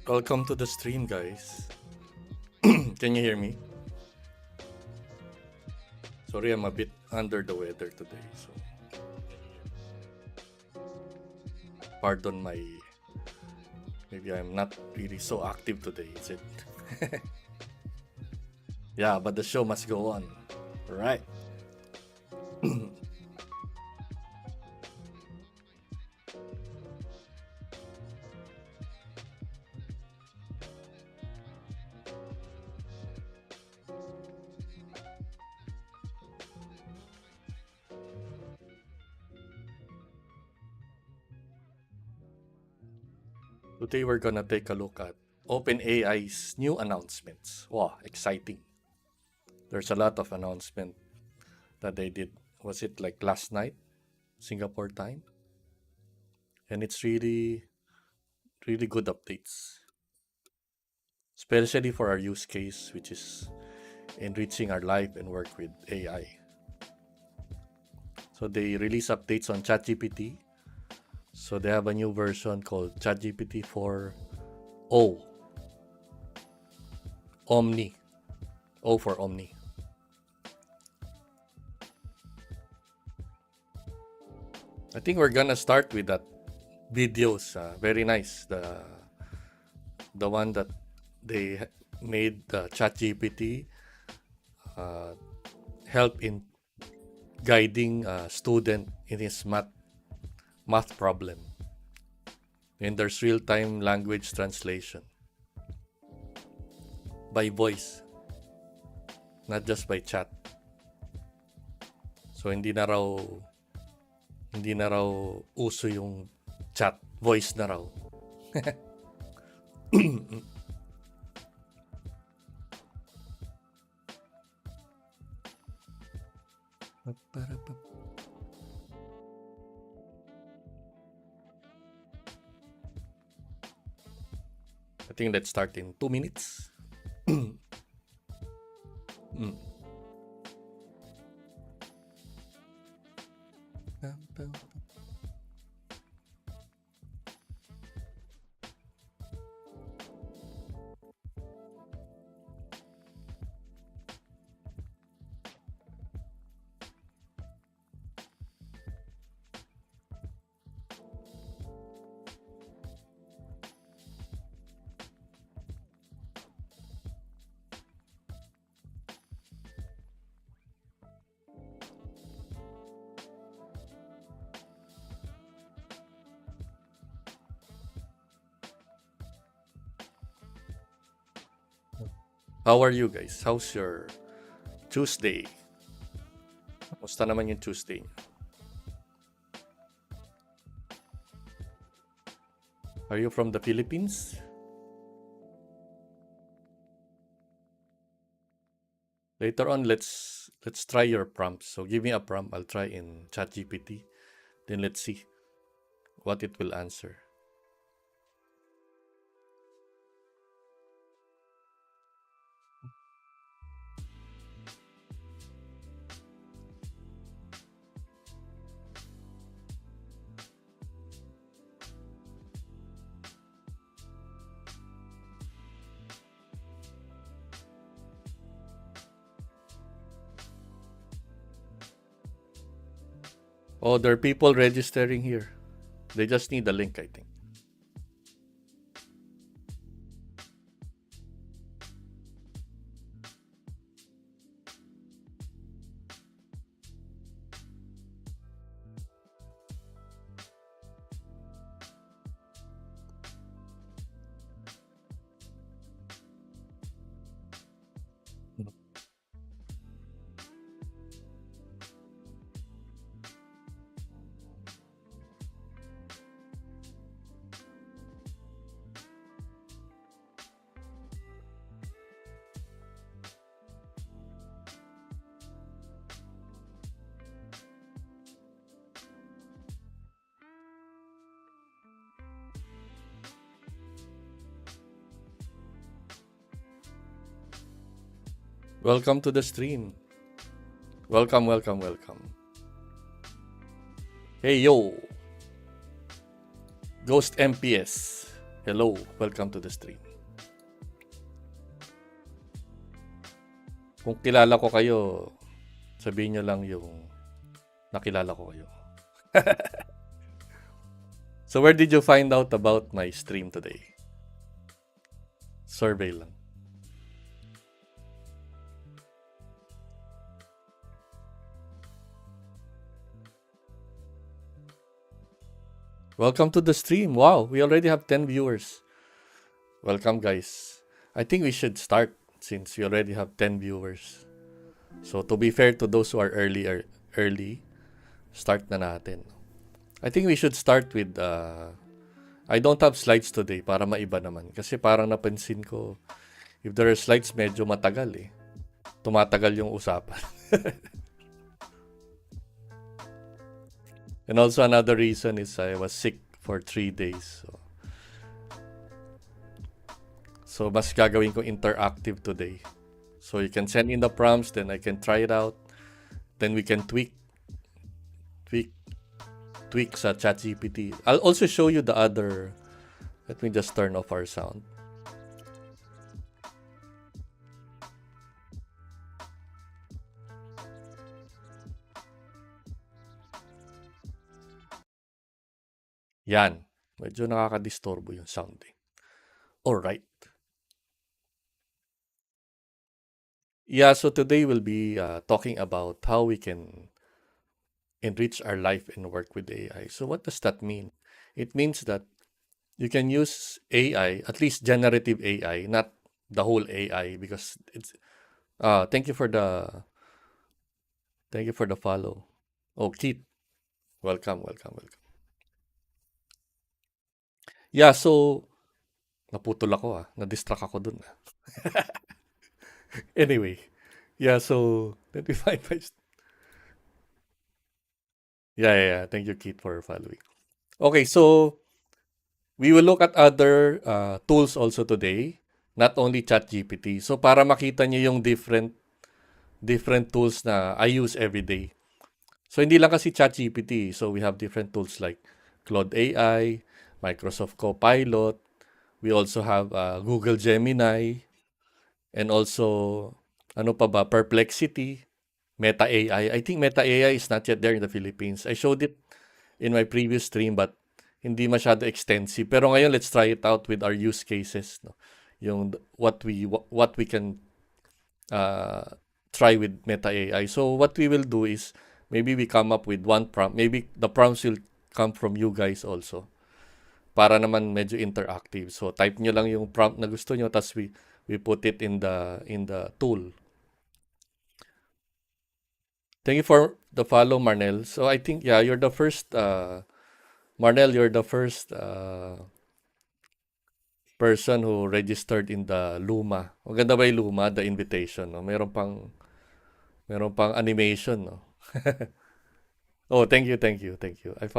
Welcome to the stream, guys. Can you hear me? Sorry, I'm a bit under the weather today, so pardon my. Maybe I'm not really so active today, is it? Yeah, but the show must go on. Right. Today we're gonna take a look at OpenAI's new announcements. Wow, exciting. There's a lot of announcement that they did. Was it like last night, Singapore time? And it's really, really good updates, especially for our use case, which is enriching our life and work with AI. So they release updates on ChatGPT. So they have a new version called ChatGPT 4o, Omni, O for Omni. I think we're gonna start with that videos. Very nice. The one that they made the ChatGPT help in guiding a student in his math problem. And there's real-time language translation by voice, not just by chat. So hindi na raw uso yung chat, voice na raw. I think let's start in 2 minutes. How are you guys? How's your Tuesday? Musta naman yung Tuesday niyo? Are you from the Philippines? Later on, let's try your prompts. So give me a prompt. I'll try in ChatGPT. Then let's see what it will answer. Oh, there are people registering here. They just need the link, I think. Welcome to the stream. Welcome, welcome, welcome. Hey yo, Ghost MPS. Hello, welcome to the stream. Kung kilala ko kayo, sabihin nyo lang yung nakilala ko kayo. So where did you find out about my stream today? Survey lang. Welcome to the stream. Wow, we already have 10 viewers. Welcome, guys. I think we should start since we already have 10 viewers. So to be fair to those who are early, start na natin. I think we should start with I don't have slides today para maiba naman. Kasi parang napansin ko, if there are slides, medyo matagal eh. Tumatagal yung usapan. And also another reason is I was sick for 3 days. So mas gagawin ko interactive today. So you can send in the prompts, then I can try it out. Then we can tweak sa ChatGPT. I'll also show you the other. Let me just turn off our sound. Yan. Medyo nakakadisturbo yung sound eh. Alright. Yeah, so today we'll be talking about how we can enrich our life and work with AI. So what does that mean? It means that you can use AI, at least generative AI, not the whole AI, because it's thank you for the follow. Oh, Keith, welcome, welcome, welcome. Yeah, so naputol ako na-distract ako dun. Anyway, yeah, so let me find my yeah. Thank you, Keith, for following. Okay, so we will look at other tools also today, not only ChatGPT. So para makita niyo yung different tools na I use every day. So hindi lang kasi ChatGPT. So we have different tools like Claude AI, Microsoft Copilot. We also have Google Gemini, and also ano pa ba, Perplexity, Meta AI. I think Meta AI is not yet there in the Philippines. I showed it in my previous stream but hindi masyado extensive. Pero ngayon let's try it out with our use cases, no? Yung what we can try with Meta AI. So what we will do is maybe we come up with one prompt. Maybe the prompts will come from you guys also. Para naman medyo interactive. So type nyo lang yung prompt na gusto nyo, tas we put it in the tool. Thank you for the follow, Marnel. So I think yeah, you're the first Marnel, you're the first person who registered in the Luma. Maganda ba yung Luma, the invitation, no? Meron pang animation, no? Oh, thank you, thank you, thank you. I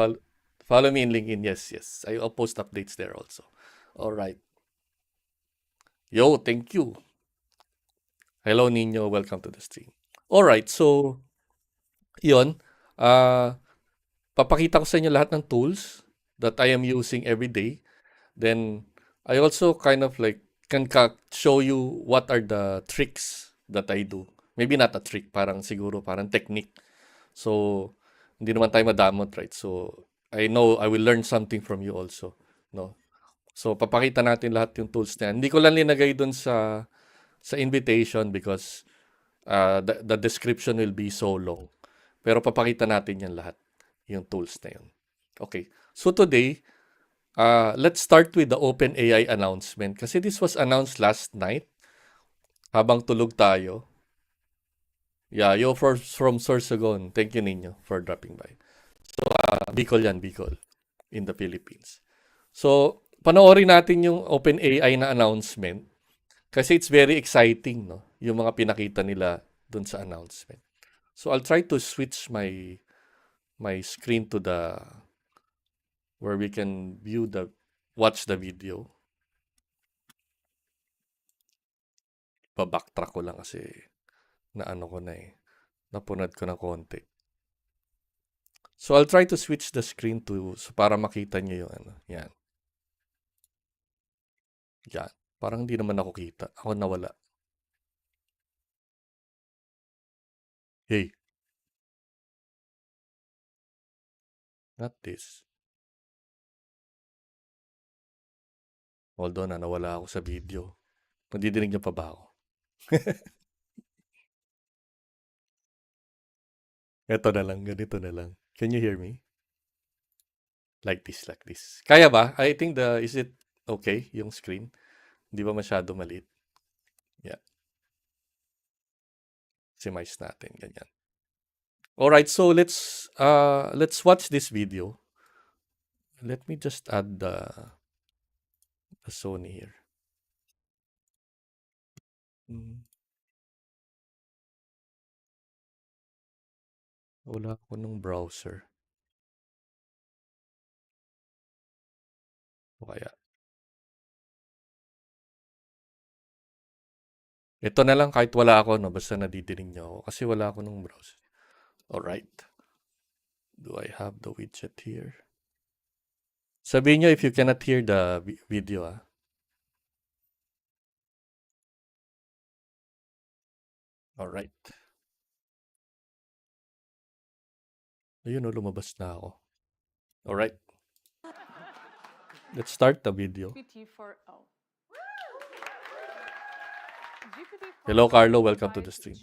follow me in LinkedIn. Yes. I'll post updates there also. All right. Yo, thank you. Hello, Nino. Welcome to the stream. All right. So, yun. Papakita ko sa inyo lahat ng tools that I am using every day. Then, I also kind of like can show you what are the tricks that I do. Maybe not a trick, siguro parang technique. So, hindi naman tayo madamot, right? So, I know I will learn something from you also, no? So, papakita natin lahat yung tools na yan. Hindi ko lang linagay dun sa invitation because the description will be so long. Pero papakita natin yan lahat, yung tools na yun. Okay. So, today, let's start with the OpenAI announcement. Kasi this was announced last night habang tulog tayo. Yeah, yo from Sorsogon. Thank you, Ninyo, for dropping by. So, Bicol yan, Bicol, in the Philippines. So, panoorin natin yung OpenAI na announcement kasi it's very exciting, no? Yung mga pinakita nila dun sa announcement. So, I'll try to switch my screen to where we can watch the video. Pa-backtrack ko lang kasi Na ano ko na eh. Napunad ko na konti. So I'll try to switch the screen to para makita niyo yung ano. Yan. Yan. Parang hindi naman ako kita. Ako nawala. Hey. Not this. Hold on, nawala ako sa video. Nadidinig niyo pa ba ako? Ito na lang, ganito na lang. Can you hear me? Like this, like this. Kaya ba? I think is it okay, yung screen? Hindi ba masyado maliit? Yeah. Maximize natin, ganyan. Alright, so let's watch this video. Let me just add the Sony here. Wala ako nung browser. O kaya. Ito na lang kahit wala ako, no? Basta nadidinig niyo ako. Kasi wala ako nung browser. Alright. Do I have the widget here? Sabihin niyo if you cannot hear the video, ah. Alright. Ayun, lumabas na ako. Alright. Let's start the video. Hello, Carlo. Welcome to the stream.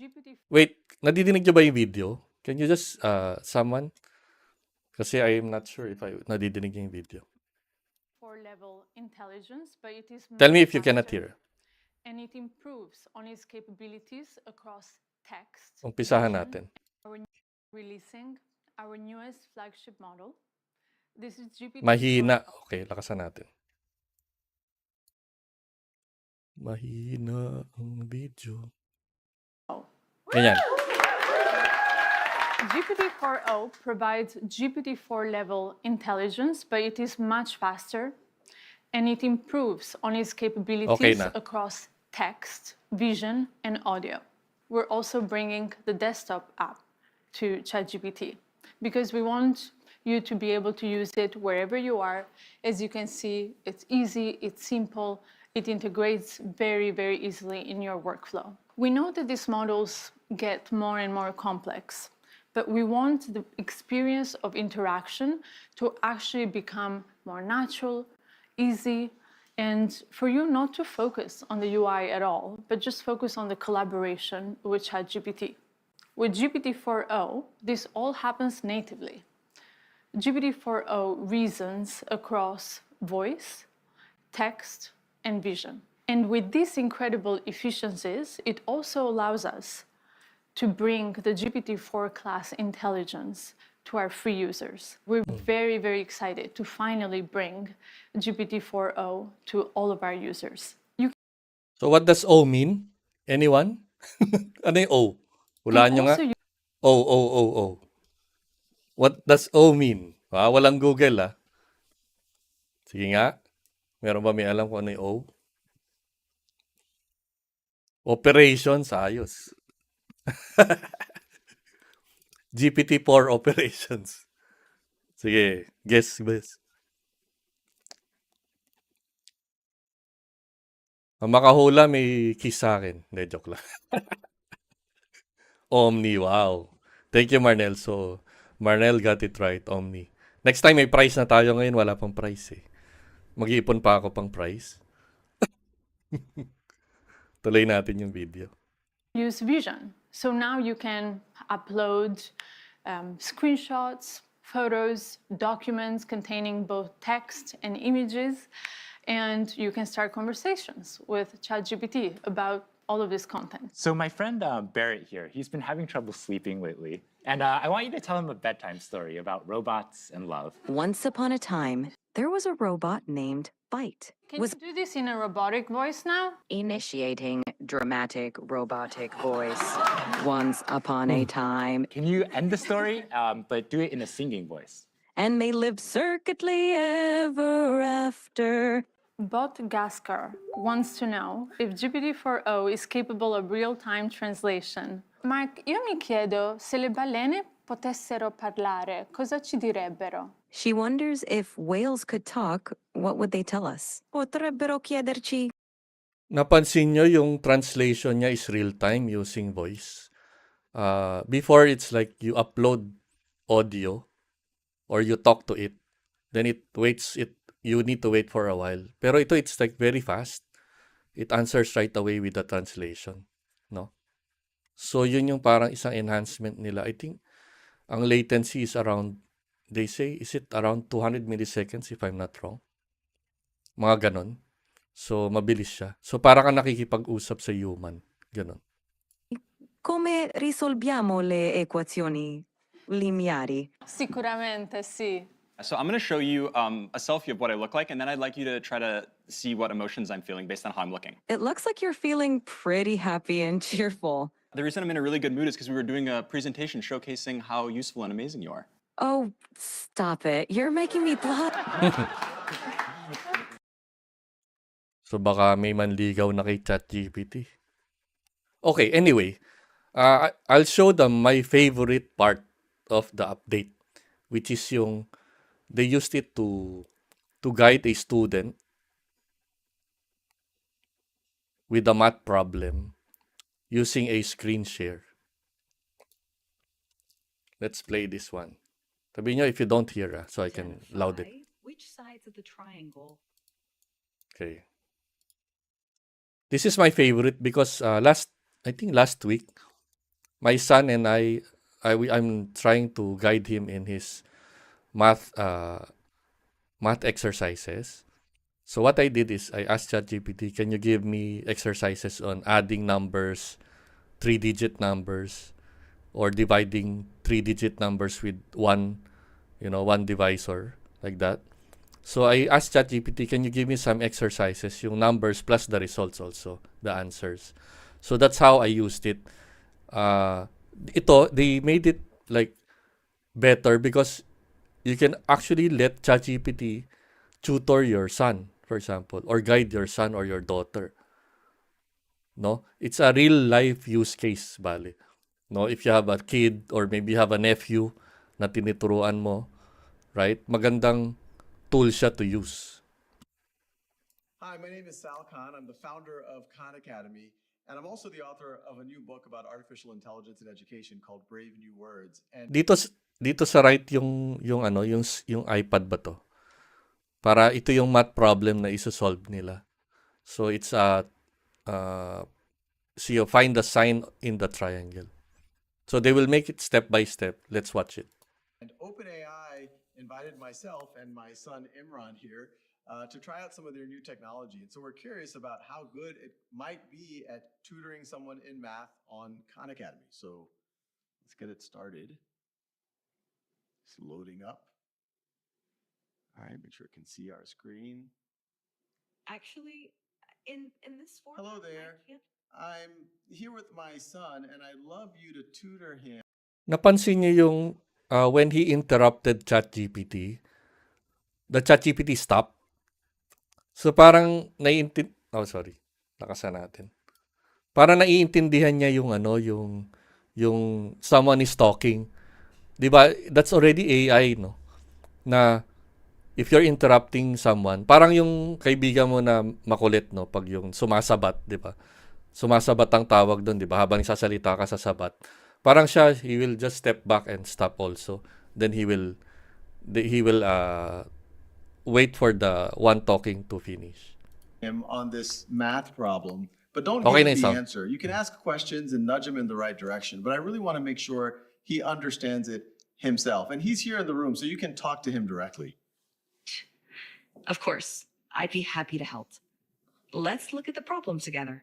Wait, nadidinig niyo ba yung video? Can you just, someone? Kasi I'm not sure if nadidinig niyo yung video. Level intelligence, but it is Tell me if you cannot hear. And it improves on its capabilities across text. Umpisahan natin. Releasing our newest flagship model. This is GPT. Mahina. Okay, lakasan natin. Mahina ang video. Ganyan. GPT-4o provides GPT-4 level intelligence, but it is much faster, and it improves on its capabilities across text, vision, and audio. We're also bringing the desktop app to ChatGPT because we want you to be able to use it wherever you are. As you can see, it's easy, it's simple, it integrates very, very easily in your workflow. We know that these models get more and more complex, but we want the experience of interaction to actually become more natural, easy, and for you not to focus on the UI at all, but just focus on the collaboration with ChatGPT. With GPT-4o, this all happens natively. GPT-4o reasons across voice, text, and vision. And with these incredible efficiencies, it also allows us to bring the GPT-4 class intelligence to our free users. We're very, very excited to finally bring GPT-4o to all of our users. So what does O mean? Anyone? Ano yung O? Hulaan nyo nga. O. What does O mean? Walang Google, ah. Sige nga. Meron ba may alam kung ano yung O? Operations, ayos. GPT-4 operations. Sige, guess. Ang makahula may kiss sa akin. Hindi, joke lang. Omni, wow. Thank you, Marnel. So, Marnel got it right, Omni. Next time may prize na tayo ngayon, wala pang prize eh. Mag-iipon pa ako pang prize. Tuloy natin yung video. Use Vision. So now you can upload screenshots, photos, documents containing both text and images, and you can start conversations with ChatGPT about all of this content. So my friend Barrett here, he's been having trouble sleeping lately. And I want you to tell him a bedtime story about robots and love. Once upon a time, there was a robot named Bite. Can you do this in a robotic voice now? Initiating dramatic robotic voice. Once upon a time. Can you end the story, but do it in a singing voice? And they lived circuitly ever after. Bot Gaskar wants to know if GPT-4o is capable of real-time translation Mark, io mi chiedo se le balene potessero parlare, cosa ci direbbero? She wonders if whales could talk, what would they tell us? Potrebbero chiederci. Napansin nyo yung translation niya is real-time using voice. Before, it's like you upload audio or you talk to it. Then it waits, you need to wait for a while. Pero ito, it's like very fast. It answers right away with the translation. No? So, yun yung parang isang enhancement nila. I think, ang latency is around, they say, is it around 200 milliseconds if I'm not wrong? Mga ganon. So, mabilis siya. So, para kang nakikipag-usap sa human. Ganon. Come risolviamo le equazioni lineari? Sicuramente sì. So I'm going to show you a selfie of what I look like, and then I'd like you to try to see what emotions I'm feeling based on how I'm looking. It looks like you're feeling pretty happy and cheerful. The reason I'm in a really good mood is because we were doing a presentation showcasing how useful and amazing you are. Oh, stop it. You're making me blush. So, baka may manligaw na kay ChatGPT. Okay, anyway. I'll show them my favorite part of the update, which is yung they used it to guide a student with a math problem using a screen share. Let's play this one. Sabi nyo if you don't hear, so I can loud it. Which sides of the triangle? Okay. This is my favorite because last week, my son and I'm trying to guide him in his math exercises. So what I did is I asked ChatGPT, can you give me exercises on adding numbers, 3-digit numbers, or dividing 3-digit numbers with one divisor, like that. So I asked ChatGPT, can you give me some exercises, yung numbers plus the results also, the answers. So that's how I used it. They made it like better because you can actually let ChatGPT tutor your son, for example, or guide your son or your daughter. No, it's a real life use case, bale. No, if you have a kid or maybe you have a nephew na tinuturuan mo, right? Magandang tool siya to use. Hi, my name is Sal Khan. I'm the founder of Khan Academy, and I'm also the author of a new book about artificial intelligence in education called Brave New Words. And dito sa right yung iPad ba to? Para ito yung math problem na iso-solve nila. So it's you find the sign in the triangle. So they will make it step by step. Let's watch it. And OpenAI invited myself and my son Imran here to try out some of their new technology. And so we're curious about how good it might be at tutoring someone in math on Khan Academy. So let's get it started. It's loading up. All right, make sure it can see our screen. Actually, in this form. Hello there. I'm here with my son and I'd love you to tutor him. Napansin niyo yung when he interrupted ChatGPT, the ChatGPT stopped. So parang lakasan natin. Parang naiintindihan niya yung yung someone is talking. 'Di ba? That's already AI, no? Na if you're interrupting someone, parang yung kaibigan mo na makulit, no, pag yung sumasabat, 'di ba? Sumasabat ang tawag doon, 'di ba? Habang sasalita ka sa sabat. Parang siya, he will just step back and stop also. Then he will wait for the one talking to finish. Him on this math problem, but don't Okay give na him yung the sound. answer. You can ask questions and nudge him in the right direction, but I really want to make sure he understands it himself. And he's here in the room, so you can talk to him directly. Of course, I'd be happy to help. Let's look at the problem together.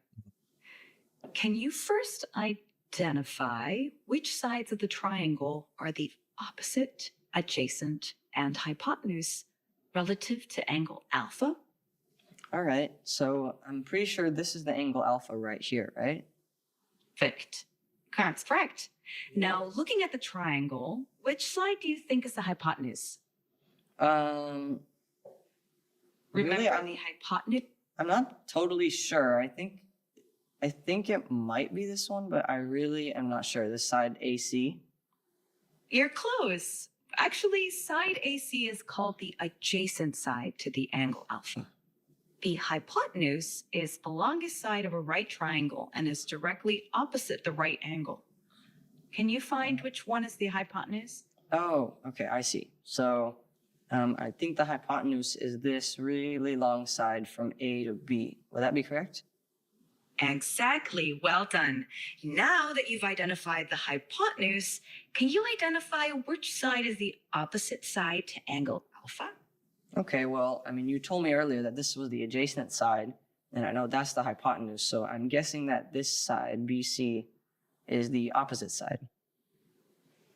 Can you first identify which sides of the triangle are the opposite, adjacent, and hypotenuse relative to angle alpha? All right, so I'm pretty sure this is the angle alpha right here, right? Perfect. That's correct. Now, looking at the triangle, which side do you think is the hypotenuse? Really, Remember the hypotenuse? I'm not totally sure. I think I think it might be this one, but I really am not sure. This side AC. You're close. Actually, side AC is called the adjacent side to the angle alpha. The hypotenuse is the longest side of a right triangle and is directly opposite the right angle. Can you find which one is the hypotenuse? Oh, okay, I see. So I think the hypotenuse is this really long side from A to B. Would that be correct? Exactly. Well done. Now that you've identified the hypotenuse, can you identify which side is the opposite side to angle alpha? Okay, well, I mean, you told me earlier that this was the adjacent side, and I know that's the hypotenuse, so I'm guessing that this side, BC, is the opposite side.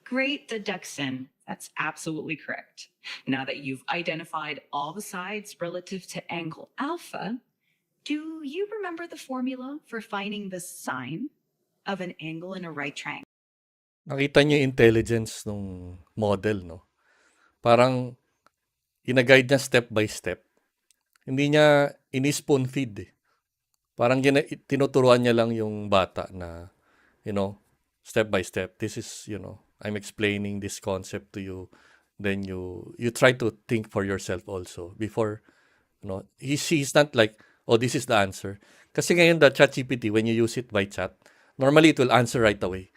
Great deduction. That's absolutely correct. Now that you've identified all the sides relative to angle alpha, do you remember the formula for finding the sine of an angle in a right triangle? Nakita niyo yung intelligence ng model, no? Parang ina-guide niya step by step. Hindi niya ini-spoon feed eh. Parang tinuturuan niya lang yung bata na, step by step. This is, I'm explaining this concept to you. Then you try to think for yourself also before, he's not like, oh, this is the answer. Kasi ngayon the ChatGPT, when you use it by chat, normally it will answer right away.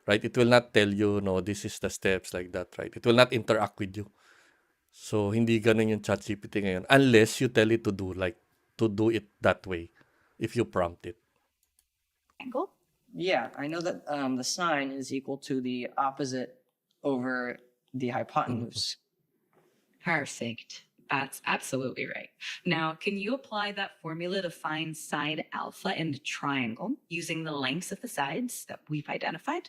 Right? It will not tell you, no, this is the steps like that, right? It will not interact with you. So, hindi ganun yung ChatGPT ngayon. Unless you tell it to do it that way. If you prompt it. Angle? Yeah, I know that the sine is equal to the opposite over the hypotenuse. Perfect. That's absolutely right. Now, can you apply that formula to find side alpha in the triangle using the lengths of the sides that we've identified?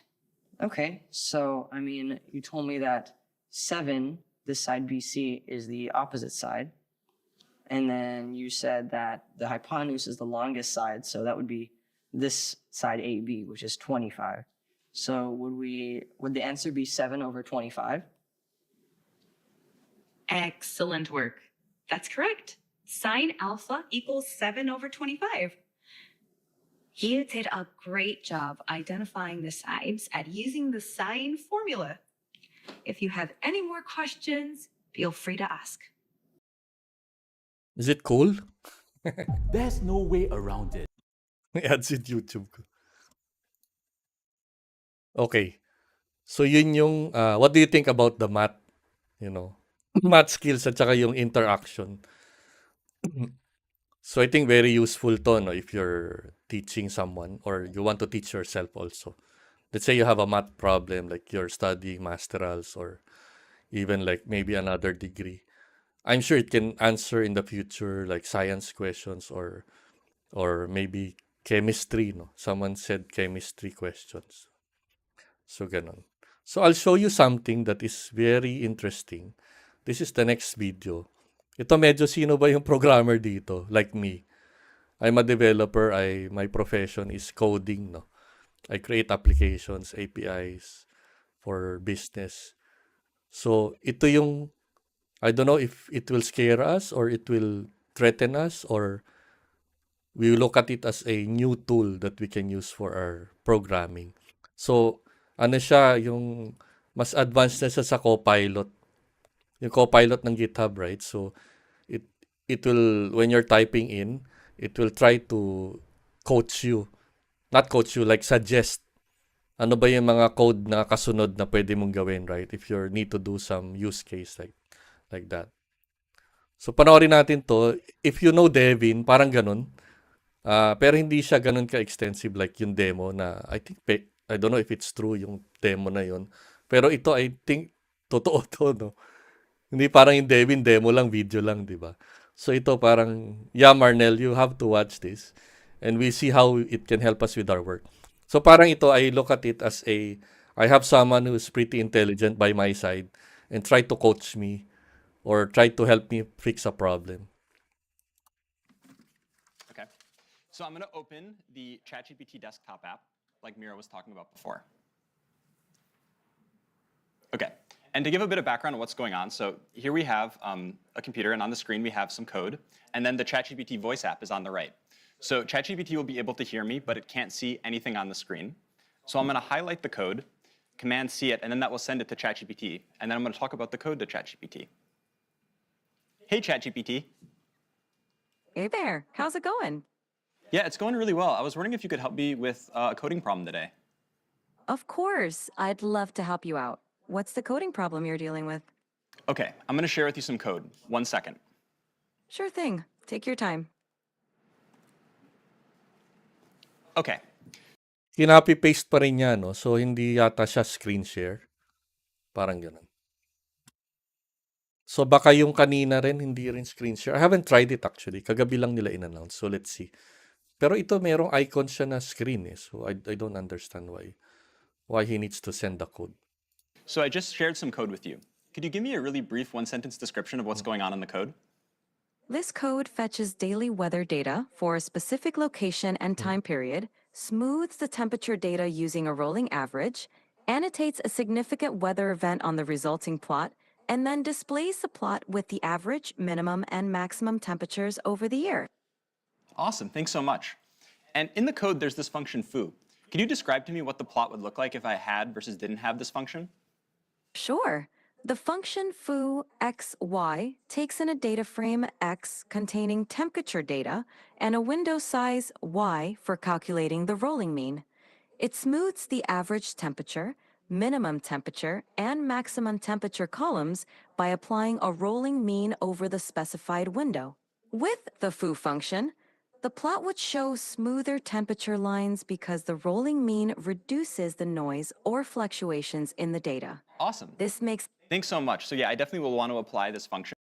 Okay, so, I mean, you told me that 7, this side BC, is the opposite side. And then you said that the hypotenuse is the longest side, so that would be this side AB, which is 25. So would the answer be 7 over 25? Excellent work. That's correct. Sine alpha equals 7 over 25. You did a great job identifying the sides and using the sine formula. If you have any more questions, feel free to ask. Is it cool? There's no way around it. May ads in YouTube ko. Okay. So yun yung, what do you think about the math, math skills at saka yung interaction? So I think very useful to, no, if you're teaching someone or you want to teach yourself also. Let's say you have a math problem, like you're studying masterals or even like maybe another degree. I'm sure it can answer in the future like science questions or maybe chemistry, no? Someone said chemistry questions. So ganon. So I'll show you something that is very interesting. This is the next video. Ito medyo sino ba yung programmer dito? Like me. I'm a developer. My profession is coding, no? I create applications, APIs for business. So ito yung, I don't know if it will scare us or it will threaten us or we look at it as a new tool that we can use for our programming. So, ano siya, yung mas advanced na siya sa Copilot. Yung Copilot ng GitHub, right? So, it will, when you're typing in, it will try to coach you. Not coach you, like suggest. Ano ba yung mga code na kasunod na pwede mong gawin, right? If you need to do some use case like that. So, panoorin natin to. If you know Devin, parang ganun. Pero hindi siya ganun ka-extensive like yung demo na I don't know if it's true yung demo na yun. Pero ito I think totoo to, no? Hindi parang yung Devin demo lang, video lang, di ba? So ito parang, yeah, Marnell, you have to watch this. And we see how it can help us with our work. So parang ito, I look at it as I have someone who's pretty intelligent by my side and try to coach me or try to help me fix a problem. Okay. So I'm going to open the ChatGPT desktop app like Mira was talking about before. Okay. And to give a bit of background on what's going on, so here we have a computer, and on the screen we have some code, and then the ChatGPT voice app is on the right. So ChatGPT will be able to hear me, but it can't see anything on the screen. So I'm going to highlight the code, Command C it, and then that will send it to ChatGPT. And then I'm going to talk about the code to ChatGPT. Hey, ChatGPT. Hey there, how's it going? Yeah, it's going really well. I was wondering if you could help me with a coding problem today. Of course, I'd love to help you out. What's the coding problem you're dealing with? Okay, I'm going to share with you some code. 1 second. Sure thing, take your time. Okay. Kinopy-paste pa rin niya, no? So, hindi yata siya screen share. Parang ganun. So, baka yung kanina rin, hindi rin screen share. I haven't tried it actually. Kagabi lang nila in-announce. So, let's see. Pero ito, merong icon siya na screen eh. So, I don't understand why he needs to send the code. So I just shared some code with you. Could you give me a really brief one-sentence description of what's going on in the code? This code fetches daily weather data for a specific location and time period, smooths the temperature data using a rolling average, annotates a significant weather event on the resulting plot, and then displays the plot with the average, minimum, and maximum temperatures over the year. Awesome, thanks so much. And in the code, there's this function foo. Can you describe to me what the plot would look like if I had versus didn't have this function? Sure. The function foo xy takes in a data frame x containing temperature data and a window size y for calculating the rolling mean. It smooths the average temperature, minimum temperature, and maximum temperature columns by applying a rolling mean over the specified window. With the foo function, the plot would show smoother temperature lines because the rolling mean reduces the noise or fluctuations in the data. Awesome. This makes Thanks so much. So yeah, I definitely will want to apply this function.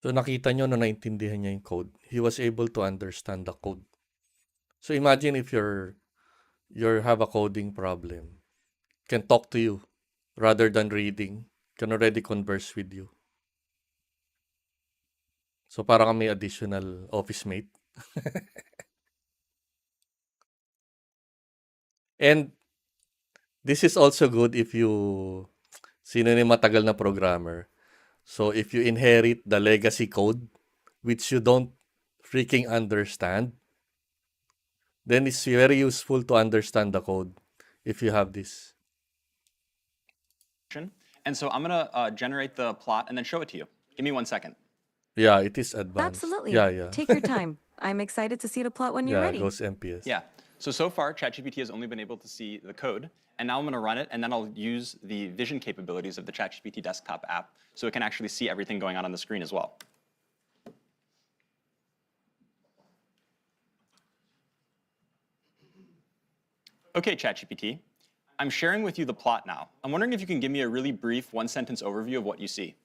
So, nakita nyo na naintindihan niya yung code. He was able to understand the code. So, imagine if you have a coding problem. Can talk to you rather than reading. Can already converse with you. So, parang may additional office mate. And this is also good if you, sino na yung matagal na programmer. So, if you inherit the legacy code, which you don't freaking understand, then it's very useful to understand the code if you have this. And so I'm going to generate the plot and then show it to you. Give me 1 second. Yeah, it is advanced. Absolutely. Yeah. Take your time. I'm excited to see the plot when you're Yeah, ready. goes MPS. Yeah. So far, ChatGPT has only been able to see the code. And now I'm going to run it, and then I'll use the vision capabilities of the ChatGPT desktop app so it can actually see everything going on the screen as well. Okay, ChatGPT. I'm sharing with you the plot now. I'm wondering if you can give me a really brief one-sentence overview of what you see.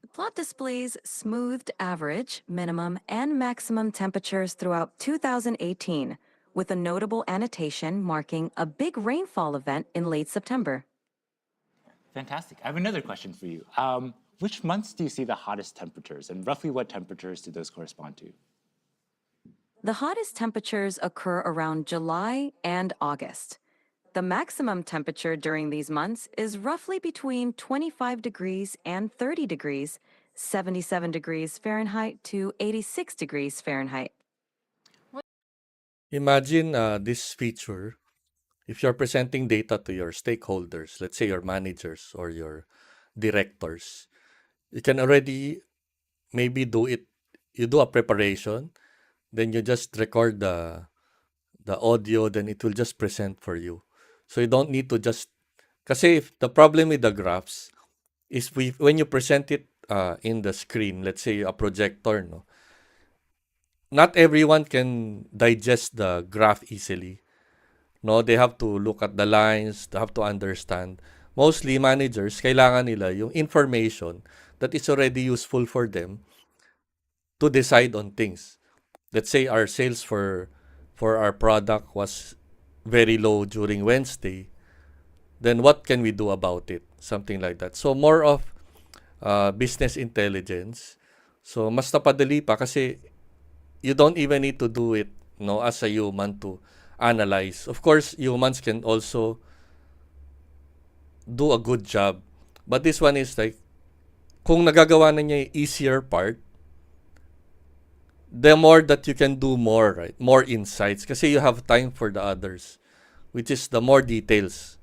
The plot displays smoothed average, minimum, and maximum temperatures throughout 2018, with a notable annotation marking a big rainfall event in late September. Fantastic. I have another question for you. Which months do you see the hottest temperatures, and roughly what temperatures do those correspond to? The hottest temperatures occur around July and August. The maximum temperature during these months is roughly between 25 degrees and 30 degrees, 77 degrees Fahrenheit to 86 degrees Fahrenheit. Imagine this feature, if you're presenting data to your stakeholders, let's say your managers or your directors, you can already maybe do it. You do a preparation, then you just record the audio, then it will just present for you. So you don't need to just, kasi if the problem with the graphs is when you present it in the screen, let's say a projector, no, not everyone can digest the graph easily. No, they have to look at the lines, they have to understand. Mostly managers, kailangan nila yung information that is already useful for them to decide on things. Let's say our sales for our product was very low during Wednesday, then what can we do about it? Something like that. So more of business intelligence. So mas napadali pa kasi you don't even need to do it, no, as a human to analyze. Of course, humans can also do a good job. But this one is like, kung nagagawa na niya yung easier part, the more that you can do more, right? More insights. Kasi you have time for the others, which is the more details,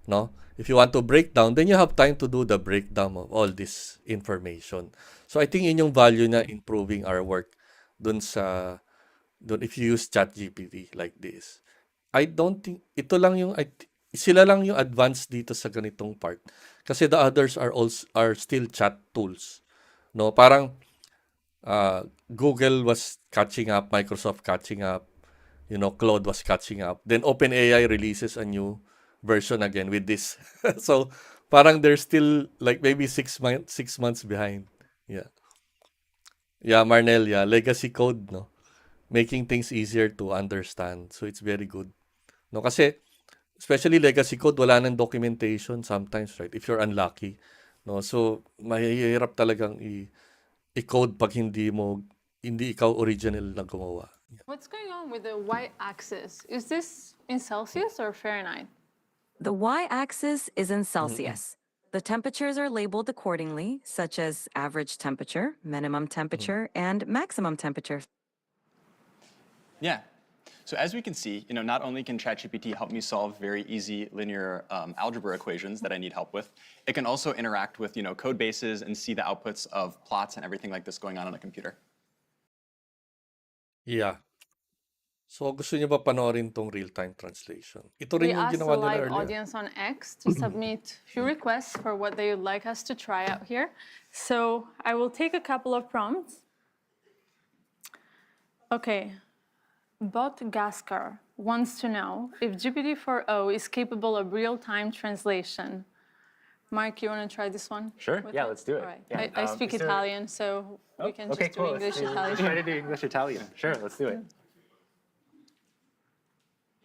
no? If you want to break down, then you have time to do the breakdown of all this information. So I think yun yung value na improving our work dun sa, dun if you use ChatGPT like this. I don't think, ito lang yung, sila lang yung advanced dito sa ganitong part. Kasi the others are still chat tools. No, parang Google was catching up, Microsoft catching up, Claude was catching up. Then OpenAI releases a new version again with this. So parang they're still like maybe 6 months behind. Yeah. Yeah, Marnell, yeah. Legacy code, no? Making things easier to understand. So it's very good. No, kasi especially legacy code, wala nang documentation sometimes, right? If you're unlucky. No, so mahihirap talagang i-code pag hindi ikaw original na gumawa. What's going on with the y-axis? Is this in Celsius or Fahrenheit? The y-axis is in Celsius. The temperatures are labeled accordingly, such as average temperature, minimum temperature, and maximum temperature. Yeah. So as we can see, not only can ChatGPT help me solve very easy linear algebra equations that I need help with, it can also interact with code bases and see the outputs of plots and everything like this going on a computer. Yeah. So gusto niyo ba panoorin tong real-time translation? Ito rin We yung asked ginawa the nila live earlier. audience on X to submit few requests for what they would like us to try out here. So I will take a couple of prompts. Okay. Bot Gaskar wants to know if GPT-4o is capable of real-time translation. Mark, you want to try this one? Sure. Yeah, it? let's do it. All right. Yeah. I speak Italian, so we can just do English Italian. Let's try to do English Italian. Sure, let's do it.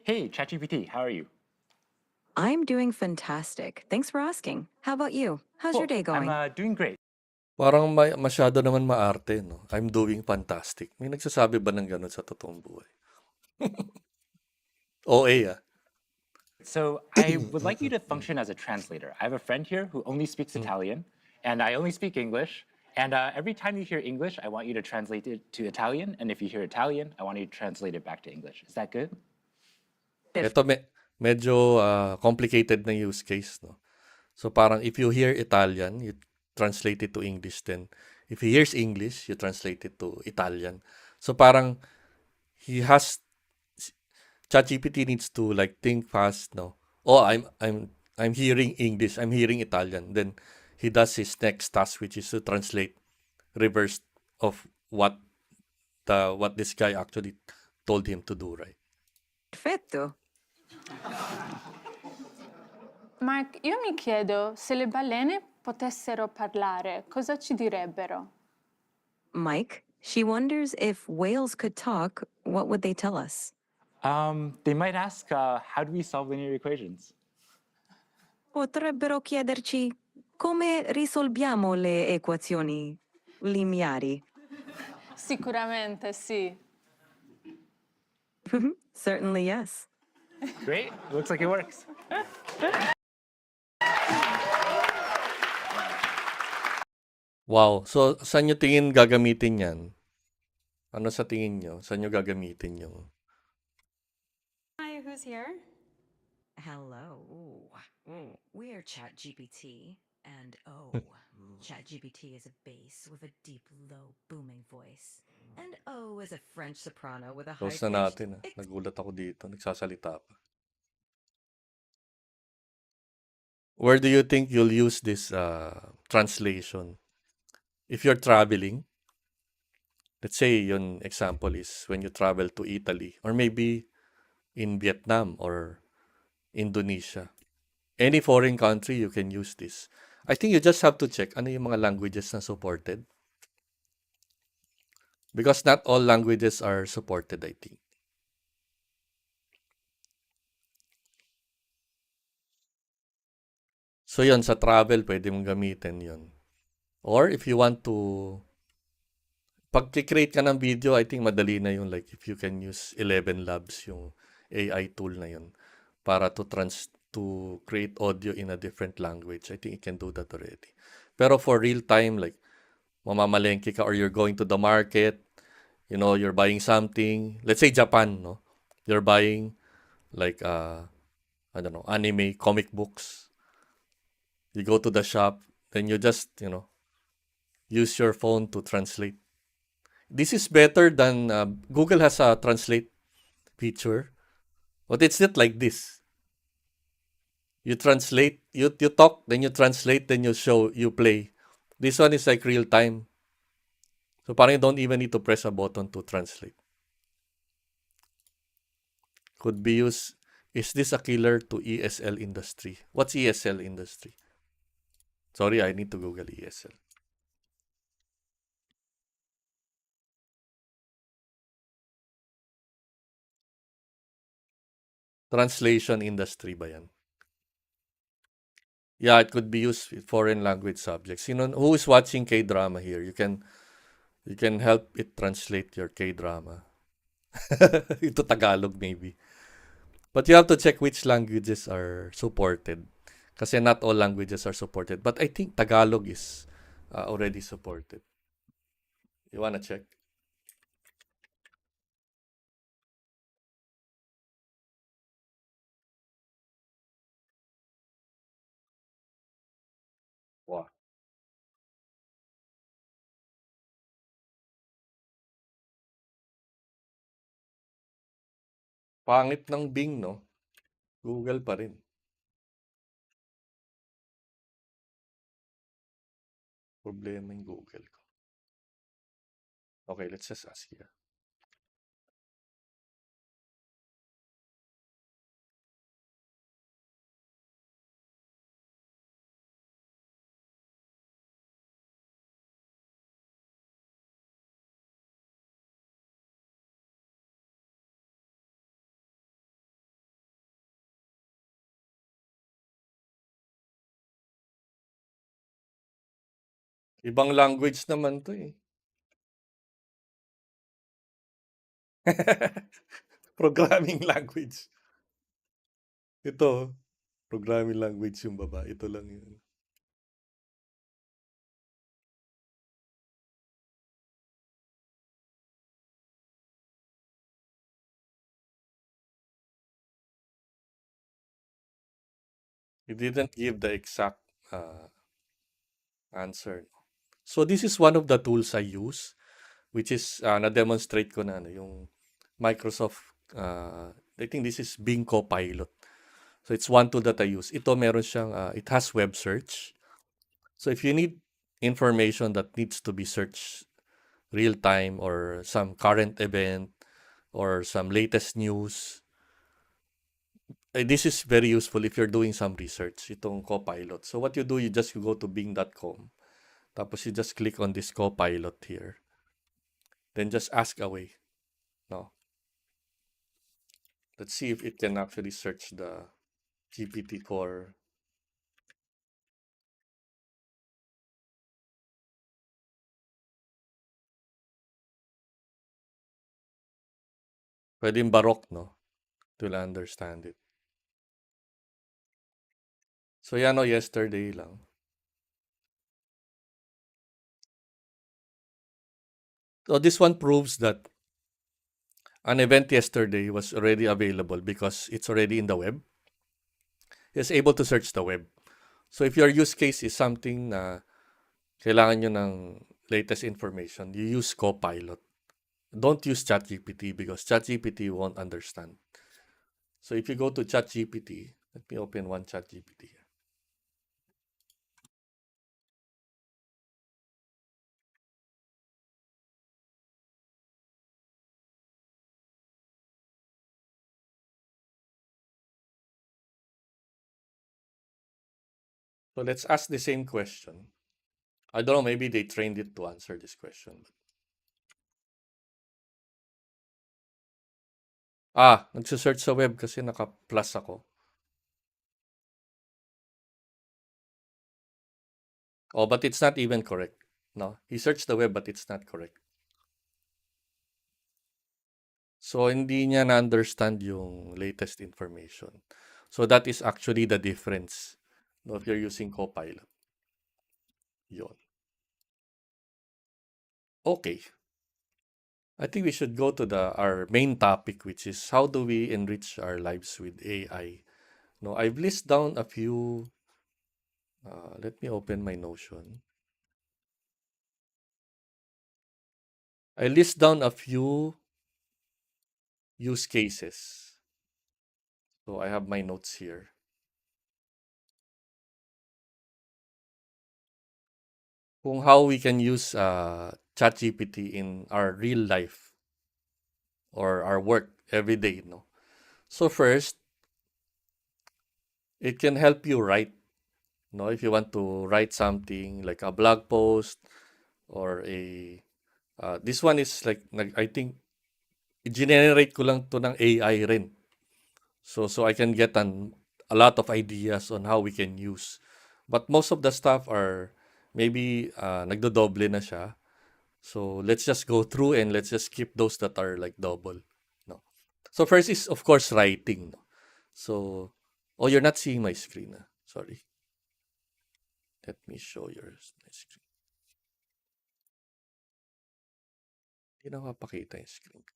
Hey, ChatGPT, how are you? I'm doing fantastic. Thanks for asking. How about you? How's your day going? I'm doing great. Parang masyado naman maarte, no? I'm doing fantastic. May nagsasabi ba ng ganun sa totoong buhay? OA, ah. So I would like you to function as a translator. I have a friend here who only speaks Italian, and I only speak English. And every time you hear English, I want you to translate it to Italian. And if you hear Italian, I want you to translate it back to English. Is that good? Ito medyo complicated na use case, no? So parang if you hear Italian, you translate it to English, then if he hears English, you translate it to Italian. So parang ChatGPT needs to like think fast, no? Oh, I'm hearing English, I'm hearing Italian. Then he does his next task, which is to translate reverse of what this guy actually told him to do, right? Perfetto. Mark, io mi chiedo se le balene potessero parlare, cosa ci direbbero? Mike, she wonders if whales could talk, what would they tell us? They might ask, how do we solve linear equations? Potrebbero chiederci come risolviamo le equazioni lineari. Sicuramente sì. Certainly, yes. Great, looks like it works. Wow. So, saan nyo tingin gagamitin yan? Ano sa tingin nyo? Saan nyo gagamitin yung... Hi, who's here? Hello. We're ChatGPT, and ChatGPT is a bass with a deep, low, booming voice. And is a French soprano with a Close high-pitched... na natin. Nagulat ako dito. Nagsasalita pa. Where do you think you'll use this translation? If you're traveling, let's say yung example is when you travel to Italy or maybe in Vietnam or Indonesia. Any foreign country, you can use this. I think you just have to check ano yung mga languages na supported. Because not all languages are supported, I think. So yun, sa travel, pwede mong gamitin yun. Or if you want to, pag-create ka ng video, I think madali na yun. Like if you can use 11 Labs, yung AI tool na yun, para to create audio in a different language. I think it can do that already. Pero for real time, like mamamalengke ka or you're going to the market, You know, you're buying something, let's say Japan, no? You're buying like I don't know, anime comic books. You go to the shop, then you just, use your phone to translate. This is better than Google has a translate feature, but it's not like this. You translate, you talk, then you translate, then you play. This one is like real time. So parang you don't even need to press a button to translate. Could be used. Is this a killer to ESL industry? What's ESL industry? Sorry, I need to Google ESL. Translation industry ba yan? Yeah, it could be used with foreign language subjects. Who is watching K-drama here? You can help it translate your K-drama. Into Tagalog maybe. But you have to check which languages are supported. Kasi not all languages are supported. But I think Tagalog is already supported. You wanna check? Wow. Pangit ng Bing, no? Google pa rin. Problema yung Google ko. Okay, let's just ask here. Ibang language naman to eh. Programming language. Ito, programming language yung baba. Ito lang yun. It didn't give the exact answer. So this is one of the tools I use, which is na-demonstrate ko na yung Microsoft, I think this is Bing Copilot. So it's one tool that I use. Ito meron siyang, it has web search. So if you need information that needs to be searched real time or some current event or some latest news, this is very useful if you're doing some research, itong Copilot. So what you do, you go to bing.com. Tapos you just click on this Copilot here. Then just ask away. No. Let's see if it can actually search the GPT-4. Pwedeng barok, no? To understand it. So yan, yesterday lang. So this one proves that an event yesterday was already available because it's already in the web. It's able to search the web. So if your use case is something na kailangan nyo ng latest information, you use Copilot. Don't use ChatGPT because ChatGPT won't understand. So if you go to ChatGPT, let me open one ChatGPT. So let's ask the same question. I don't know, maybe they trained it to answer this question. Nagsisearch sa web kasi naka-plus ako. Oh, but it's not even correct. No, he searched the web but it's not correct. So, hindi niya na-understand yung latest information. So, that is actually the difference, no, if you're using Copilot. Yun. Okay. I think we should go to our main topic, which is how do we enrich our lives with AI. No, I've listed down a few. Let me open my Notion. I list down a few use cases. So I have my notes here. Kung how we can use ChatGPT in our real life or our work every day. No? So first, it can help you write. No, if you want to write something like a blog post or this one is like I think generate ko lang to ng AI rin. So I can get a lot of ideas on how we can use. But most of the stuff are maybe nagdodoble na siya. So let's just go through and let's just skip those that are like double. No. So first is of course writing. No? So oh, you're not seeing my screen. Sorry. Let me show my screen. Hindi na mapakita yung screen.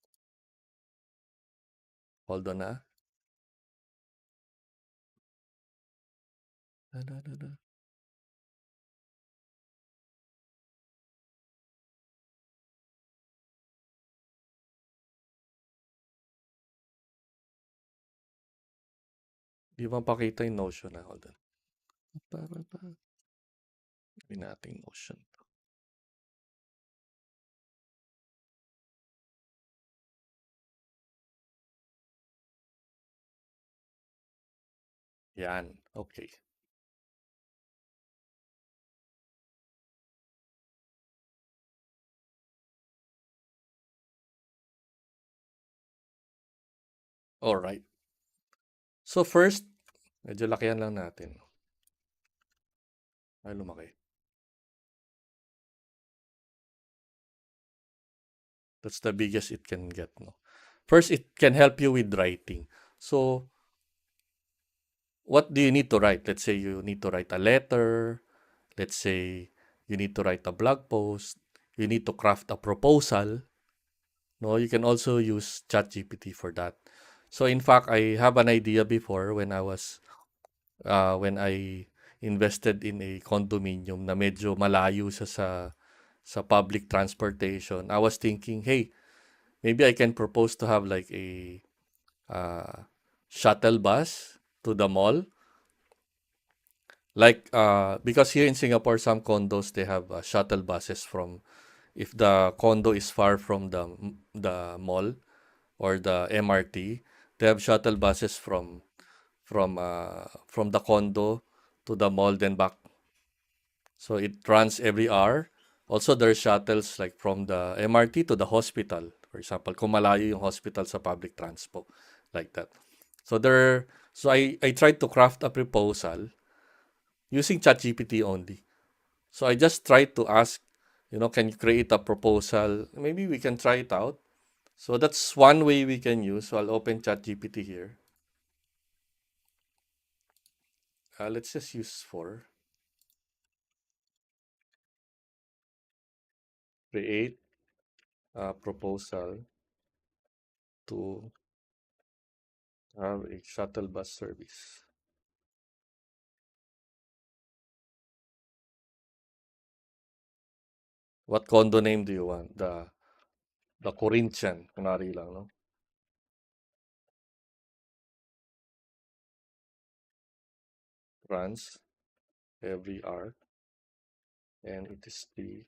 Hold on na. Di mapakita yung Notion na. Hold on. Gawin natin Notion. Yan. Okay. Alright. So first, medyo lakihan lang natin. Ay, lumaki. That's the biggest it can get. No? First, it can help you with writing. So, what do you need to write? Let's say you need to write a letter. Let's say you need to write a blog post. You need to craft a proposal. No, you can also use ChatGPT for that. So in fact, I have an idea before when I invested in a condominium na medyo malayo sa public transportation. I was thinking, hey, maybe I can propose to have like a shuttle bus to the mall. Like because here in Singapore, some condos they have shuttle buses from if the condo is far from the mall or the MRT, they have shuttle buses from the condo to the mall then back. So it runs every hour. Also, there's shuttles like from the MRT to the hospital. For example, kung malayo yung hospital sa public transport, like that. So I tried to craft a proposal using ChatGPT only. So I just tried to ask, can you create a proposal? Maybe we can try it out. So that's one way we can use. So I'll open ChatGPT here. Let's just use create a proposal to have a shuttle bus service. What condo name do you want? The Corinthian, kunwari lang, no? Runs every hour and it is free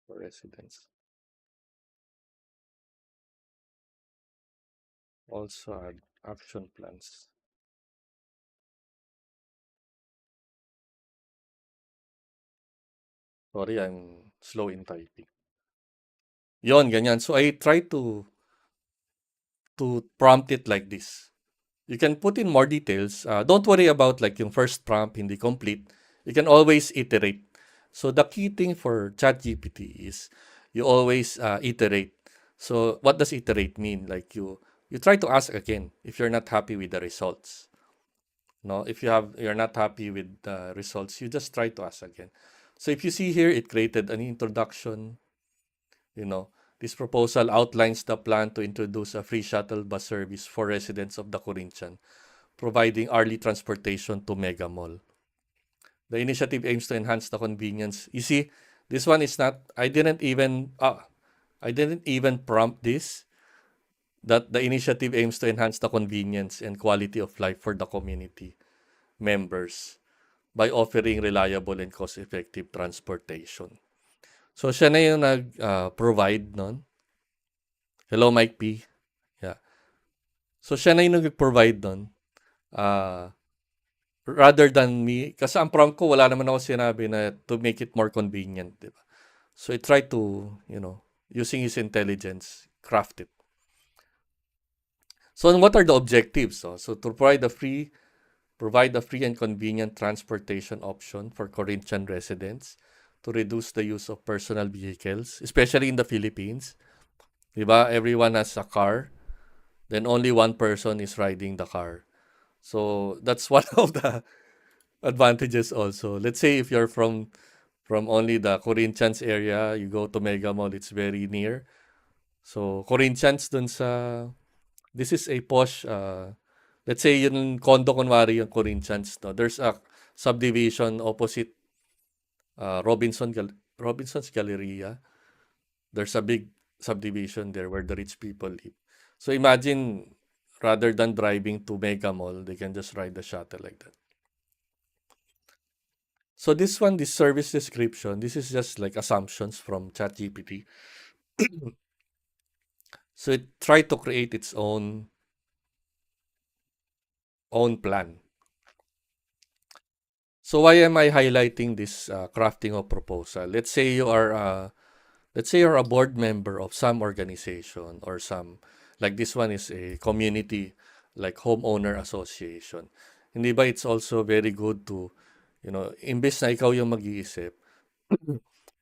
for residents. Also add action plans. Sorry, I'm slow in typing. Yon, ganyan. So I try to prompt it like this. You can put in more details. Don't worry about like yung first prompt hindi complete. You can always iterate. So the key thing for ChatGPT is you always iterate. So what does iterate mean? Like you try to ask again if you're not happy with the results. No, if you're not happy with the results, you just try to ask again. So if you see here, it created an introduction. This proposal outlines the plan to introduce a free shuttle bus service for residents of the Corinthian, providing early transportation to Mega Mall. The initiative aims to enhance the convenience. You see, this one is not, I didn't even prompt this, that the initiative aims to enhance the convenience and quality of life for the community members by offering reliable and cost-effective transportation. So, siya na yung nag-provide nun. Hello, Mike P. Yeah. So, siya na yung nag-provide nun. Rather than me, kasi ang prompt ko, wala naman ako sinabi na to make it more convenient. Diba? So, I try to, using his intelligence, craft it. So, what are the objectives? So to provide a free and convenient transportation option for Corinthian residents, to reduce the use of personal vehicles, especially in the Philippines. Diba? Everyone has a car, then only one person is riding the car. So that's one of the advantages also. Let's say if you're from only the Corinthians area, you go to Mega Mall, it's very near. So Corinthians dun sa, this is a posh, let's say yung condo kunwari yung Corinthians, no? There's a subdivision opposite Robinson's Galleria. There's a big subdivision there where the rich people live. So imagine, rather than driving to Mega Mall, they can just ride the shuttle like that. So this service description, this is just like assumptions from ChatGPT. So it tried to create its own plan. So why am I highlighting this crafting of proposal? Let's say you're a board member of some organization or some, like this one is a community, like homeowner association. Hindi ba it's also very good to, imbes na ikaw yung mag-iisip,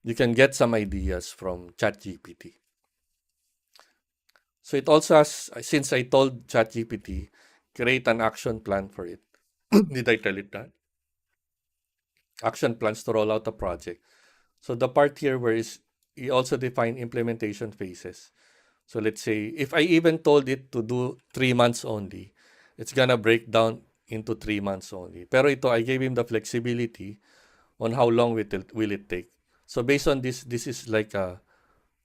you can get some ideas from ChatGPT. So it also has, since I told ChatGPT, create an action plan for it. Did I tell it that? Action plans to roll out a project. So the part here where you also define implementation phases. So let's say, if I even told it to do 3 months only, it's gonna break down into 3 months only. Pero ito, I gave him the flexibility on how long will it take. So based on this is like an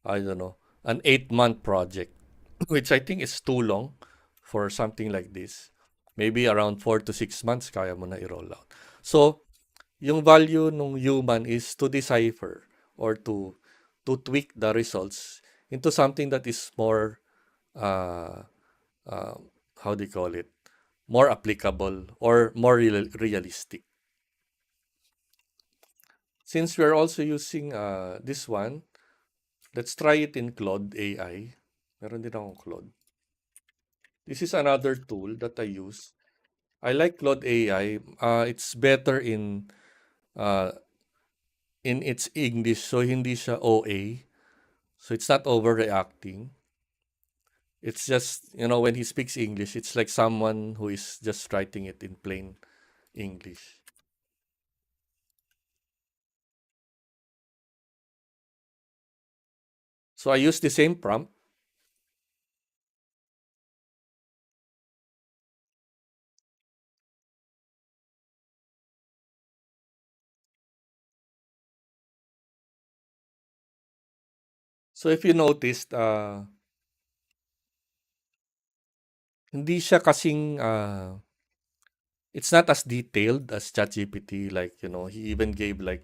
8-month project, which I think is too long for something like this. Maybe around 4 to 6 months kaya mo na i-roll out. So, yung value ng human is to decipher or to tweak the results into something that is more, how do you call it? More applicable or more realistic. Since we're also using this one, let's try it in Claude AI. Meron din akong Claude. This is another tool that I use. I like Claude AI. It's better in its English, so hindi siya OA. So it's not overreacting. It's just, when he speaks English, it's like someone who is just writing it in plain English. So I use the same prompt. So if you noticed, hindi siya kasing, it's not as detailed as ChatGPT. Like, he even gave like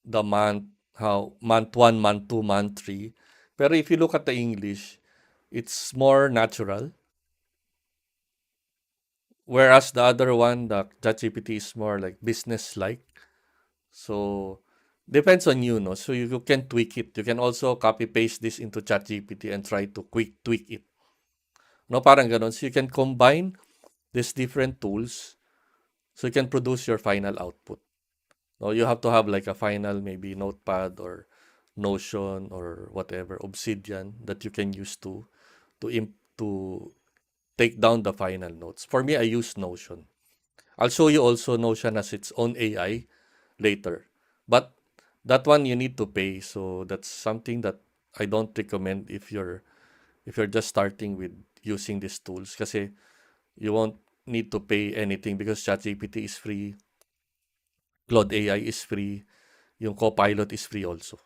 the month 1, month 2, month 3. Pero if you look at the English, it's more natural. Whereas the other one, the ChatGPT, is more like business-like. So, depends on you, no? So, you can tweak it. You can also copy-paste this into ChatGPT and try to tweak it. No, parang ganon. So, you can combine these different tools so you can produce your final output. No, you have to have like a final, maybe Notepad or Notion or whatever, Obsidian, that you can use to take down the final notes. For me, I use Notion. I'll show you also Notion as its own AI later. But that one you need to pay. So that's something that I don't recommend if you're just starting with using these tools kasi you won't need to pay anything because ChatGPT is free, Claude AI is free, yung Copilot is free also.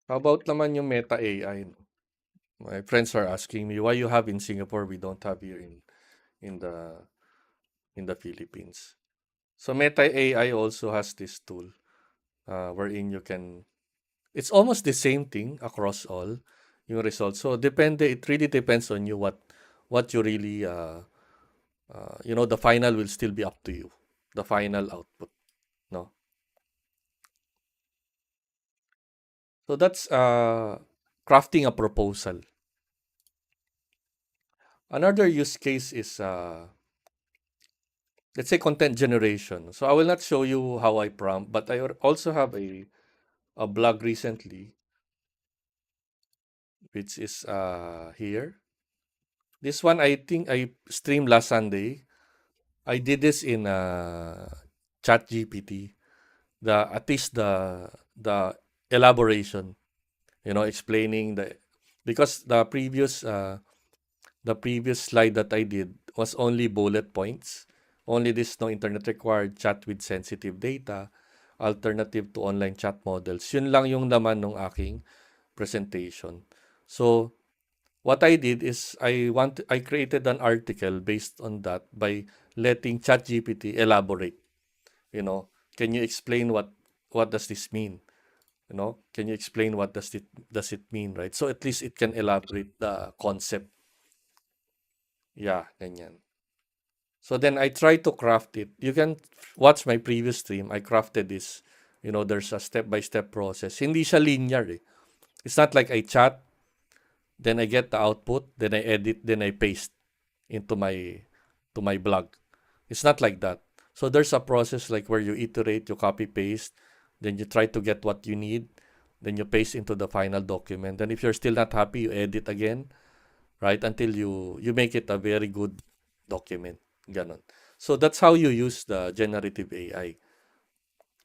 How about naman yung Meta AI? My friends are asking me why you have in Singapore we don't have here in the Philippines. So Meta AI also has this tool wherein you can, it's almost the same thing across all yung results. So it really depends on you what you really the final will still be up to you, the final output, no? So that's crafting a proposal. Another use case is let's say content generation. So I will not show you how I prompt, but I also have a blog recently, which is here. This one I think I streamed last Sunday. I did this in ChatGPT. At least the elaboration, explaining because the previous slide that I did was only bullet points. Only this no internet required, chat with sensitive data, alternative to online chat models. Yun lang yung laman ng aking presentation. So, what I did is I created an article based on that by letting ChatGPT elaborate. Can you explain what does this mean? Can you explain what does it mean, right? So at least it can elaborate the concept. Yeah, ganyan. So then I try to craft it. You can watch my previous stream. I crafted this. There's a step-by-step process. Hindi siya linear eh. It's not like I chat, then I get the output, then I edit, then I paste into my blog. It's not like that. So there's a process like where you iterate, you copy paste, then you try to get what you need, then you paste into the final document. Then if you're still not happy, you edit again, right? Until you make it a very good document. Ganon. So that's how you use the generative AI.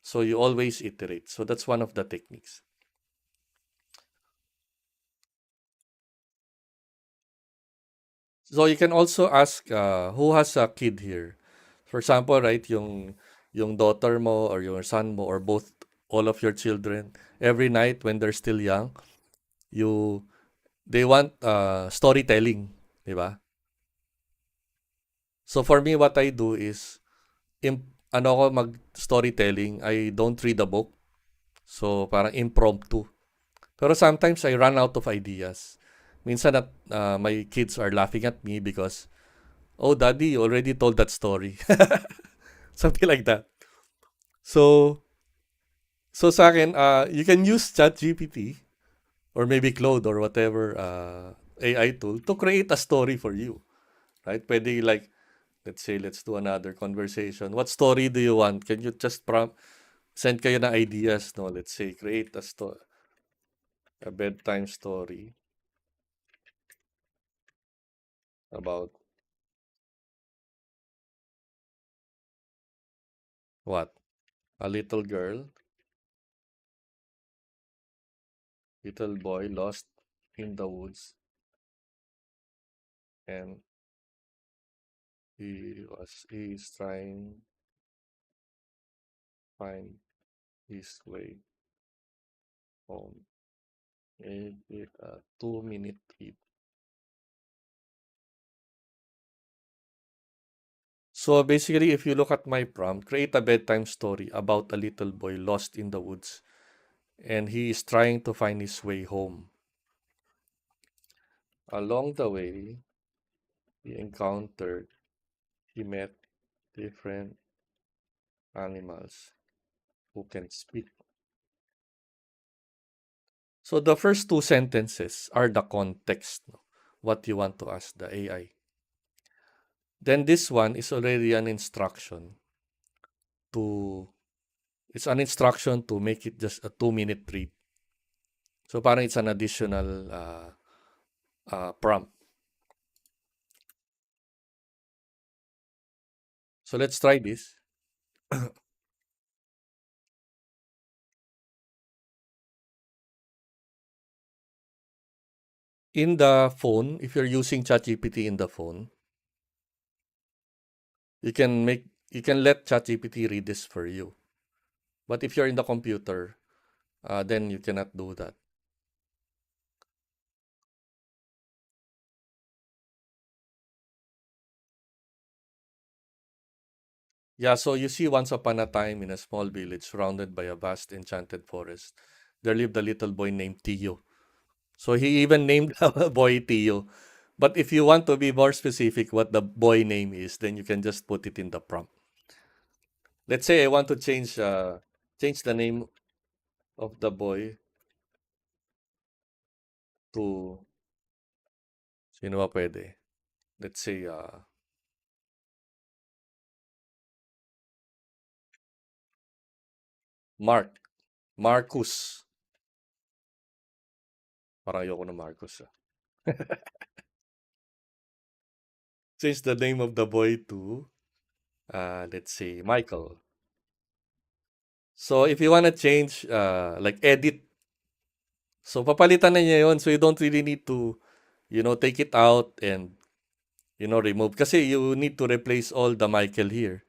So you always iterate. So that's one of the techniques. So you can also ask who has a kid here. For example, right, yung daughter mo or your son mo or both all of your children, every night when they're still young, they want storytelling, di ba? So for me, what I do is ano ako mag-storytelling, I don't read a book. So parang impromptu. Pero sometimes I run out of ideas. Minsan my kids are laughing at me because, oh, daddy, you already told that story. Something like that. So sa akin, you can use ChatGPT or maybe Claude or whatever AI tool to create a story for you. Right? Pwede like, let's do another conversation. What story do you want? Can you just send kayo na ideas, no? Let's say, create a bedtime story about what? A little boy lost in the woods, and he's trying to find his way home. Maybe a 2-minute read. So basically, if you look at my prompt, create a bedtime story about a little boy lost in the woods, and he is trying to find his way home. Along the way, he met different animals who can speak. So the first two sentences are the context, no? What you want to ask the AI. Then this one is already an instruction to make it just a 2-minute read. So parang it's an additional prompt. So let's try this. in the phone, if you're using ChatGPT in the phone, you can let ChatGPT read this for you. But if you're in the computer, then you cannot do that. Yeah, so you see, once upon a time in a small village surrounded by a vast enchanted forest, there lived a little boy named Tio. So he even named a boy Tio. But if you want to be more specific what the boy name is, then you can just put it in the prompt. Let's say I want to change the name of the boy to sino ba pwede? Let's say Marcus. Parang ayoko ng Marcus. Change the name of the boy to let's say Michael. So if you want to change like edit, so papalitan na niya yun. So you don't really need to, take it out and, remove. Kasi you need to replace all the Michael here.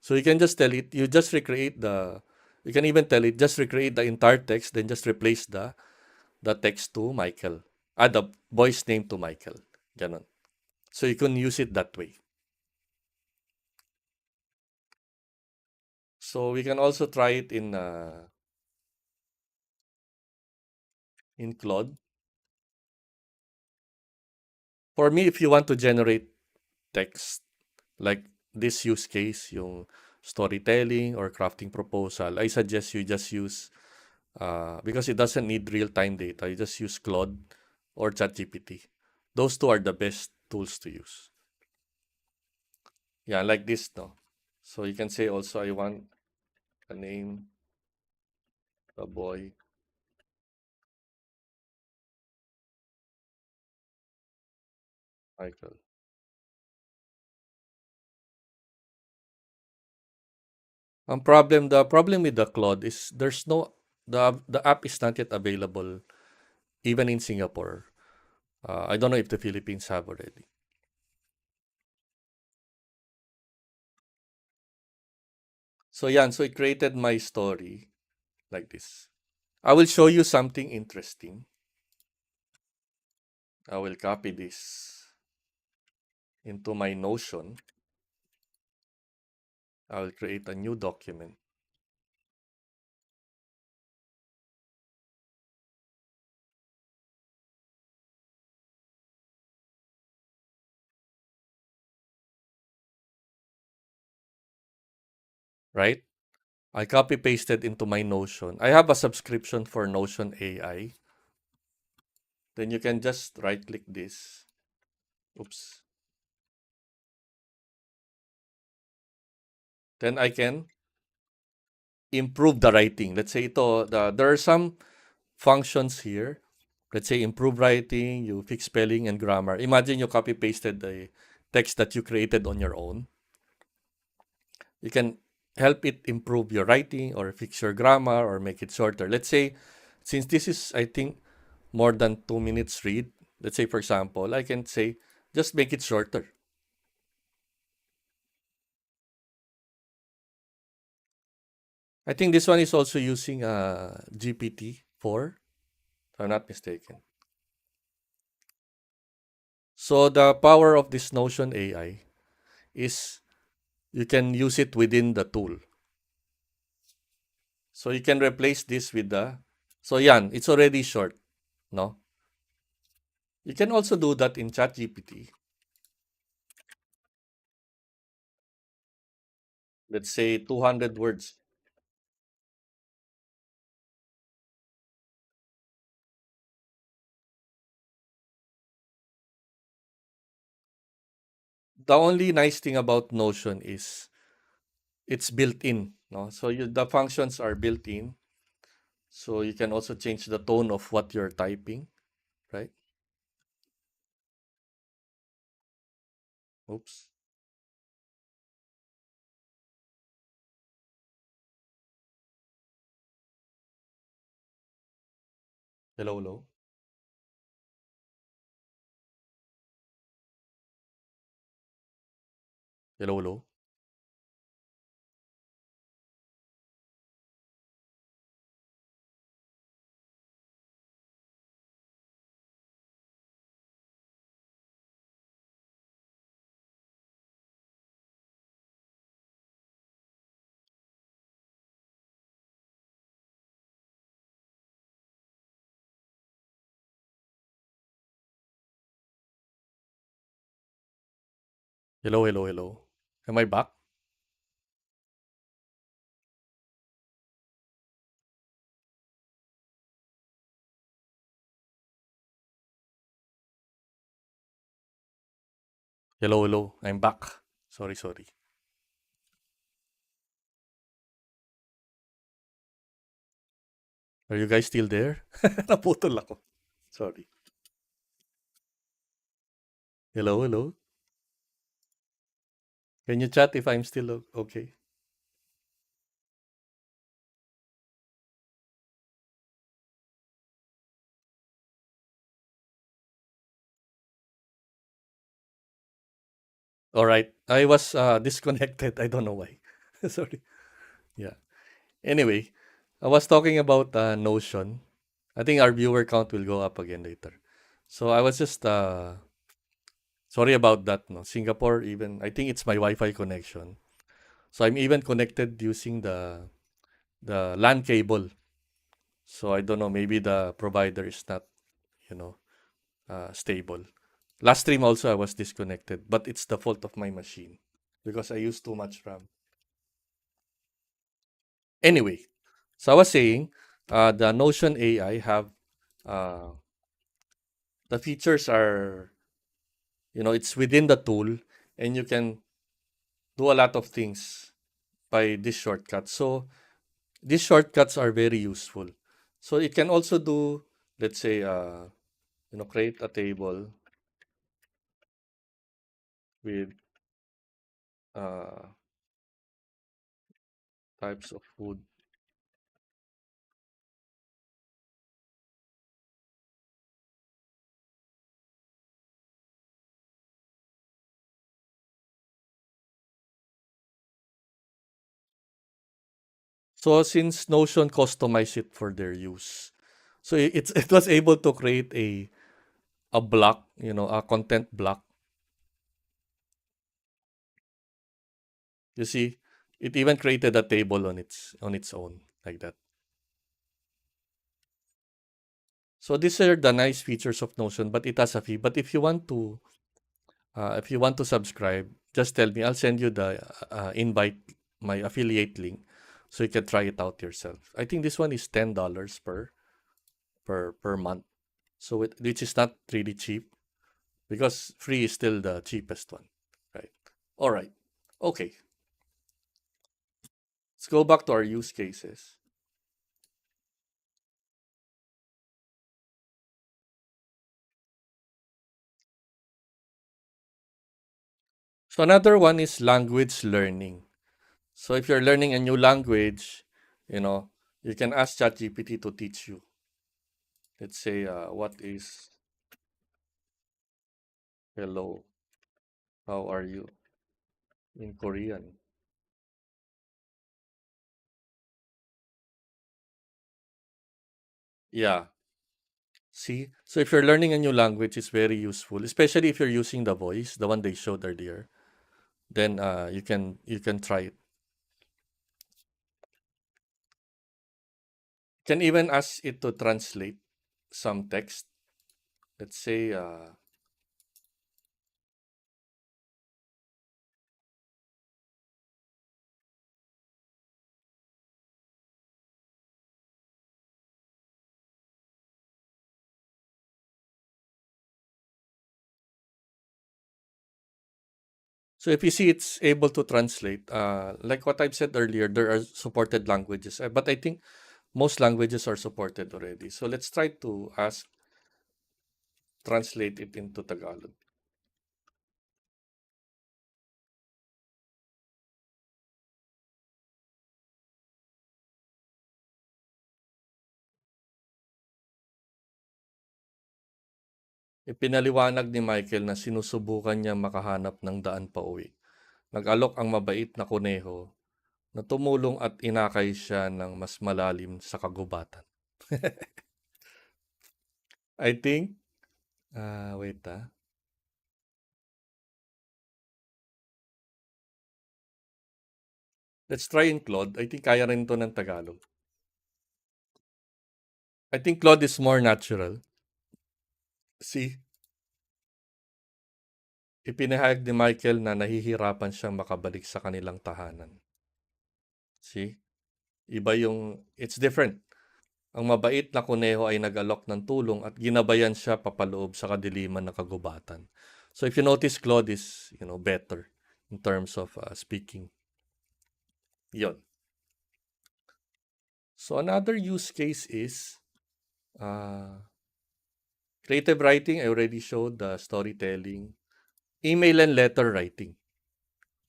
So you can just tell it, you can even tell it, just recreate the entire text, then just replace the text to Michael. The boy's name to Michael. Ganon. So you can use it that way. So we can also try it in Claude. For me, if you want to generate text, like this use case, yung storytelling or crafting proposal, I suggest you just use, because it doesn't need real-time data, you just use Claude or ChatGPT. Those two are the best tools to use. Yeah, like this, no? So you can say also, I want a name, a boy, Michael. The problem with the Claude is the app is not yet available even in Singapore. I don't know if the Philippines have already. So so it created my story like this. I will show you something interesting. I will copy this into my Notion. I will create a new document. Right? I copy pasted into my Notion. I have a subscription for Notion AI. Then you can just right click this. Oops. Then I can improve the writing. Let's say there are some functions here. Let's say improve writing, you fix spelling and grammar. Imagine you copy pasted the text that you created on your own. You can help it improve your writing or fix your grammar or make it shorter. Let's say, since this is, I think, more than 2 minutes read, let's say, for example, I can say, just make it shorter. I think this one is also using GPT-4, if I'm not mistaken. So the power of this Notion AI is you can use it within the tool. So you can replace this with so yan, it's already short, no? You can also do that in ChatGPT. Let's say 200 words. The only nice thing about Notion is it's built in, no? So the functions are built in. So you can also change the tone of what you're typing, right? Oops. Hello, hello. Hello, hello. Hello, hello, hello. Am I back? Hello, hello. I'm back. Sorry, sorry. Are you guys still there? Naputol ako. Sorry. Hello, hello. Can you chat if I'm still okay? All right. I was disconnected. I don't know why. Sorry. Yeah. Anyway, I was talking about Notion. I think our viewer count will go up again later. So I was just sorry about that. No, Singapore even. I think it's my Wi-Fi connection. So I'm even connected using the LAN cable. So I don't know. Maybe the provider is not, you know, stable. Last stream also I was disconnected, but it's the fault of my machine because I use too much RAM. Anyway, so I was saying, the Notion AI have uh, the features are, it's within the tool, and you can do a lot of things by this shortcut. So these shortcuts are very useful. So it can also do, let's say, create a table with uh, types of food. So since Notion customized it for their use, so it was able to create a block, a content block. You see, it even created a table on its own like that. So these are the nice features of Notion, but it has a fee. But if you want to subscribe, just tell me. I'll send you the invite, my affiliate link, so you can try it out yourself. I think this one is $10 per month. So which is not really cheap because free is still the cheapest one, right? All right. Okay. Let's go back to our use cases. So another one is language learning. So if you're learning a new language, you know, you can ask ChatGPT to teach you. Let's say, what is hello, how are you in Korean? Yeah. See? So if you're learning a new language, it's very useful, especially if you're using the voice, the one they showed earlier. Then you can try it. Can even ask it to translate some text. Let's say, so if you see it's able to translate, like what I've said earlier, there are supported languages, but I think most languages are supported already. So let's try to translate it into Tagalog. Ipinaliwanag ni Michael na sinusubukan niya makahanap ng daan pauwi. nag-alok ang mabait na kuneho na tumulong at inakay siya ng mas malalim sa kagubatan. I think, wait Let's try in Claude. I think kaya rin to ng Tagalog. I think Claude is more natural. See? Ipinahayag ni Michael na nahihirapan siyang makabalik sa kanilang tahanan. See? Iba yung, it's different. Ang mabait na kuneho ay nag-alok ng tulong at ginabayan siya papaloob sa kadiliman ng kagubatan. So if you notice, Claude is, better in terms of speaking. Yon. So another use case is creative writing. I already showed the storytelling. Email and letter writing.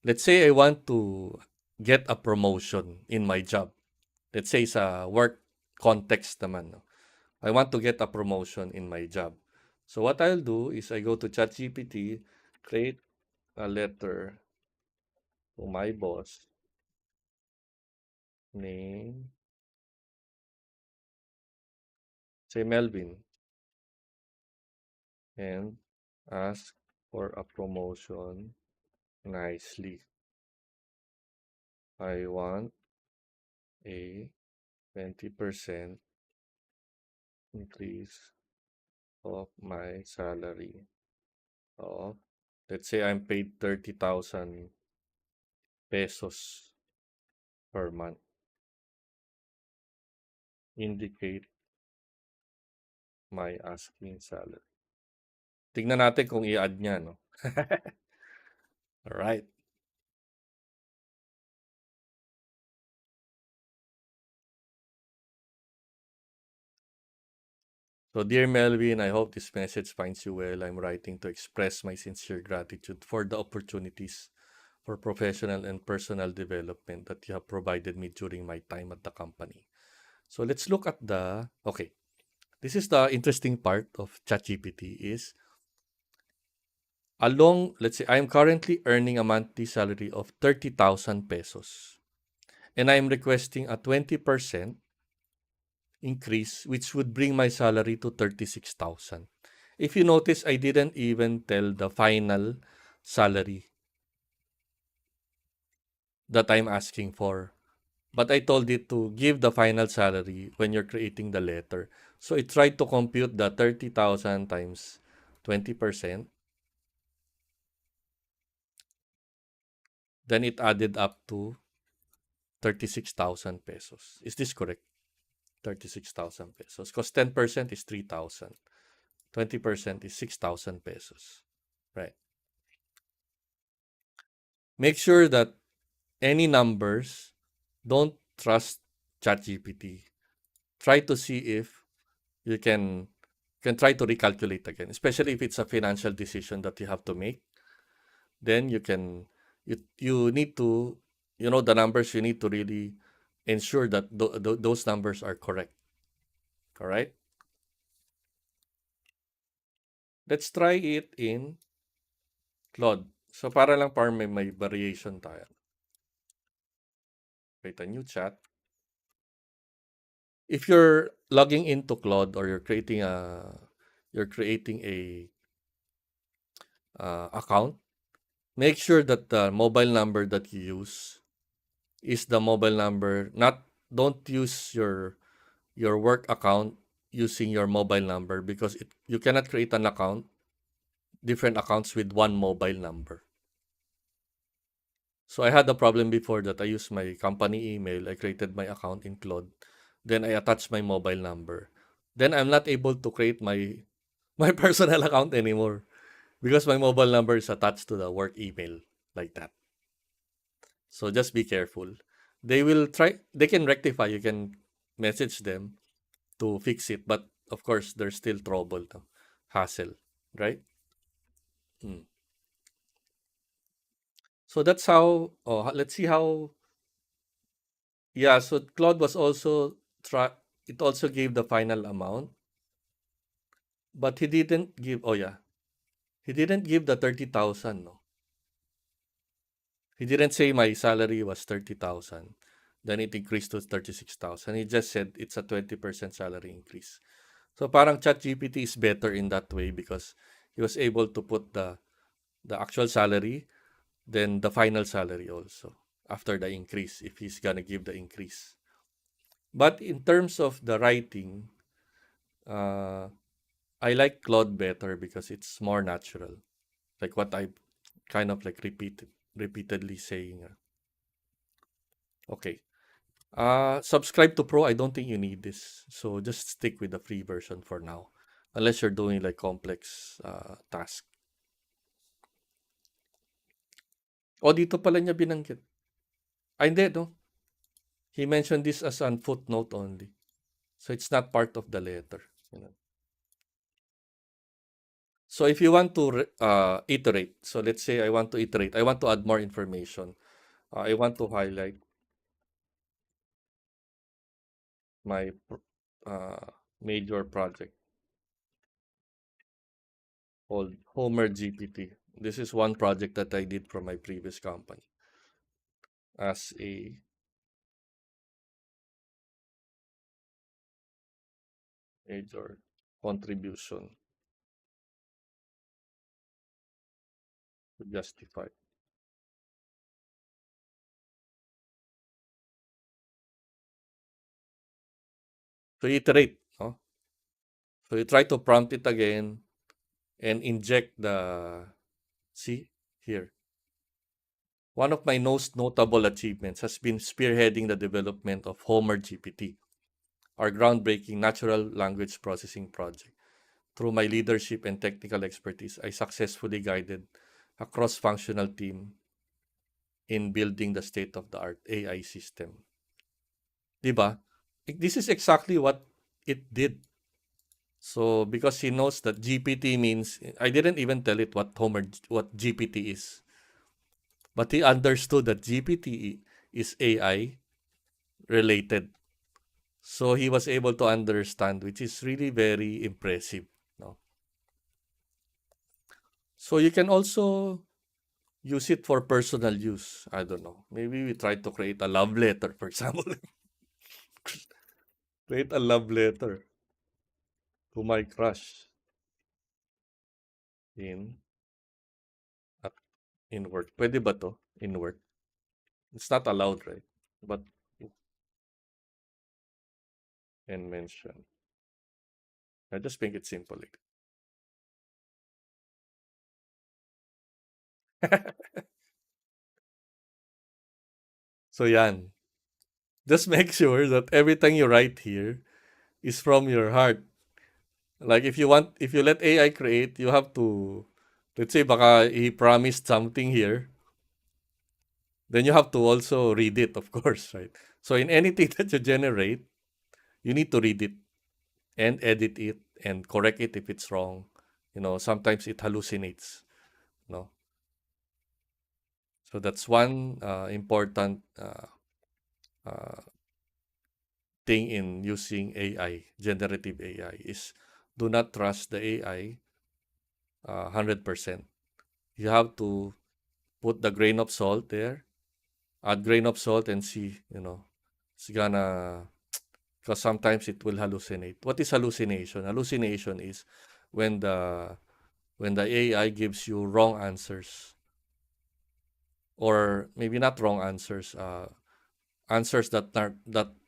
Let's say I want to get a promotion in my job. Let's say sa work context naman. No? I want to get a promotion in my job. So what I'll do is I go to ChatGPT, create a letter to my boss, name, say Melvin, and ask for a promotion nicely. I want a 20% increase of my salary of, let's say I'm paid 30,000 pesos per month. Indicate my asking salary. Tingnan natin kung i-add niya, no? Alright. So, dear Melvin, I hope this message finds you well. I'm writing to express my sincere gratitude for the opportunities for professional and personal development that you have provided me during my time at the company. So, let's look at okay. This is the interesting part of ChatGPT is, let's say, I'm currently earning a monthly salary of 30,000 pesos. And I'm requesting a 20% increase, which would bring my salary to 36,000. If you notice, I didn't even tell the final salary that I'm asking for. But I told it to give the final salary when you're creating the letter. So it tried to compute the 30,000 times 20%. Then it added up to 36,000 pesos. Is this correct? 36,000 pesos. Because 10% is 3,000. 20% is 6,000 pesos. Right. Make sure that any numbers, don't trust ChatGPT. Try to see if you can try to recalculate again, especially if it's a financial decision that you have to make. Then you need to, the numbers, you need to really ensure that those numbers are correct. All right? Let's try it in Claude. So para lang may variation tayo. Create a new chat. If you're logging into Claude or you're creating a account, make sure that the mobile number that you use is the mobile number. Don't use your work account using your mobile number, because you cannot create an account, different accounts with one mobile number. So I had a problem before that I used my company email. I created my account in Claude. Then I attached my mobile number. Then I'm not able to create my personal account anymore because my mobile number is attached to the work email like that. So just be careful. They can rectify. You can message them to fix it. But of course, there's still trouble, hassle, right? So that's how, let's see how, yeah, so Claude was also, it also gave the final amount, but he didn't give, he didn't give the 30,000, no? He didn't say my salary was 30,000. Then it increased to 36,000. He just said it's a 20% salary increase. So parang ChatGPT is better in that way because he was able to put the actual salary, then the final salary also after the increase, if he's gonna give the increase. But in terms of the writing, uh, I like Claude better because it's more natural. Like what I kind of like repeatedly saying. Okay. Subscribe to Pro. I don't think you need this. So just stick with the free version for now. Unless you're doing like complex task. O, dito pala niya binanggit. Ay, hindi, no? He mentioned this as a footnote only. So it's not part of the letter. You know. So if you want to iterate, so let's say I want to iterate, I want to add more information. I want to highlight my major project called Homer GPT. This is one project that I did from my previous company as a major contribution to justify. So iterate, no? So you try to prompt it again and inject the, see here. One of my most notable achievements has been spearheading the development of Homer GPT, our groundbreaking natural language processing project. Through my leadership and technical expertise, I successfully guided a cross-functional team in building the state-of-the-art AI system. Diba? This is exactly what it did. So because he knows that GPT means, I didn't even tell it what GPT is. But he understood that GPT is AI related. So he was able to understand, which is really very impressive. No? So you can also use it for personal use. I don't know. Maybe we try to create a love letter, for example. Create a love letter to my crush in at, in work. Pwede ba to? In work. It's not allowed, right? But and mention. I just make it simple. Like. So yan. Just make sure that everything you write here is from your heart. Like if you let AI create, you have to, let's say baka he promised something here, then you have to also read it, of course, right? So in anything that you generate, you need to read it and edit it and correct it if it's wrong. You know, sometimes it hallucinates. No, so that's one important uh, thing in using AI, generative AI, is do not trust the AI 100%. You have to put the grain of salt there, add grain of salt and see, you know, it's gonna, because sometimes it will hallucinate. What is hallucination? Hallucination is when the AI gives you wrong answers, or maybe not wrong answers, answers that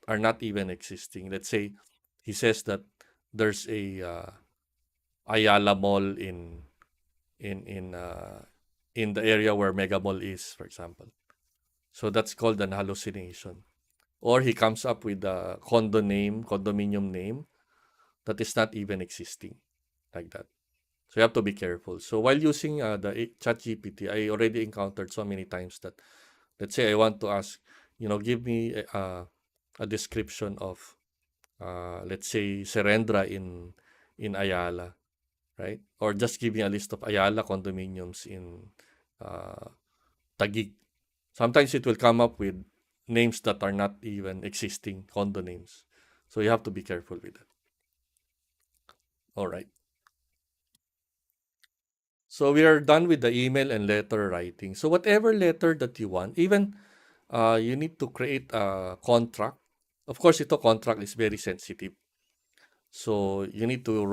are not even existing. Let's say he says that there's a Ayala Mall in the area where Mega Mall is, for example. So that's called an hallucination. Or he comes up with a condominium name that is not even existing, like that. So you have to be careful. So while using the ChatGPT, I already encountered so many times that, let's say I want to ask, give me a description of, let's say, Serendra in Ayala, right? Or just give me a list of Ayala condominiums in uh, Taguig. Sometimes it will come up with names that are not even existing condo names. So you have to be careful with that. All right. So we are done with the email and letter writing. So whatever letter that you want, even you need to create a contract. Of course, ito contract is very sensitive. So you need to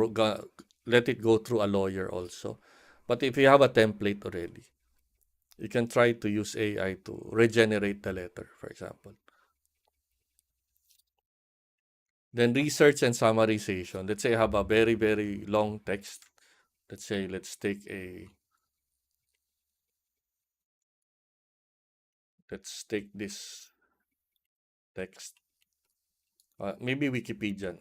let it go through a lawyer also. But if you have a template already, you can try to use AI to regenerate the letter, for example. Then research and summarization. Let's say I have a very, very long text. Let's say, let's take this text. Maybe Wikipedia.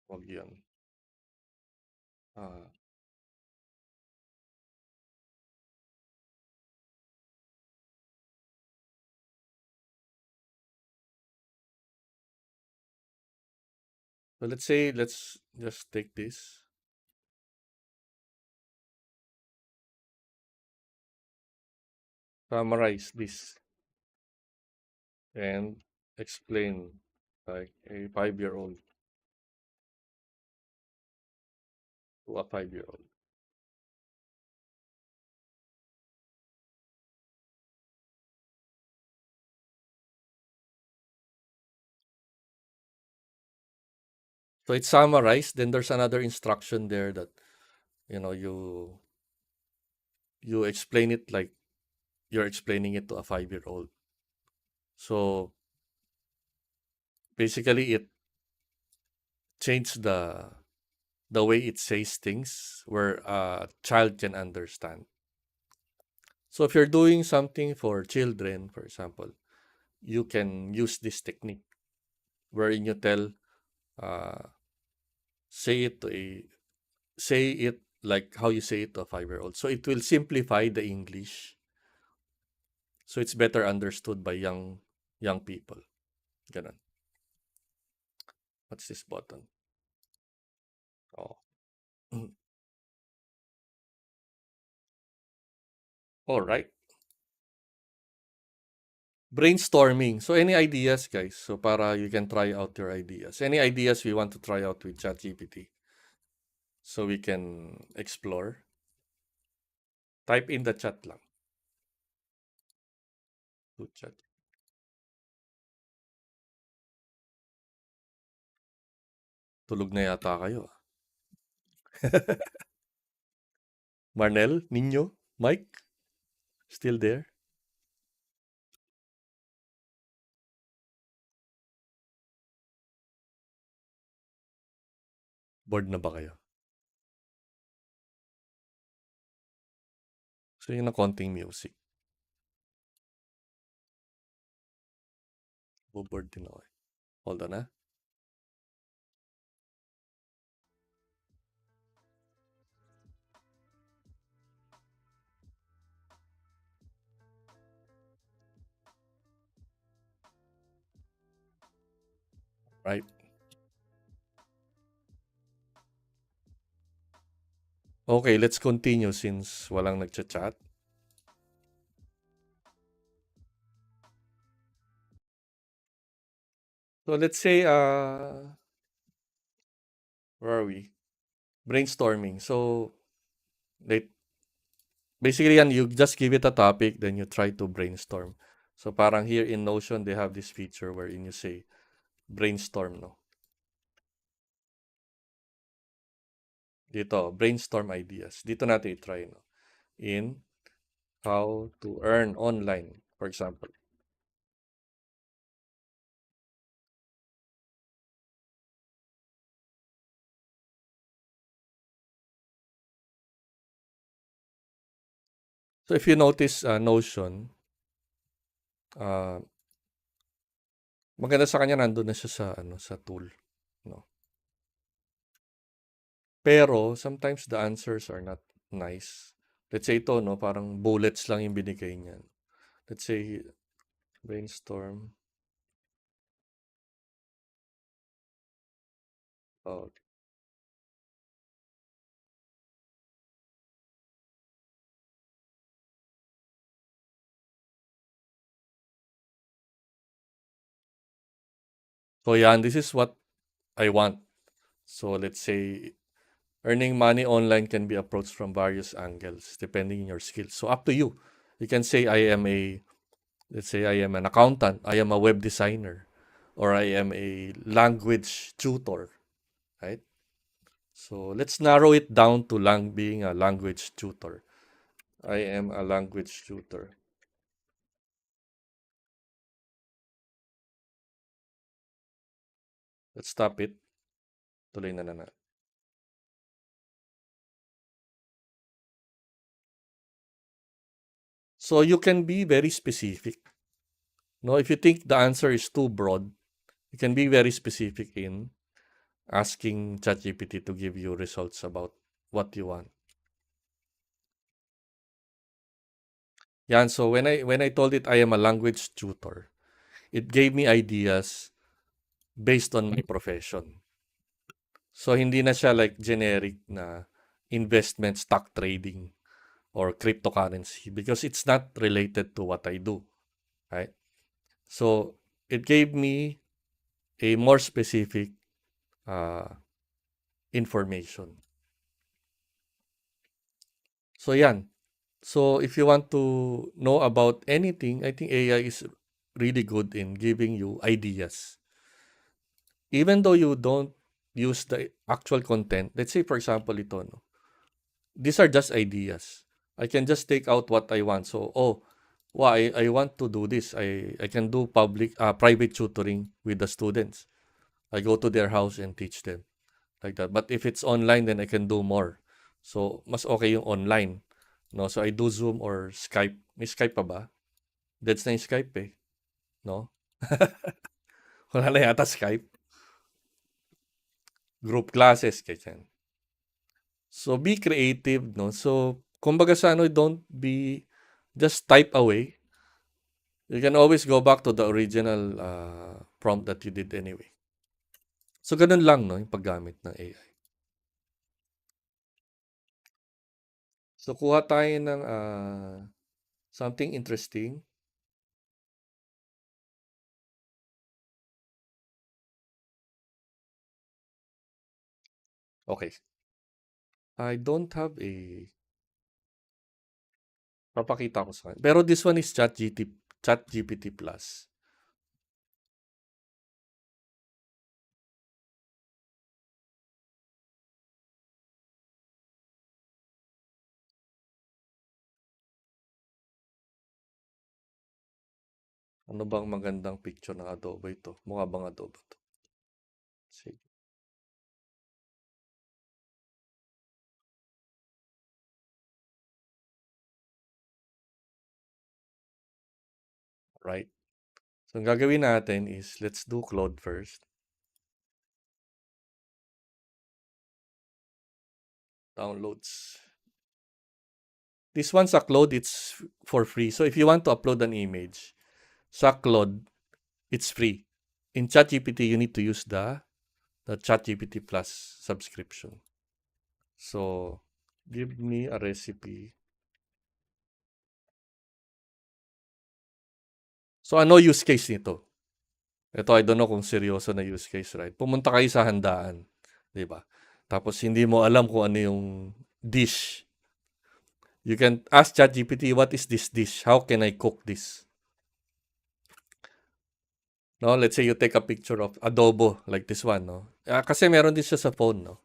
Wag yan. Ah, so let's say, let's just take this. Summarize this and explain like a 5-year-old to a 5-year-old. So it's summarized. Then there's another instruction there that you explain it like you're explaining it to a 5-year-old. So basically, it changed the way it says things where a child can understand. So if you're doing something for children, for example, you can use this technique wherein you tell, uh, say it to a say it like how you say it to a 5-year-old. So it will simplify the English, so it's better understood by young people. Ganun. What's this button? Oh. All right. Brainstorming. So any ideas, guys? So para you can try out your ideas. Any ideas we want to try out with ChatGPT? So we can explore. Type in the chat lang. To chat. Tulog na yata kayo. Marnel, Nino, Mike, still there? Bored na ba kayo? So yun na konting music. Bored din ako. Hold on, ah. Right? Okay, let's continue since walang nagchat-chat. So let's say, where are we? Brainstorming. So, basically yan, you just give it a topic, then you try to brainstorm. So parang here in Notion, they have this feature wherein you say, brainstorm, no? Dito, brainstorm ideas. Dito natin i-try, no? In how to earn online, for example. So if you notice, Notion, maganda sa kanya, nandun na siya sa tool, no? Pero sometimes the answers are not nice. Let's say ito, no, parang bullets lang yung binigay niyan. Let's say brainstorm. Oh. So yan, this is what I want. So let's say earning money online can be approached from various angles depending on your skills. So up to you. You can say let's say I am an accountant, I am a web designer, or I am a language tutor, right? So let's narrow it down to being a language tutor. I am a language tutor. Let's stop it. Tuloy na na. So you can be very specific. No, if you think the answer is too broad, you can be very specific in asking ChatGPT to give you results about what you want. Yan, so when I told it I am a language tutor, it gave me ideas based on my profession. So hindi na siya like generic na investment, stock trading, or cryptocurrency because it's not related to what I do, right? So it gave me a more specific information. So yan. So if you want to know about anything, I think AI is really good in giving you ideas. Even though you don't use the actual content, let's say for example ito, no? These are just ideas. I can just take out what I want. So, I want to do this. I can do private tutoring with the students. I go to their house and teach them like that. But if it's online, then I can do more. So, mas okay yung online. No? So, I do Zoom or Skype. May Skype pa ba? That's na yung Skype eh. No? Wala na yata Skype. Group classes, ganyan. So, be creative, no? So, kumbaga sa don't be, just type away. You can always go back to the original prompt that you did anyway. So, ganun lang, no, yung paggamit ng AI. So, kuha tayo ng something interesting. Okay. I don't have a papakita ko sa kanya. Pero this one is ChatGPT Plus. Ano bang magandang picture ng adobo ito? Mukha bang adobo to? Sige. Right? So, ang gagawin natin is, let's do Claude first. Downloads. This one sa Claude, it's for free. So, if you want to upload an image, sa Claude, it's free. In ChatGPT, you need to use the ChatGPT Plus subscription. So, give me a recipe. So, ano use case nito? Ito, I don't know kung seryoso na use case, right? Pumunta kayo sa handaan, di ba? Tapos, hindi mo alam kung ano yung dish. You can ask ChatGPT, what is this dish? How can I cook this? No, let's say you take a picture of adobo like this one, no? Kasi meron din siya sa phone, no?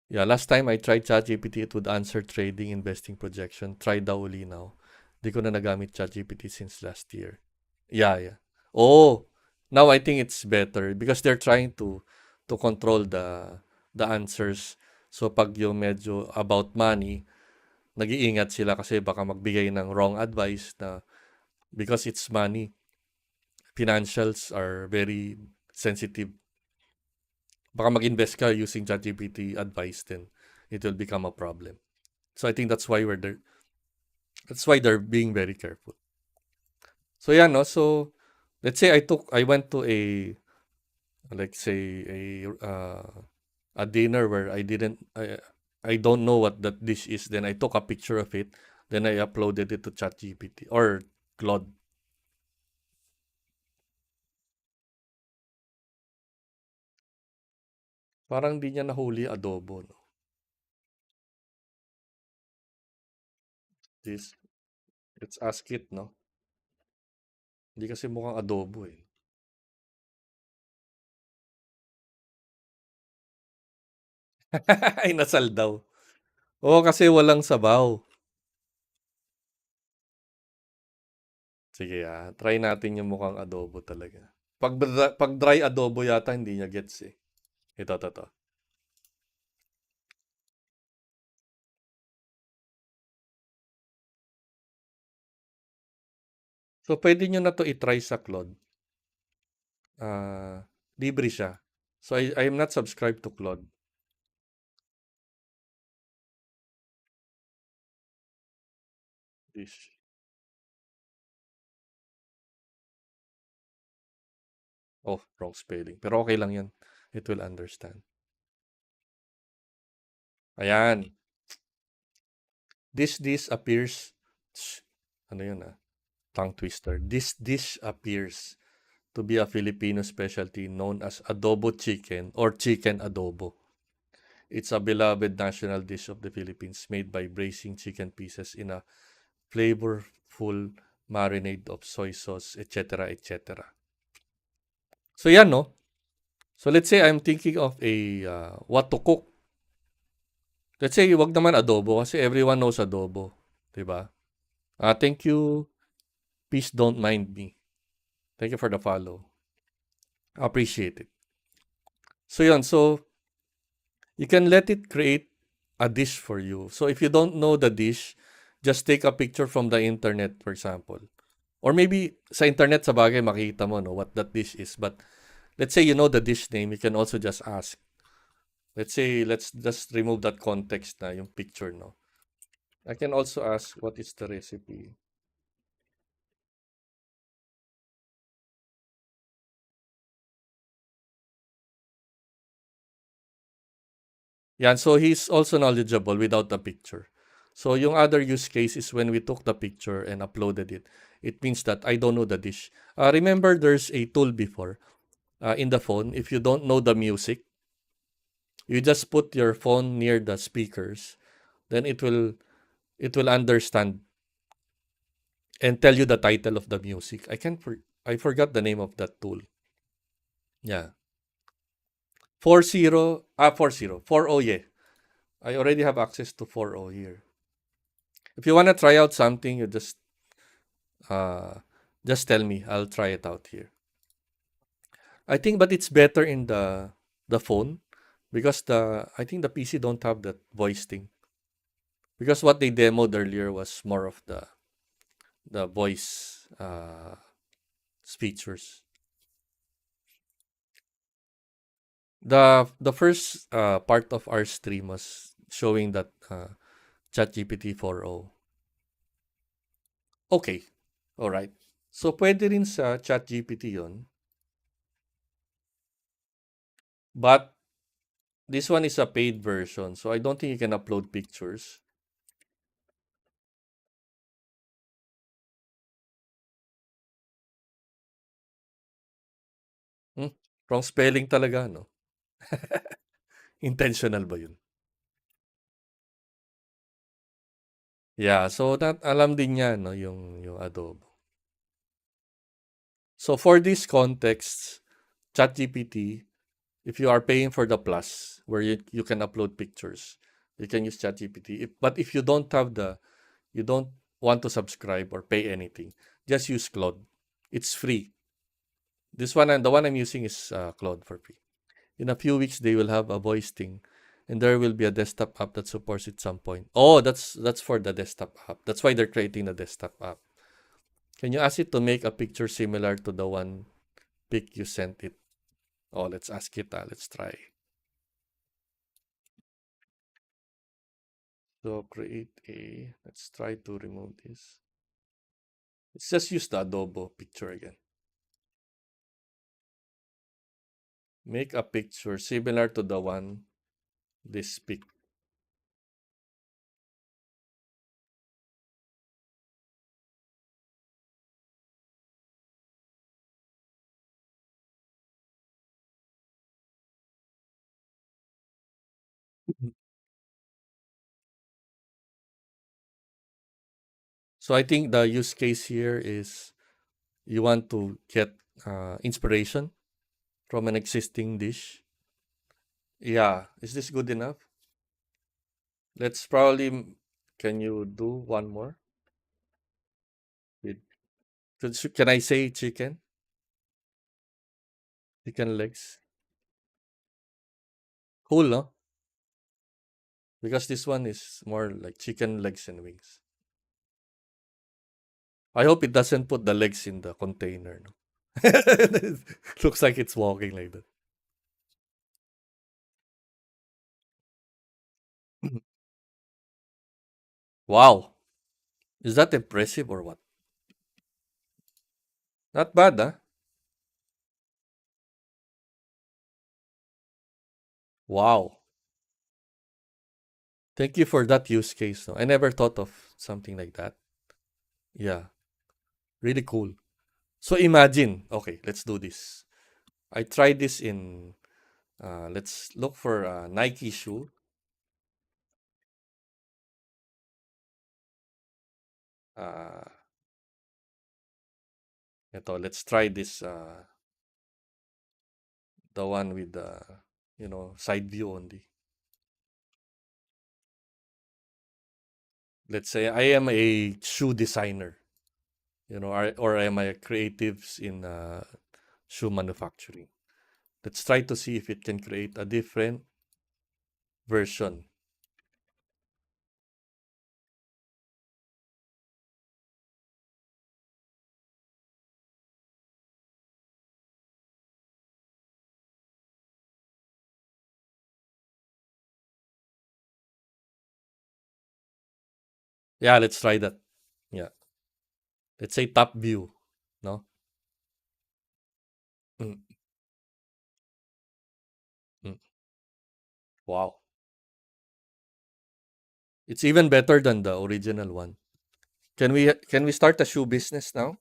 Yeah, last time I tried ChatGPT, it would answer trading, investing projection. Try daw uli now. Di ko na nagamit ChatGPT since last year. Yeah. Oh, now I think it's better because they're trying to control the answers. So pag yung medyo about money, nag-iingat sila kasi baka magbigay ng wrong advice na because it's money. Financials are very sensitive. Baka mag-invest ka using ChatGPT advice, then it will become a problem. So I think that's why they're being very careful. So yeah, no. So let's say I went to a dinner where I don't know what that dish is. Then I took a picture of it. Then I uploaded it to ChatGPT or Claude. Parang di niya nahuli adobo, no? This, let's ask it, no? Hindi kasi mukhang adobo eh. Ay, nasal daw. Oo, kasi walang sabaw. Sige try natin yung mukhang adobo talaga. Pag dry adobo yata, hindi niya gets eh. Ito. So, pwede nyo na to i-try sa Claude. Libre siya. So, I am not subscribed to Claude. Dish. Oh, wrong spelling. Pero okay lang yan. It will understand. Ayan. This dish appears... Ano yun tongue twister. This dish appears to be a Filipino specialty known as adobo chicken or chicken adobo. It's a beloved national dish of the Philippines made by braising chicken pieces in a flavorful marinade of soy sauce, etc., etc. So yan, no? So let's say I'm thinking of a what to cook. Let's say wag naman adobo kasi everyone knows adobo, 'di ba? Thank you. Please don't mind me. Thank you for the follow. Appreciate it. So yan, so you can let it create a dish for you. So if you don't know the dish, just take a picture from the internet, for example. Or maybe sa internet sa bagay makita mo no what that dish is. But let's say you know the dish name, you can also just ask. Let's say let's just remove that context na yung picture no. I can also ask what is the recipe. Yan, so he's also knowledgeable without the picture. So yung other use case is when we took the picture and uploaded it. It means that I don't know the dish. Remember there's a tool before in the phone. If you don't know the music, you just put your phone near the speakers. Then it will understand and tell you the title of the music. I forgot the name of that tool. Yeah. 40. Yeah. I already have access to 40 here. If you want to try out something, you just tell me. I'll try it out here. I think, but it's better in the phone because I think the PC don't have that voice thing. Because what they demoed earlier was more of the voice features. The first part of our stream was showing that ChatGPT 4.0. Okay. Alright. So, pwede rin sa ChatGPT yon. But, this one is a paid version. So, I don't think you can upload pictures. Wrong spelling talaga, no? Intentional ba yun? Yeah, so alam din niya, no, yung adobo. So, for this context, ChatGPT, if you are paying for the plus, where you can upload pictures, you can use ChatGPT. But if you don't want to subscribe or pay anything, just use Claude. It's free. This one and the one I'm using is Claude for free. In a few weeks, they will have a voice thing, and there will be a desktop app that supports it at some point. Oh, that's for the desktop app. That's why they're creating the desktop app. Can you ask it to make a picture similar to the one pic you sent it? Oh, let's ask it. Let's try. So let's try to remove this. Let's just use the adobo picture again. Make a picture similar to the one this pic. So I think the use case here is you want to get inspiration from an existing dish. Yeah, is this good enough? Let's probably, can you do one more? With- Can I say chicken? Chicken legs? Cool, no? Because this one is more like chicken legs and wings. I hope it doesn't put the legs in the container, no? Looks like it's walking like that. Wow. Is that impressive or what? Not bad, huh? Wow. Thank you for that use case. No? I never thought of something like that. Yeah, really cool. So imagine, okay, let's do this. I tried this in, let's look for a Nike shoe. Uh, let's try this, the one with the, side view only. Let's say I am a shoe designer, or am I creatives in shoe manufacturing. Let's try to see if it can create a different version. Yeah, let's try that. Yeah. Let's say top view, no? Mm, mm. Wow. It's even better than the original one. Can we start a shoe business now?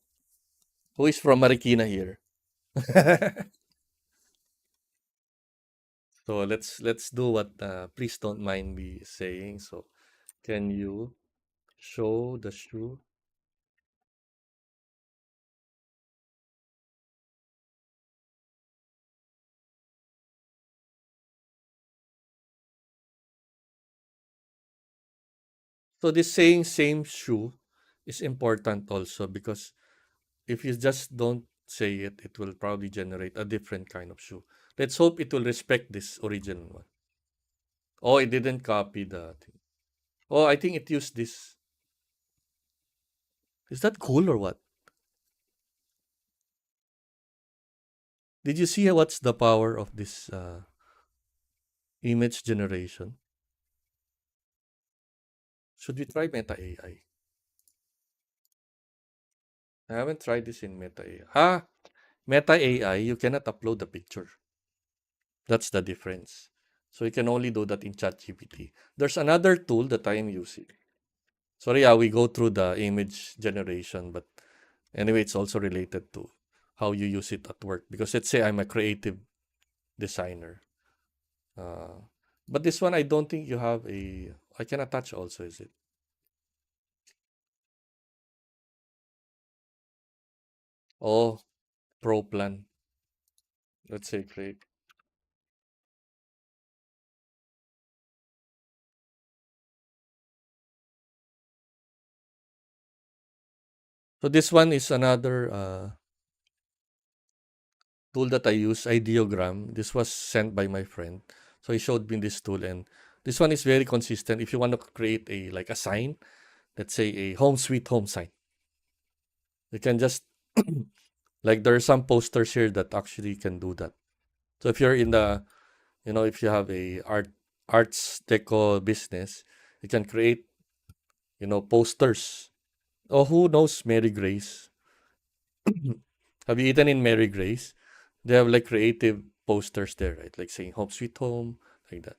Who is from Marikina here? So let's do what please don't mind me saying. So can you show the shoe? So this saying same shoe is important also because if you just don't say it, it will probably generate a different kind of shoe. Let's hope it will respect this original one. Oh, it didn't copy the thing. Oh, I think it used this. Is that cool or what? Did you see what's the power of this image generation? Should we try Meta AI? I haven't tried this in Meta AI. Meta AI, you cannot upload the picture. That's the difference. So you can only do that in ChatGPT. There's another tool that I am using. Sorry, we go through the image generation, but anyway, it's also related to how you use it at work. Because let's say I'm a creative designer. Uh, but this one, I don't think you have a. I can attach also, is it? Oh, Pro plan. Let's say create. So this one is another tool that I use, Ideogram. This was sent by my friend. So he showed me this tool, and this one is very consistent. If you want to create a sign, let's say a home sweet home sign, you can just like there are some posters here that actually can do that. So if you're in the, if you have a arts deco business, you can create, posters. Oh, who knows Mary Grace? Have you eaten in Mary Grace? They have like creative posters there, right? Like saying home sweet home, like that.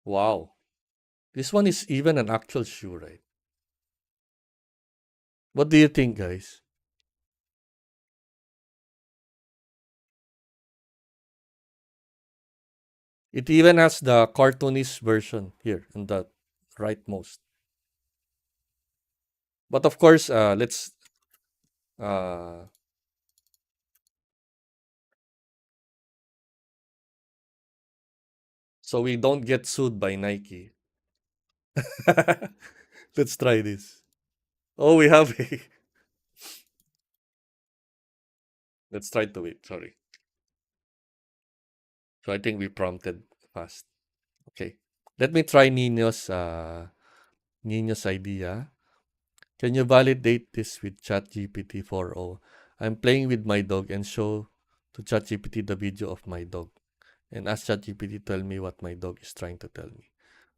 Wow. This one is even an actual shoe, right? What do you think, guys? It even has the cartoonish version here in the rightmost. But of course, let's so we don't get sued by Nike. Let's try this. Oh, we have a. Let's try to wait. Sorry. So I think we prompted fast. Okay. Let me try Nino's idea. Can you validate this with ChatGPT 4.0? I'm playing with my dog and show to ChatGPT the video of my dog and ask ChatGPT tell me what my dog is trying to tell me.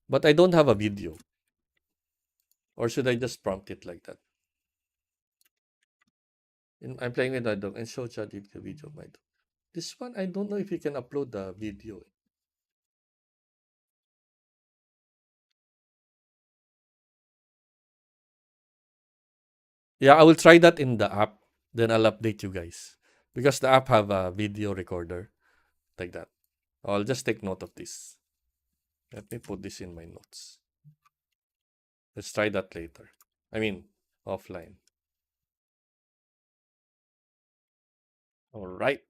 But I don't have a video. Or should I just prompt it like that? I'm playing with my dog and show ChatGPT the video of my dog. This one, I don't know if you can upload the video. Yeah, I will try that in the app. Then I'll update you guys. Because the app have a video recorder. Like that. I'll just take note of this. Let me put this in my notes. Let's try that later. I mean, offline. All right.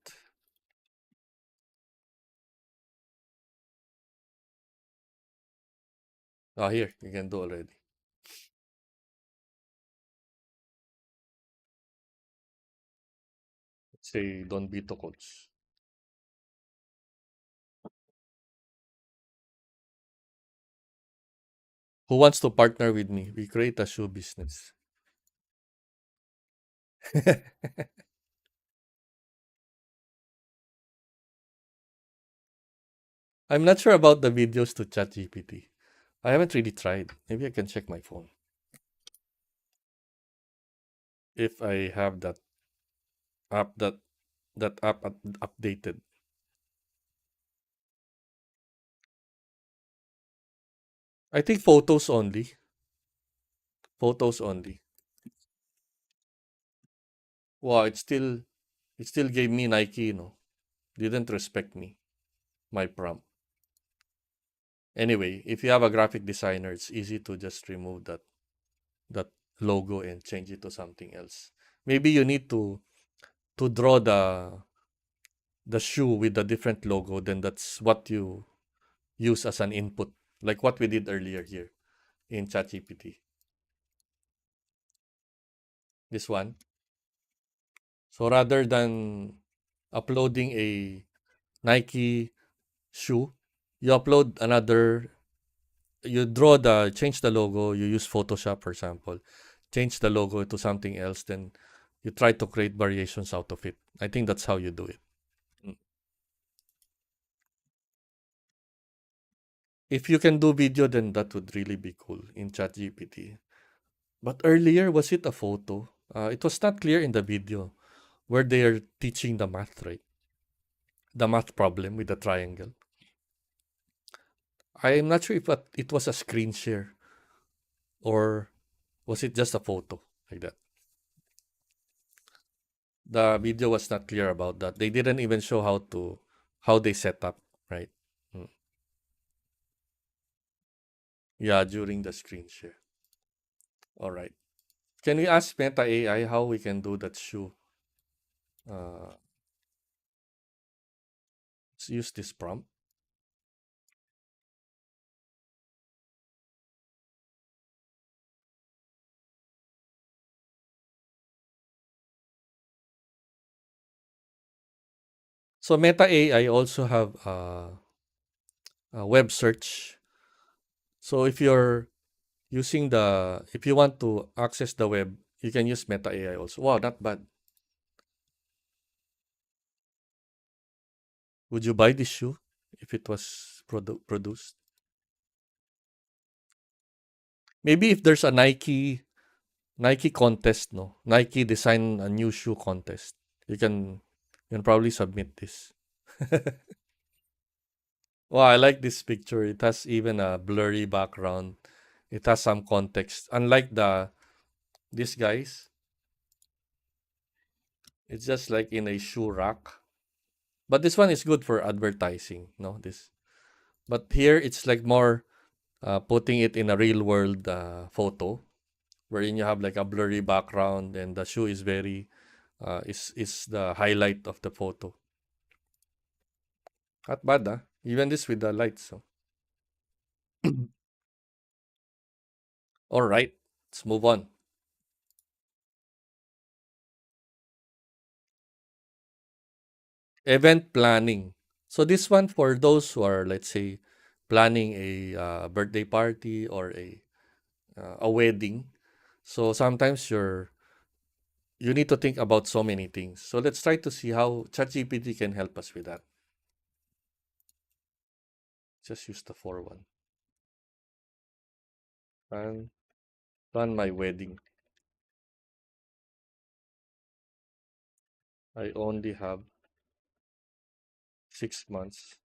Oh, here, you can do already. Let's say, don't be too coach. Who wants to partner with me? We create a shoe business. I'm not sure about the videos to ChatGPT. I haven't really tried. Maybe I can check my phone. If I have that app updated. I think photos only. Photos only. Wow, it still gave me Nike, Didn't respect me. My prompt. Anyway, if you have a graphic designer, it's easy to just remove that logo and change it to something else. Maybe you need to draw the shoe with a different logo, then that's what you use as an input, like what we did earlier here in ChatGPT. This one. So rather than uploading a Nike shoe, you upload another, you change the logo, you use Photoshop, for example, change the logo to something else, then you try to create variations out of it. I think that's how you do it. Mm. If you can do video, then that would really be cool in ChatGPT. But earlier, was it a photo? It was not clear in the video where they are teaching the math, right? The math problem with the triangle. I am not sure if it was a screen share or was it just a photo like that. The video was not clear about that. They didn't even show how they set up, right? Mm. Yeah, during the screen share. All right. Can we ask Meta AI how we can do that shoe? Let's use this prompt. So Meta AI also have a web search. So if you're if you want to access the web, you can use Meta AI also. Wow, not bad. Would you buy this shoe if it was produced? Maybe if there's a Nike contest, no? Nike design a new shoe contest. You can probably submit this. Wow, I like this picture. It has even a blurry background. It has some context. Unlike these guys, it's just like in a shoe rack. But this one is good for advertising, no? But here it's like more putting it in a real world photo, wherein you have like a blurry background and the shoe is very is the highlight of the photo. Not bad, even this with the lights. So. All right, let's move on. Event planning. So this one for those who are, let's say, planning a birthday party or a wedding. So sometimes you need to think about so many things. So let's try to see how ChatGPT can help us with that. Just use the 4 one. And plan my wedding. I only have 6 months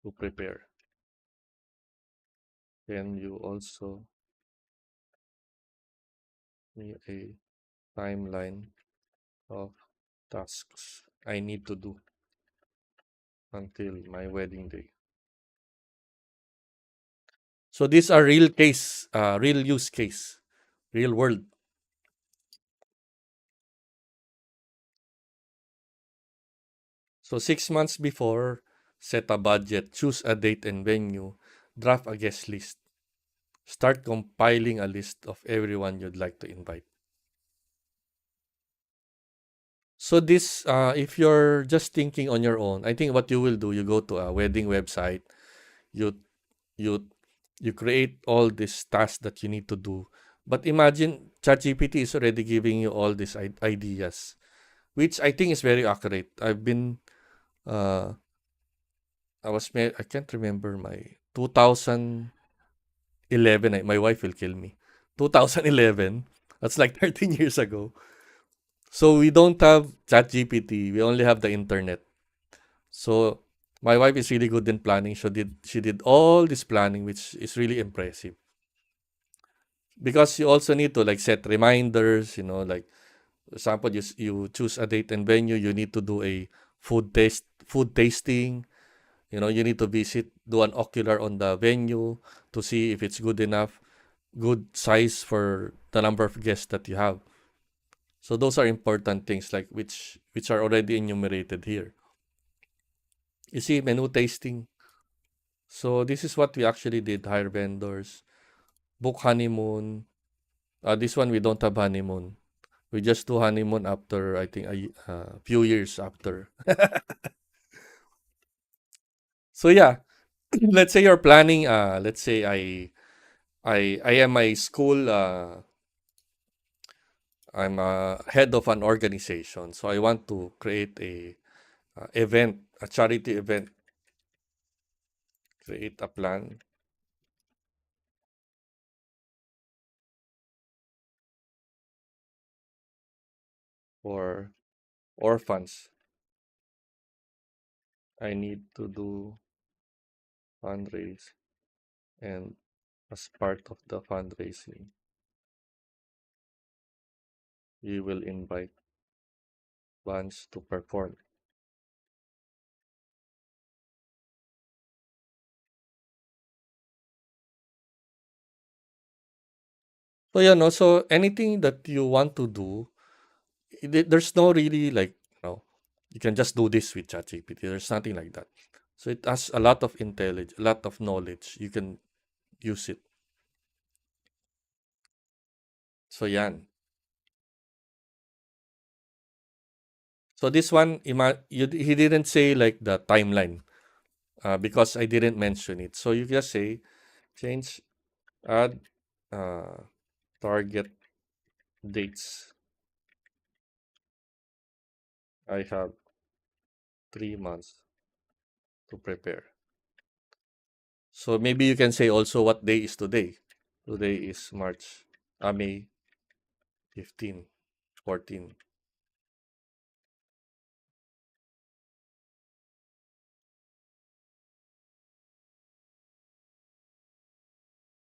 to prepare. Can you also me a timeline of tasks I need to do until my wedding day? So these are real case, real use case, real world. So 6 months before, set a budget, choose a date and venue, draft a guest list. Start compiling a list of everyone you'd like to invite. So this, if you're just thinking on your own, I think what you will do, you go to a wedding website, you you you create all these tasks that you need to do. But imagine ChatGPT is already giving you all these ideas, which I think is very accurate. I've been, uh, I can't remember my 2011. My wife will kill me. 2011. That's like 13 years ago. So we don't have ChatGPT. We only have the internet. So my wife is really good in planning. She did all this planning, which is really impressive. Because you also need to like set reminders, like for example, you choose a date and venue, you need to do a food tasting. You need to do an ocular on the venue to see if it's good enough, good size for the number of guests that you have. So those are important things like which are already enumerated here. You see, menu tasting. So this is what we actually did: hire vendors, book honeymoon. This one we don't have honeymoon. We just do honeymoon after, I think, a few years after. So yeah, let's say you're planning. Let's say I am a school. I'm a head of an organization, so I want to create a charity event. Create a plan for orphans. I need to do fundraise, and as part of the fundraising, we will invite bands to perform. So so anything that you want to do, there's no really like, you can just do this with ChatGPT. There's nothing like that. So it has a lot of intelligence, a lot of knowledge. You can use it. So yan. So this one, he didn't say like the timeline because I didn't mention it. So you just say change, add target dates. I have 3 months to prepare. So maybe you can say also what day is today. Today is May 15, 14.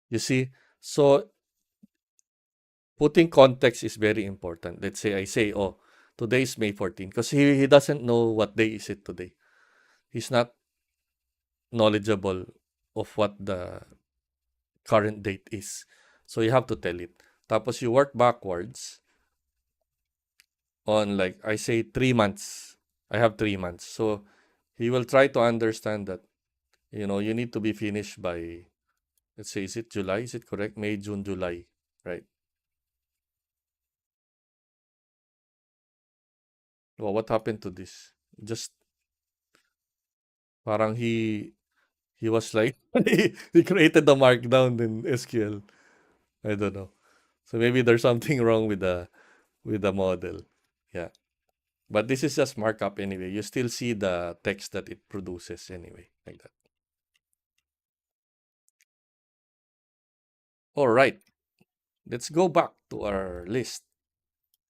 You see, so putting context is very important. Let's say I say, oh, today is May 14, because he doesn't know what day is it today. He's not knowledgeable of what the current date is. So you have to tell it. Tapos you work backwards on, like, I say 3 months. I have 3 months. So he will try to understand that, you need to be finished by, let's say, is it July? Is it correct? May, June, July, right? Well, what happened to this? Just parang he was like he created the markdown in SQL. I don't know. So maybe there's something wrong with the model. Yeah. But this is just markup anyway. You still see the text that it produces anyway, like that. All right. Let's go back to our list.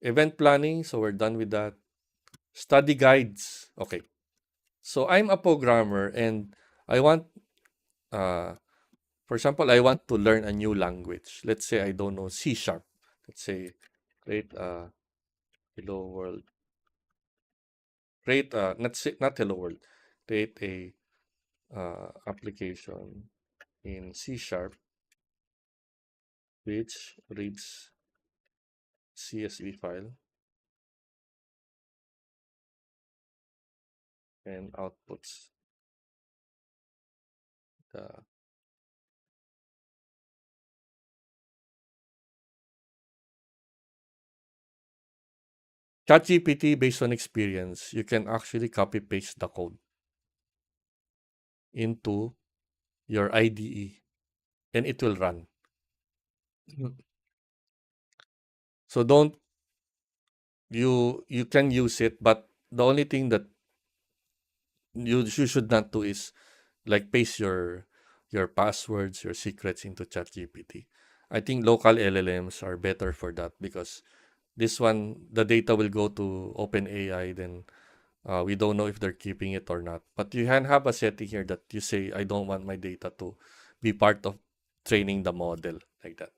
Event planning, so we're done with that. Study guides. Okay. So I'm a programmer and I want for example, I want to learn a new language. Let's say I don't know C sharp. Let's say create a hello world. Create a not hello world. Create a application in C sharp which reads CSV file and outputs the ChatGPT. Based on experience, you can actually copy paste the code into your IDE and it will run. So don't you can use it, but the only thing that you should not do is like paste your passwords, your secrets into ChatGPT. I think local LLMs are better for that because this one, the data will go to OpenAI, then we don't know if they're keeping it or not. But you can have a setting here that you say, I don't want my data to be part of training the model, like that.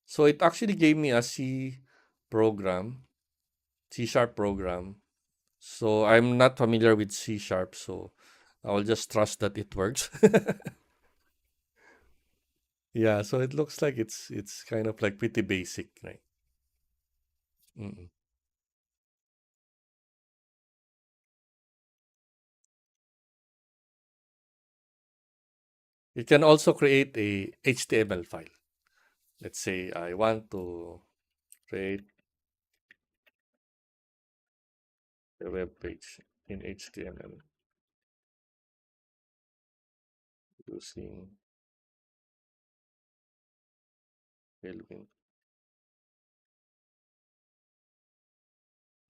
So it actually gave me a program, C sharp program. So I'm not familiar with C sharp, so I'll just trust that it works. Yeah, so it looks like it's kind of like pretty basic, right? Mm-mm. You can also create a HTML file. Let's say I want to create a web page in HTML using Tailwind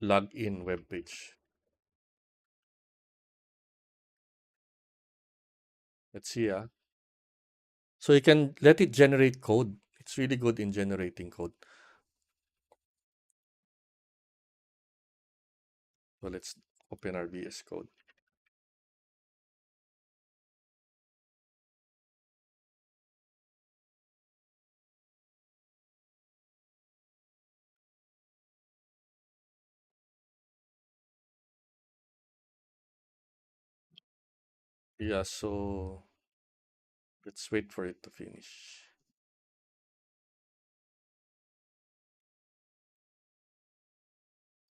login web page. Let's see. So you can let it generate code. It's really good in generating code. So let's open our VS Code. Yeah, so let's wait for it to finish.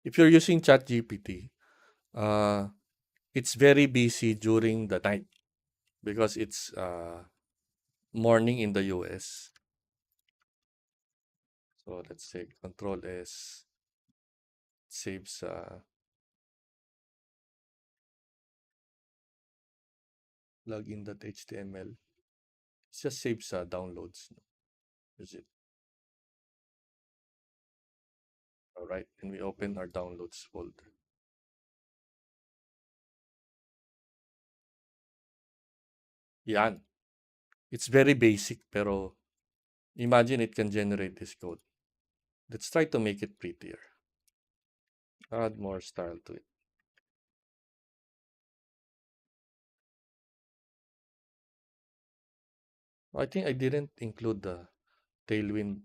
If you're using ChatGPT, uh, it's very busy during the night because it's morning in the US. So let's say Control S saves login.html. It just saves downloads. Is it? All right, and we open our downloads folder. Yan. It's very basic, pero imagine it can generate this code. Let's try to make it prettier. Add more style to it. I think I didn't include the Tailwind.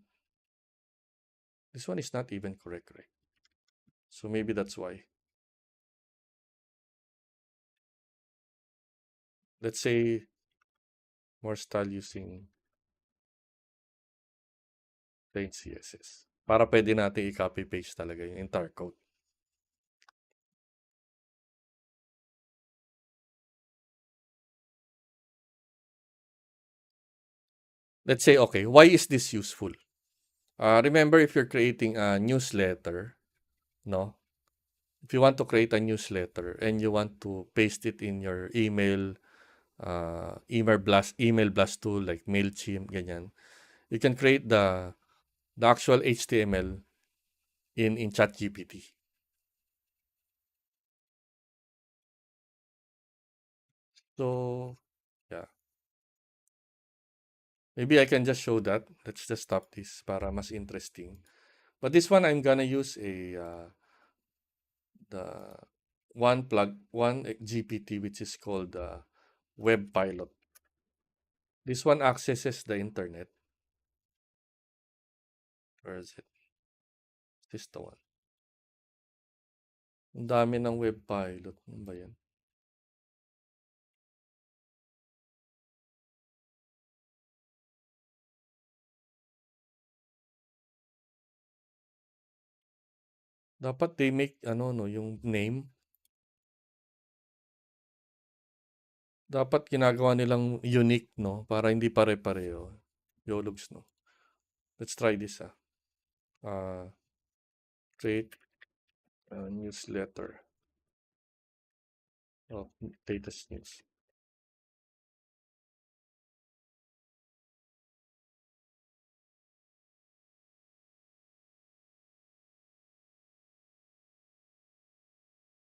This one is not even correct, right? So maybe that's why. let's say more style using plain CSS. Para pwede natin i-copy paste talaga yung entire code. Let's say, okay, why is this useful? Remember, if you're creating a newsletter, no? If you want to create a newsletter and you want to paste it in your email blast tool like Mailchimp, ganyan, you can create the actual HTML in ChatGPT. So, yeah. Maybe I can just show that. Let's just stop this para mas interesting. But this one, I'm gonna use the one GPT, which is called Web Pilot. This one accesses the internet. Where is it? This is the one. Ang dami ng Web Pilot. Ano ba yan? Dapat they make, yung name. Dapat ginagawa nilang unique, no? Para hindi pare-pareho. Yologs, no? Let's try this, create a newsletter of latest news.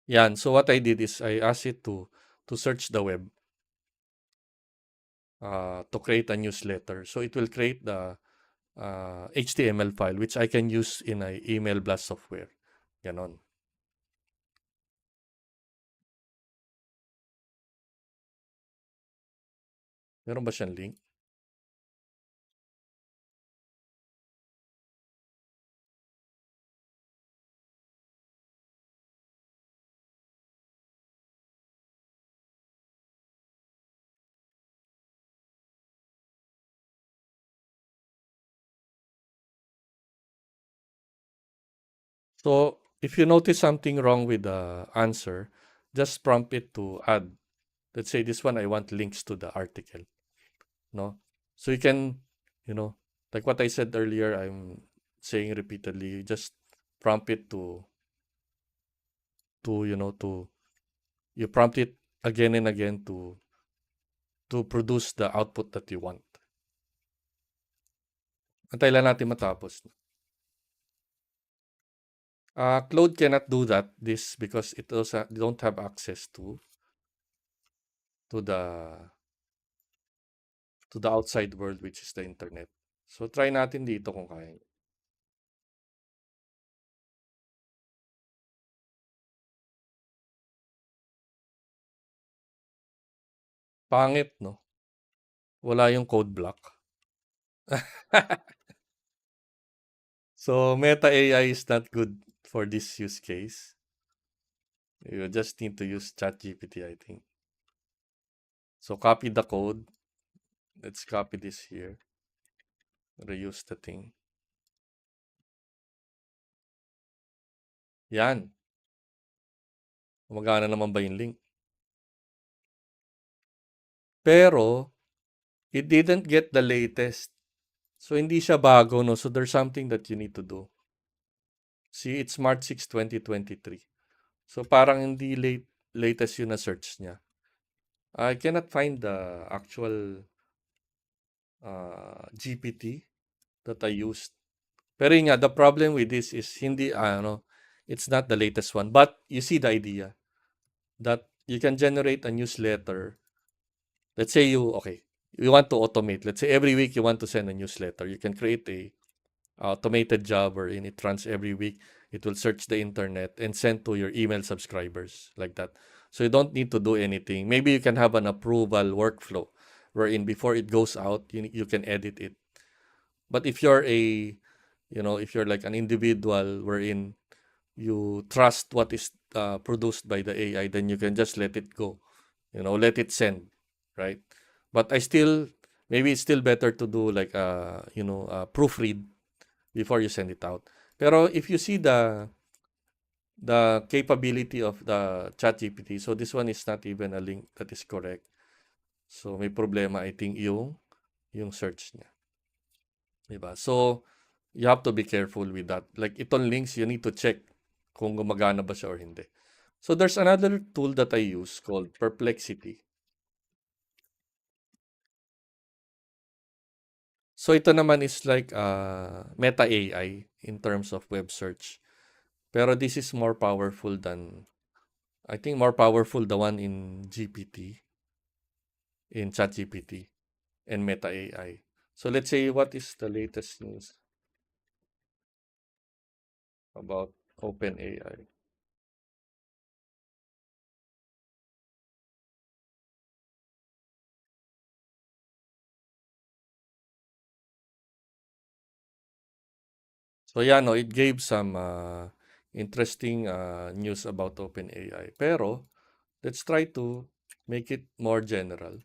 Yan. So what I did is I asked it to search the web to create a newsletter. So it will create the HTML file which I can use in a email blast software. Ganon. Meron ba siyang link? So if you notice something wrong with the answer, just prompt it to add. Let's say this one, I want links to the article. No? So you can, like what I said earlier, I'm saying repeatedly, just prompt it to you prompt it again and again to produce the output that you want. Antay lang natin matapos. Claude cannot do this because it also don't have access to the outside world, which is the internet. So try natin dito kung kaya. Pangit, no? Wala yung code block. So Meta AI is not good for this use case. You just need to use ChatGPT, I think. So copy the code. Let's copy this here. Reuse the thing. Yan. Gumagana naman ba yung link? Pero, it didn't get the latest. So, hindi siya bago, no? So, there's something that you need to do. See, it's March 6, 2023. So, parang hindi latest yun na search niya. I cannot find the actual GPT that I used. Pero yun nga, the problem with this is hindi, it's not the latest one. But, you see the idea that you can generate a newsletter. Let's say you want to automate. Let's say every week you want to send a newsletter. You can create a automated job wherein it runs every week. It will search the internet and send to your email subscribers like that. So you don't need to do anything. Maybe you can have an approval workflow wherein before it goes out, you can edit it. But if you're if you're like an individual wherein you trust what is produced by the AI, then you can just let it go. Let it send. right? But maybe it's still better to do like proofread before you send it out. Pero if you see the capability of the ChatGPT, so this one is not even a link that is correct. So may problema I think yung search niya. Diba? So you have to be careful with that. Like itong links, you need to check kung gumagana ba siya or hindi. So there's another tool that I use called Perplexity. So ito naman is like Meta AI in terms of web search. Pero this is more powerful than, I think more powerful the one in GPT, in ChatGPT and Meta AI. So let's say what is the latest news about OpenAI? So yeah, no, it gave some interesting news about OpenAI. Pero let's try to make it more general.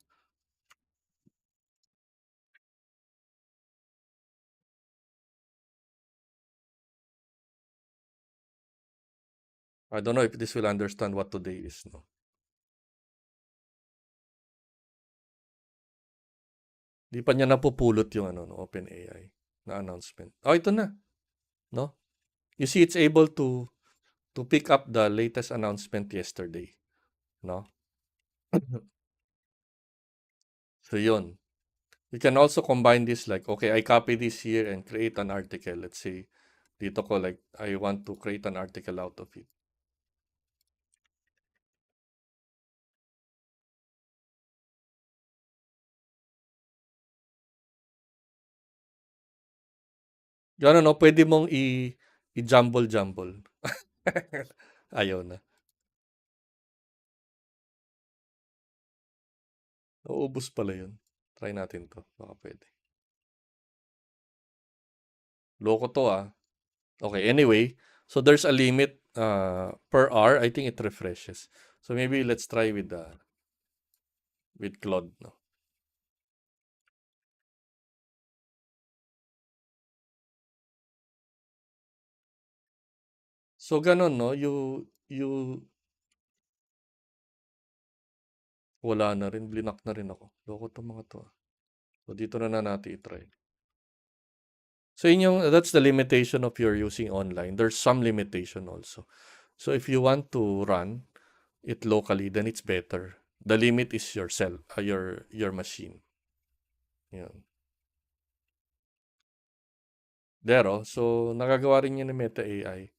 I don't know if this will understand what today is, no? Di pa niya napupulot yung OpenAI na announcement. Oh, ito na, no? You see, it's able to pick up the latest announcement yesterday, no? So yun. You can also combine this like, okay, I copy this here and create an article. Let's say, dito ko like, I want to create an article out of it. Yung no, pwede mong i-jumble-jumble. Ayaw na. Naubos pala yun. Try natin to. Baka pwede. Loko to ah. Okay, anyway. So there's a limit per hour. I think it refreshes. So maybe let's try with Claude, no? So ganun, no? Wala na rin. Blinak na rin ako. Loko to mga to. So dito na natin i-try. So that's the limitation of your using online. There's some limitation also. So if you want to run it locally, then it's better. The limit is your your machine. Yan. There, oh. So nagagawa rin yun ng Meta AI.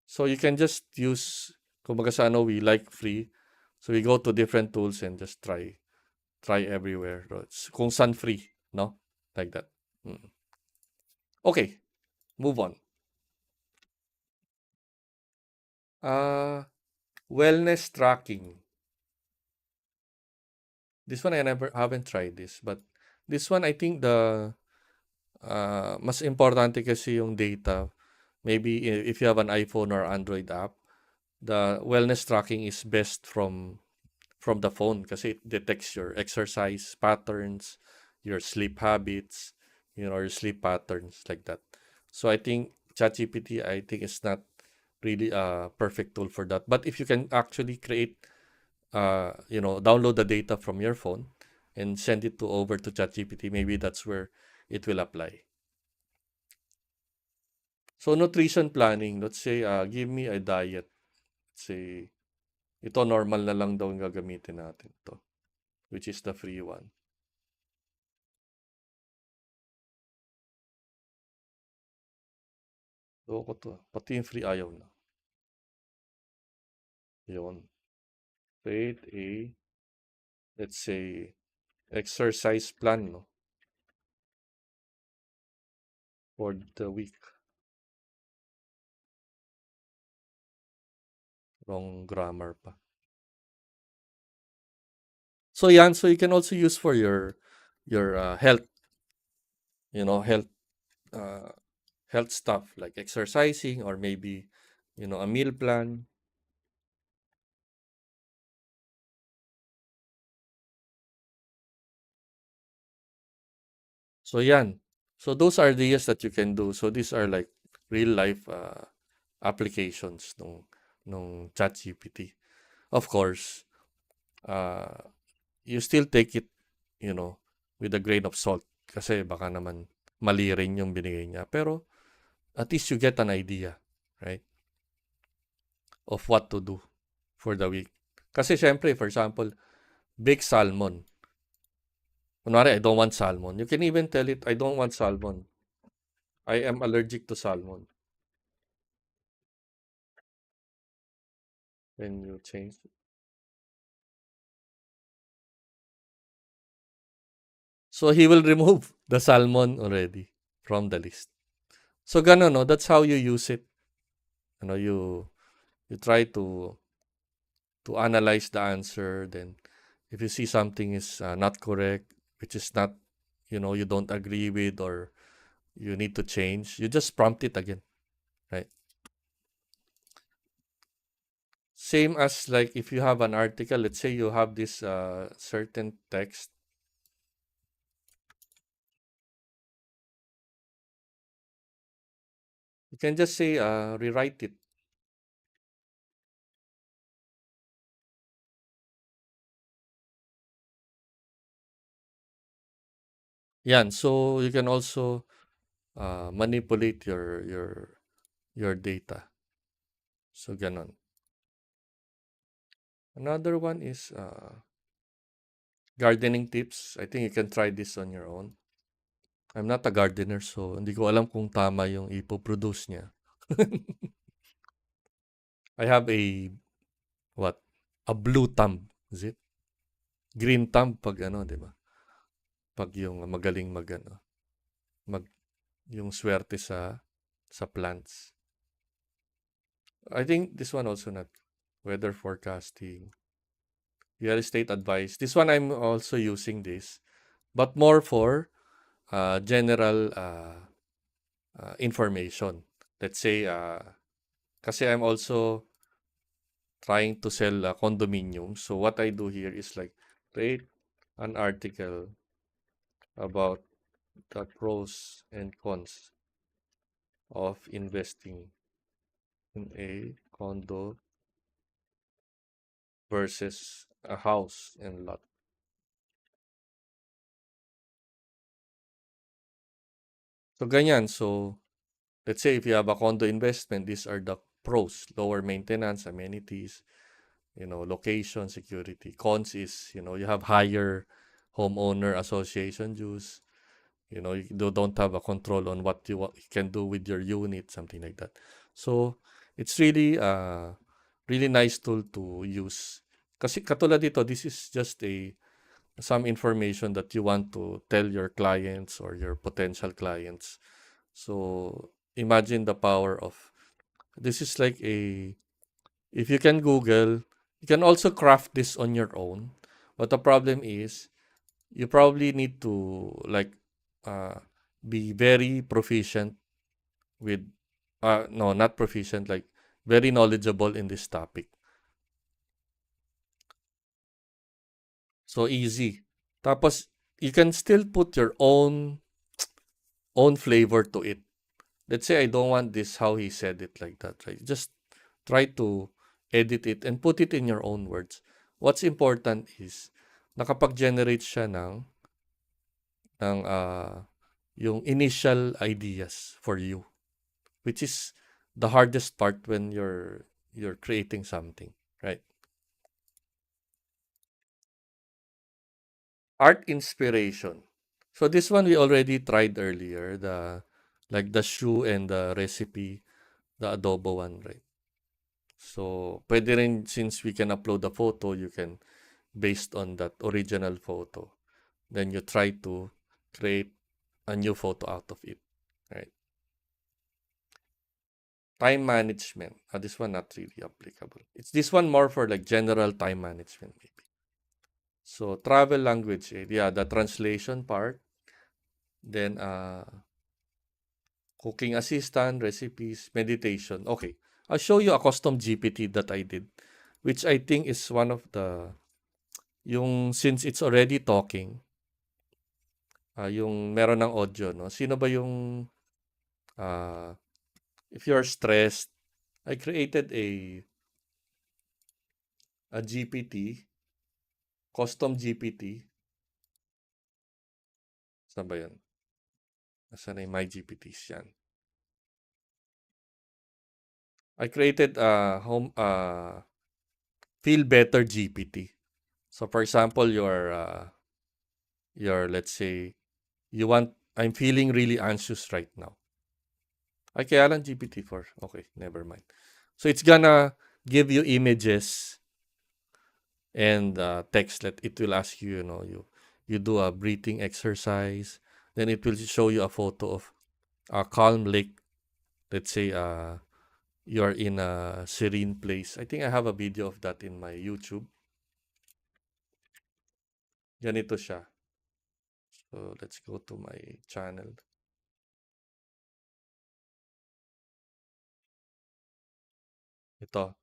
So you can just use, kumbaga sa we like free. So we go to different tools and just try everywhere. Kung saan free, no? Like that. Okay, move on. Wellness tracking. This one I haven't tried this, but this one I think mas importante kasi yung data. Maybe if you have an iPhone or Android app, the wellness tracking is best from the phone kasi it detects your exercise patterns, your sleep habits, your sleep patterns like that. So I think ChatGPT, I think is not really a perfect tool for that. But if you can actually create, download the data from your phone and send it over to ChatGPT, maybe that's where it will apply. So nutrition planning, let's say, give me a diet. Let's say, ito normal na lang daw ang gagamitin natin to, which is the free one. So ko to, pati yung free ayaw na. Yun. Create a, let's say, exercise plan, no? For the week. Wrong grammar pa. So yan, so you can also use for your health, health health stuff like exercising or maybe a meal plan. So yan. So those are ideas that you can do. So these are like real life applications nung ChatGPT. Of course, you still take it, with a grain of salt. Kasi baka naman mali rin yung binigay niya. Pero at least you get an idea, right? Of what to do for the week. Kasi syempre, for example, bake salmon. Kunwari, I don't want salmon. You can even tell it, I don't want salmon. I am allergic to salmon. Then you change. So he will remove the salmon already from the list. So ganun, no? That's how you use it. You try to analyze the answer. Then if you see something is not correct, which is not, you don't agree with, or you need to change, you just prompt it again, right? Same as like if you have an article, let's say you have this certain text. You can just say, rewrite it. Yan. So you can also manipulate your data. So ganon. Another one is gardening tips. I think you can try this on your own. I'm not a gardener, so hindi ko alam kung tama yung ipoproduce niya. I have a blue thumb, is it? Green thumb pag di ba? Pag yung magaling yung swerte sa plants. I think this one also not weather forecasting, real estate advice. This one I'm also using this, but more for general information. Let's say, kasi I'm also trying to sell condominiums. So what I do here is like create an article about the pros and cons of investing in a condo versus a house and lot. So ganyan. So let's say if you have a condo investment, these are the pros: lower maintenance, amenities, location, security. Cons is, you have higher homeowner association dues. You don't have a control on what you can do with your unit, something like that. So it's really really nice tool to use. Kasi katulad dito, this is just some information that you want to tell your clients or your potential clients. So imagine the power of this. Is like if you can Google, you can also craft this on your own. But the problem is you probably need to like be very proficient with no, not proficient, like very knowledgeable in this topic. So easy. Tapos you can still put your own flavor to it. Let's say I don't want this how he said it, like that, right? Just try to edit it and put it in your own words. What's important is nakapag-generate siya ng yung initial ideas for you, which is the hardest part when you're creating something, right? Art inspiration. So this one we already tried earlier, the shoe and the recipe, the adobo one, right? So pwede rin, since we can upload a photo, you can, based on that original photo, then you try to create a new photo out of it, right? Time management. This one not really applicable. It's this one more for like general time management maybe. So travel language, yeah, the translation part. Then cooking assistant, recipes, meditation. Okay, I'll show you a custom GPT that I did, which I think is one of the, since it's already talking, yung meron ng audio, no? Sino ba yung, uh, if you're stressed, I created a GPT, custom GPT. Saan ba yun? Nasaan na yung my GPTs yan? I created a feel better GPT. So for example, let's say I'm feeling really anxious right now. Ay, kaya lang GPT-4. Okay, never mind. So it's gonna give you images and text. It will ask you, you do a breathing exercise. Then it will show you a photo of a calm lake. Let's say you're in a serene place. I think I have a video of that in my YouTube. Ganito siya. So let's go to my channel. Ito.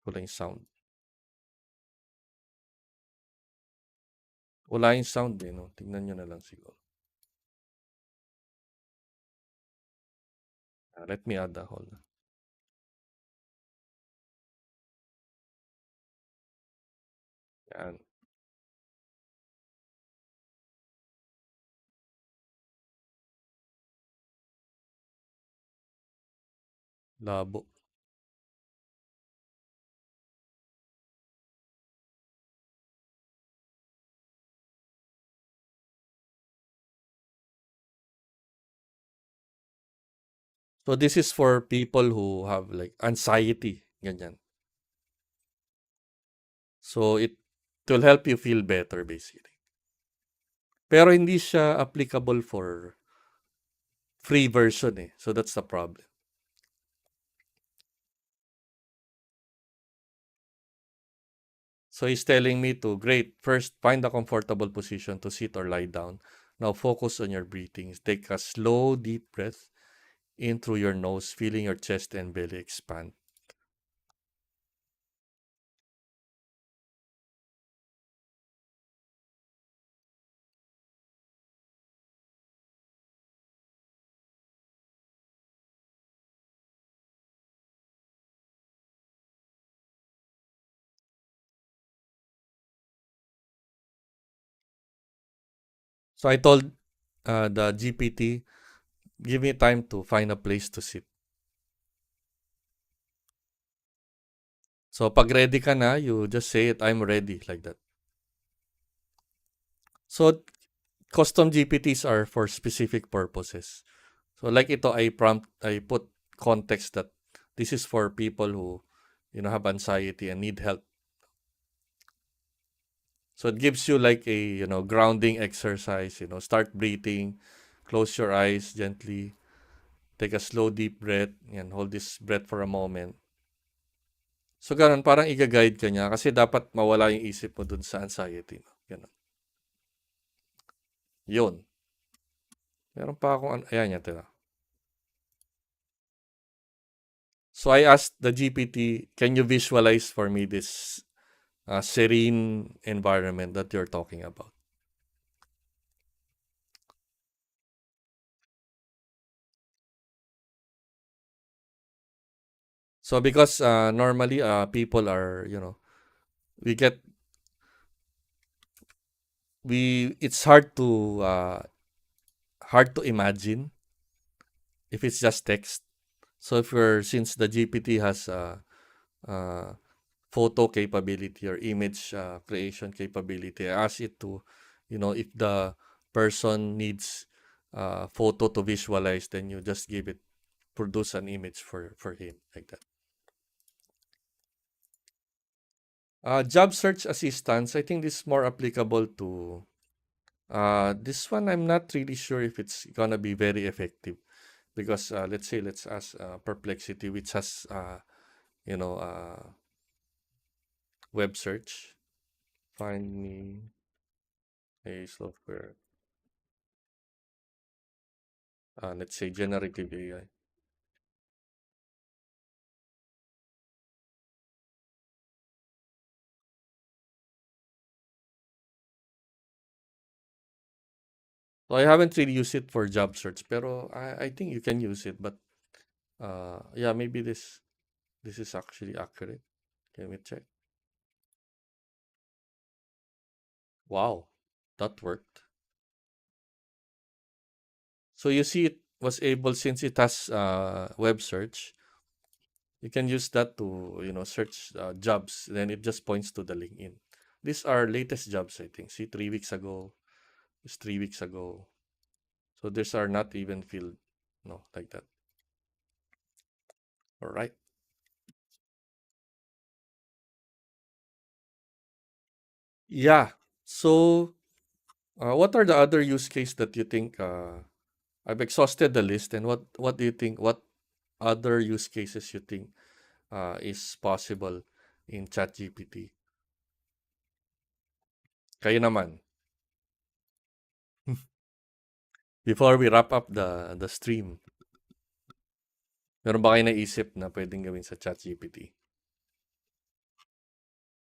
Wala yung sound. Wala yung sound eh, no? Tingnan nyo na lang siguro. Let me add a hold. Yan. Labo. So this is for people who have like anxiety, ganyan. So it will help you feel better basically. Pero hindi siya applicable for free version eh. So that's the problem. So he's telling me to, great, first find a comfortable position to sit or lie down. Now focus on your breathing. Take a slow, deep breath in through your nose, feeling your chest and belly expand. So I told the GPT, give me time to find a place to sit. So pag ready ka na, you just say it, I'm ready, like that. So custom GPTs are for specific purposes. So like ito, I put context that this is for people who, have anxiety and need help. So it gives you like a, grounding exercise, start breathing, close your eyes gently, take a slow deep breath, and hold this breath for a moment. So ganun, parang i-guide ka niya kasi dapat mawala yung isip mo dun sa anxiety. Ganun. Yun. Meron pa akong, ayan yan, tira. So I asked the GPT, can you visualize for me this serene environment that you're talking about? So because normally people are, it's hard to imagine if it's just text. So since the GPT has photo capability or image creation capability, I ask it to, if the person needs photo to visualize, then you just produce an image for him, like that. Job search assistance, I think this is more applicable to this one. I'm not really sure if it's gonna be very effective because let's ask Perplexity, which has web search. Find me a software. Let's say generative AI. So I haven't really used it for job search, pero I think you can use it. But yeah, maybe this is actually accurate. Let me check. Wow, that worked. So you see, it was able, since it has web search, you can use that to search jobs. Then it just points to the LinkedIn. These are latest jobs, I think. See, 3 weeks ago. It's 3 weeks ago. So these are not even filled, no, like that. All right. Yeah. So what are the other use case that you think I've exhausted the list, and what do you think? What other use cases you think is possible in ChatGPT? Kayo naman. Before we wrap up the stream, meron ba kayo naisip na pwedeng gawin sa ChatGPT?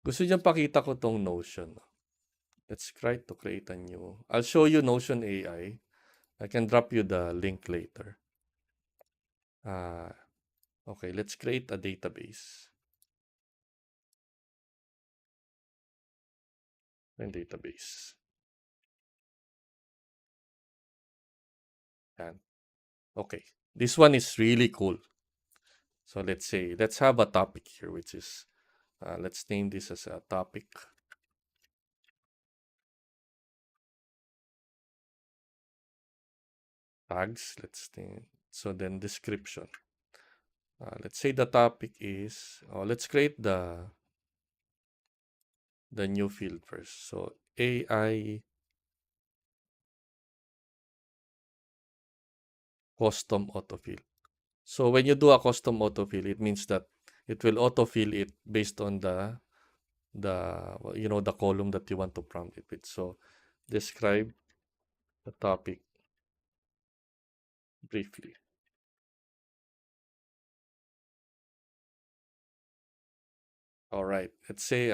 Gusto niyang pakita ko tong Notion. Let's try to create a new. I'll show you Notion AI. I can drop you the link later. Okay, let's create a database. And database. Yan. Okay, this one is really cool. So let's have a topic here, which is, let's name this as a topic. Tags, let's name, so then description. Let's say the topic is, let's create the new field first. So AI custom autofill. So when you do a custom autofill, it means that it will autofill it based on the column that you want to prompt it with. So describe the topic briefly. All right. Let's say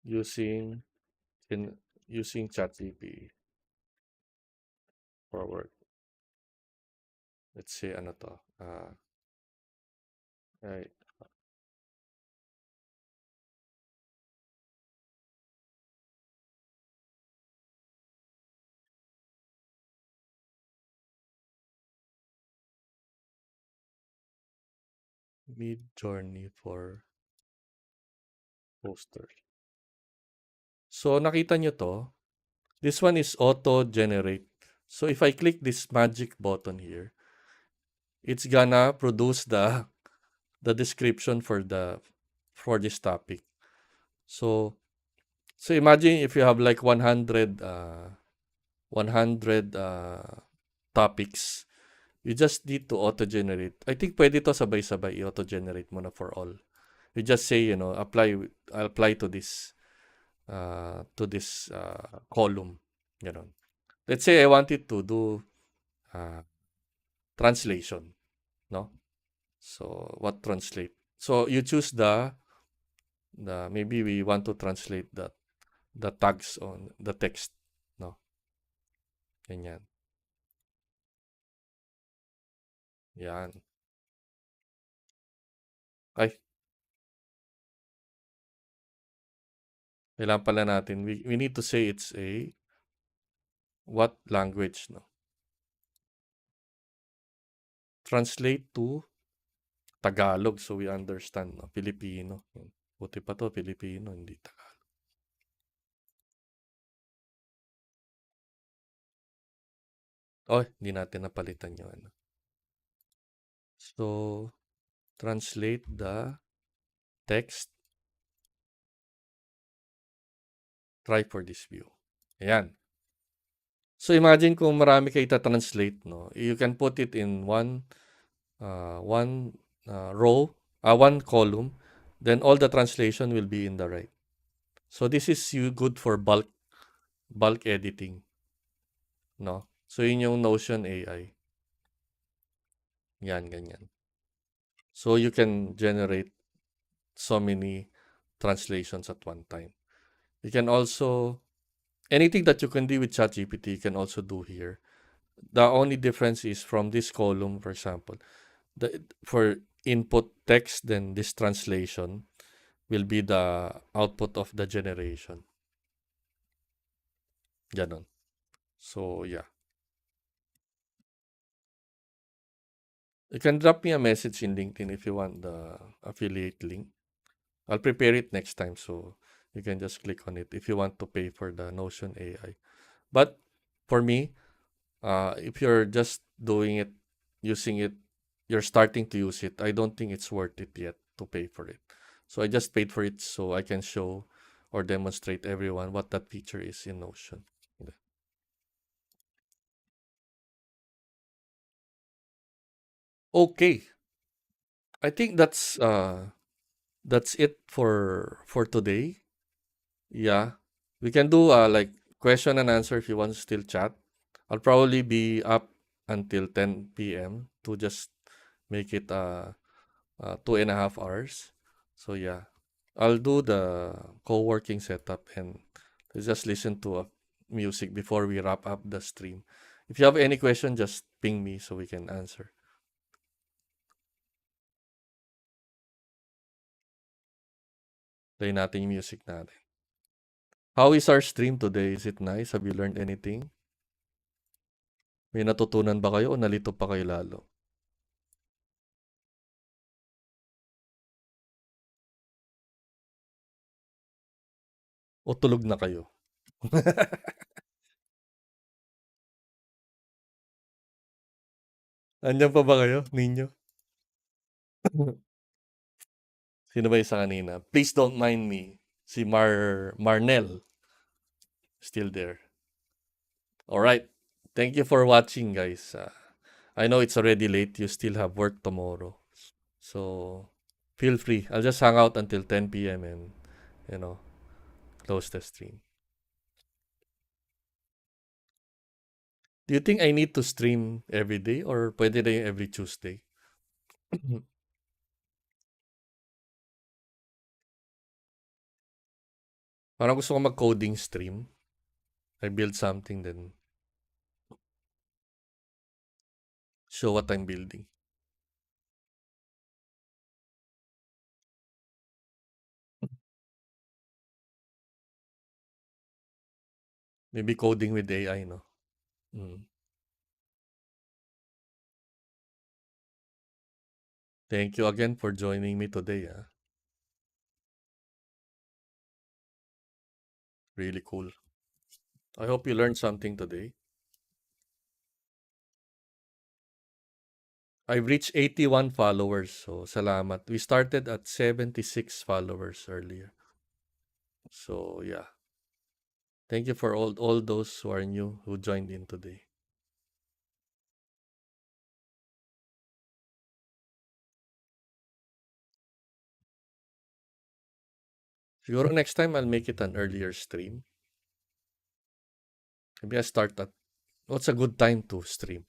using ChatGPT for work. Let's say ano to. Right. Mid journey for poster. So nakita nyo to. This one is auto generate. So if I click this magic button here, it's gonna produce the description for this topic. So imagine if you have like 100 topics, you just need to auto-generate. I think pwede to sabay-sabay i-auto-generate mo na for all. You just say, apply to this column. Let's say I wanted to do translation, no? So what translate? So you choose maybe we want to translate the tags on the text, no? Ganyan. Yan. Ay, kailangan pala natin. We need to say it's a what language, no? Translate to Tagalog so we understand, no? Filipino. Buti pa to, Filipino, hindi Tagalog. Oh, hindi natin napalitan yung ano. So, translate the text. Try for this view. Ayan. So, imagine kung marami kayo translate, no? You can put it in one row, one column, then all the translation will be in the right. So, this is good for bulk editing, no? So, yun yung Notion AI. Yan, ganyan. So, you can generate so many translations at one time. You can also anything that you can do with ChatGPT, you can also do here. The only difference is from this column, for example, for input text, then this translation will be the output of the generation. Ganon. So, yeah. You can drop me a message in LinkedIn if you want the affiliate link. I'll prepare it next time, so you can just click on it if you want to pay for the Notion AI. But for me, if you're just doing it, using it, you're starting to use it, I don't think it's worth it yet to pay for it. So I just paid for it so I can show or demonstrate everyone what that feature is in Notion. Okay, I think that's it for today. Yeah, we can do like question and answer if you want to still chat. I'll probably be up until 10 p.m. to just make it 2.5 hours. So yeah, I'll do the co-working setup and just listen to music before we wrap up the stream. If you have any question, just ping me so we can answer. Play natin yung music natin. How is our stream today? Is it nice? Have you learned anything? May natutunan ba kayo o nalito pa kayo lalo? O tulog na kayo? Andiyan pa ba kayo, ninyo? Sino ba isa kanina? Please don't mind me. Si Marnel. Still there. Alright. Thank you for watching, guys. I know it's already late. You still have work tomorrow. So, feel free. I'll just hang out until 10 p.m. and, close the stream. Do you think I need to stream every day or pwede na yung every Tuesday? Parang gusto ko mag-coding stream. I build something then show what I'm building. Maybe coding with AI, no? Thank you again for joining me today. Really cool. I hope you learned something today. I've reached 81 followers, so salamat. We started at 76 followers earlier. So, yeah. Thank you for all those who are new who joined in today. Siguro next time I'll make it an earlier stream. Maybe I start at what's a good time to stream?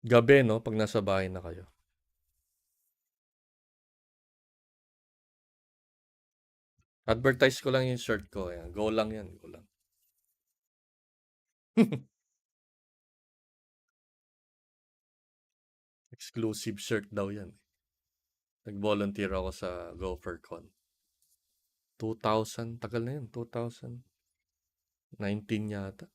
Gabi, no? Pag nasa bahay na kayo. Advertise ko lang yung shirt ko. Ayan. Go lang yan. Go lang. Exclusive shirt daw yan. Nag-volunteer ako sa GopherCon. 2000, tagal na yun. 2019 yata.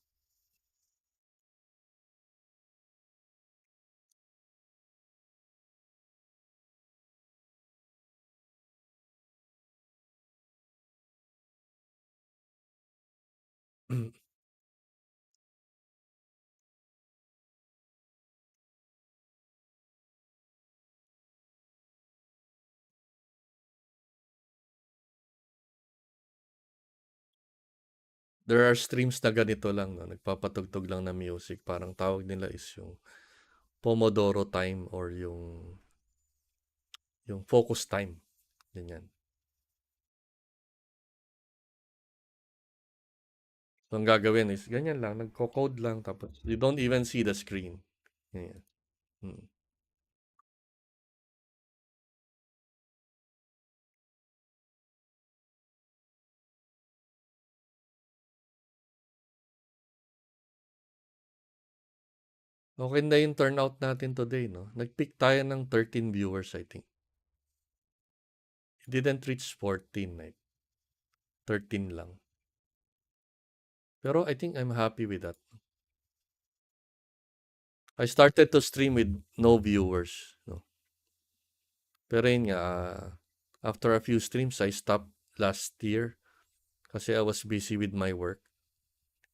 There are streams na ganito lang, no? Nagpapatugtog lang na music. Parang tawag nila is yung Pomodoro time or yung focus time. Ganyan. So, ang gagawin is, ganyan lang, nagko-code lang, tapos you don't even see the screen. Ganyan. Okay na yung turnout natin today, no? Nag-peak tayo ng 13 viewers, I think. It didn't reach 14, like 13 lang. Pero I think I'm happy with that. I started to stream with no viewers, no? Pero yun nga, after a few streams, I stopped last year kasi I was busy with my work.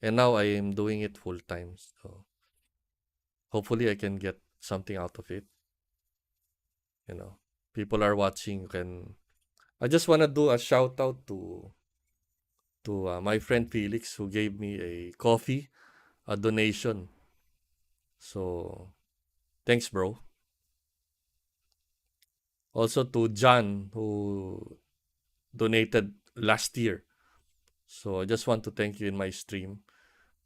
And now I am doing it full time. So hopefully I can get something out of it. You know, people are watching. I just want to do a shout out to my friend Felix who gave me a coffee, a donation. So thanks, bro. Also to John who donated last year. So I just want to thank you in my stream.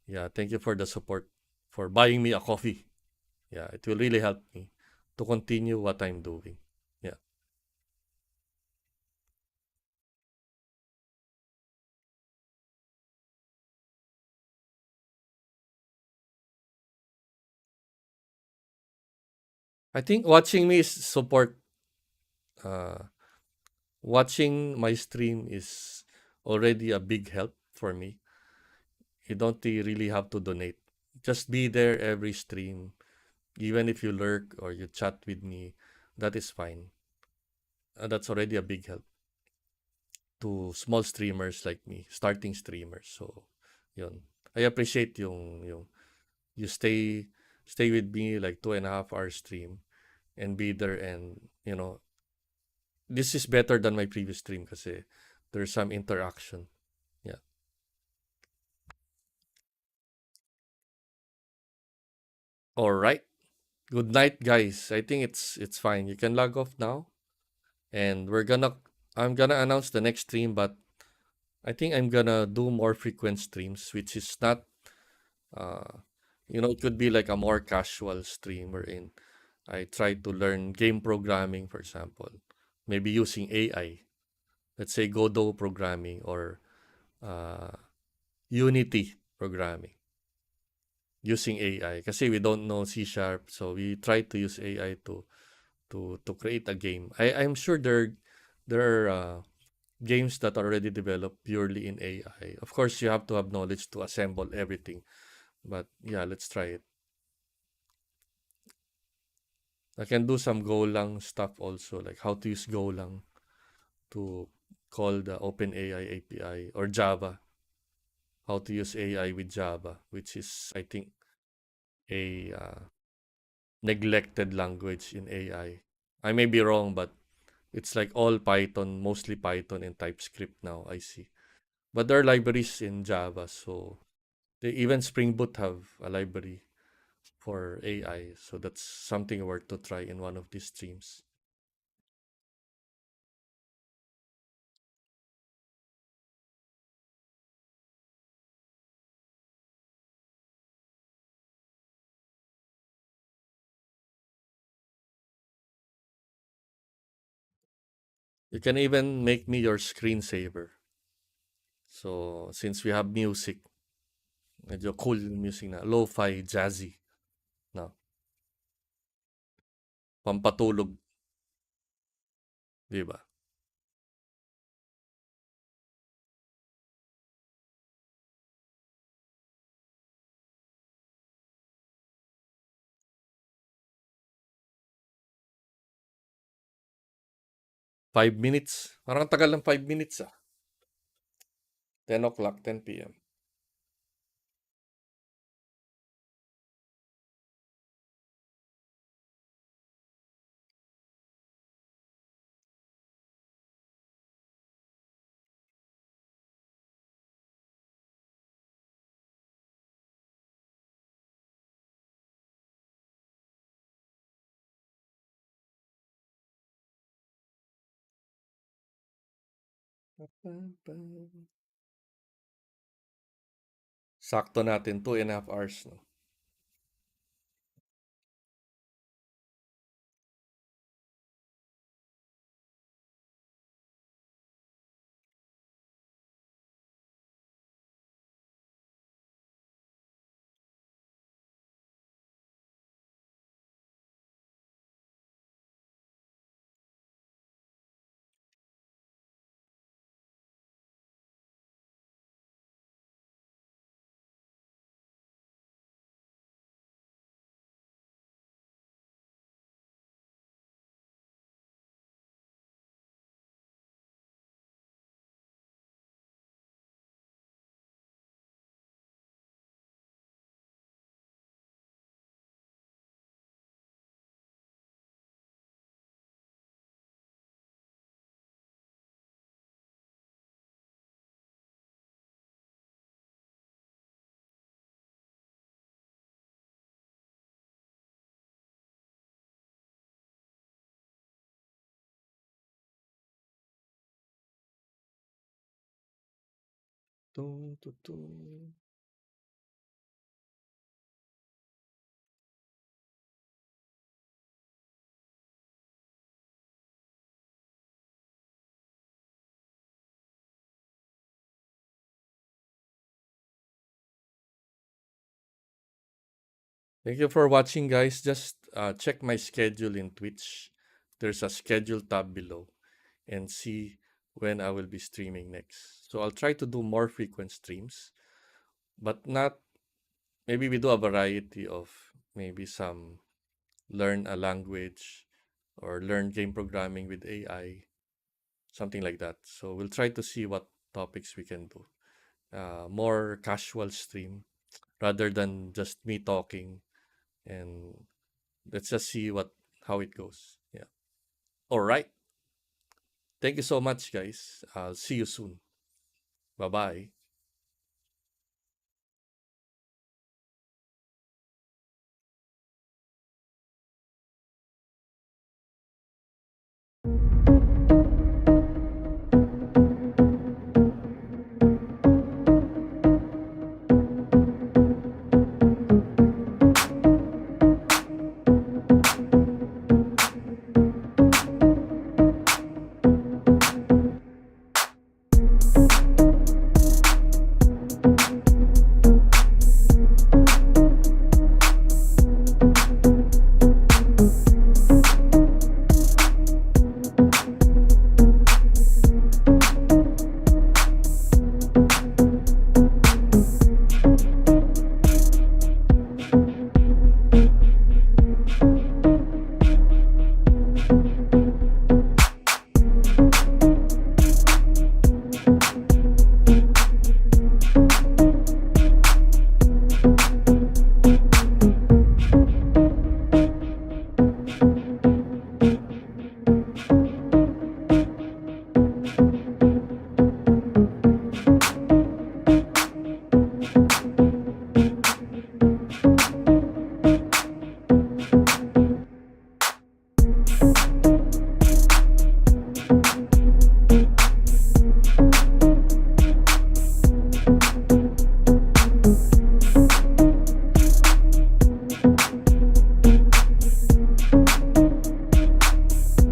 Yeah, thank you for the support, for buying me a coffee. Yeah, it will really help me to continue what I'm doing. Yeah. I think watching me is support. Uh, Watching my stream is already a big help for me. You don't really have to donate. Just be there every stream. Even if you lurk or you chat with me, that is fine. That's already a big help to small streamers like me, starting streamers. So, yun. I appreciate yung you stay with me like 2.5 hour stream and be there, and this is better than my previous stream kasi there's some interaction. Yeah. All right. Good night, guys. I think it's fine. You can log off now, and I'm gonna announce the next stream, but I think I'm gonna do more frequent streams, which is not it could be like a more casual stream wherein I try to learn game programming, for example, maybe using AI. Let's say Godot programming or uh, Unity programming using AI. Kasi we don't know C Sharp, so we try to use AI to create a game. I'm sure there are games that are already developed purely in AI. Of course, you have to have knowledge to assemble everything. But yeah, let's try it. I can do some Golang stuff also, like how to use Golang to call the OpenAI API, or Java, how to use AI with Java, which is, I think, a neglected language in AI. I may be wrong, but it's like all Python, mostly Python and TypeScript now, I see. But there are libraries in Java, so even Spring Boot have a library for AI, so that's something worth to try in one of these streams. You can even make me your screensaver. So, since we have music, medyo cool music na, lo-fi, jazzy, no? Pampatulog, di ba? 5 minutes. Parang tagal ng 5 minutes, 10 o'clock, 10 p.m. Sakto natin, 2.5 hours, no? Tung, tung, tung. Thank you for watching, guys. Just check my schedule in Twitch. There's a schedule tab below and see when I will be streaming next. So I'll try to do more frequent streams, but not, maybe we do a variety of maybe some learn a language or learn game programming with AI, something like that. So we'll try to see what topics we can do. More casual stream rather than just me talking, and let's just see how it goes. Yeah. All right. Thank you so much, guys. I'll see you soon. Bye bye.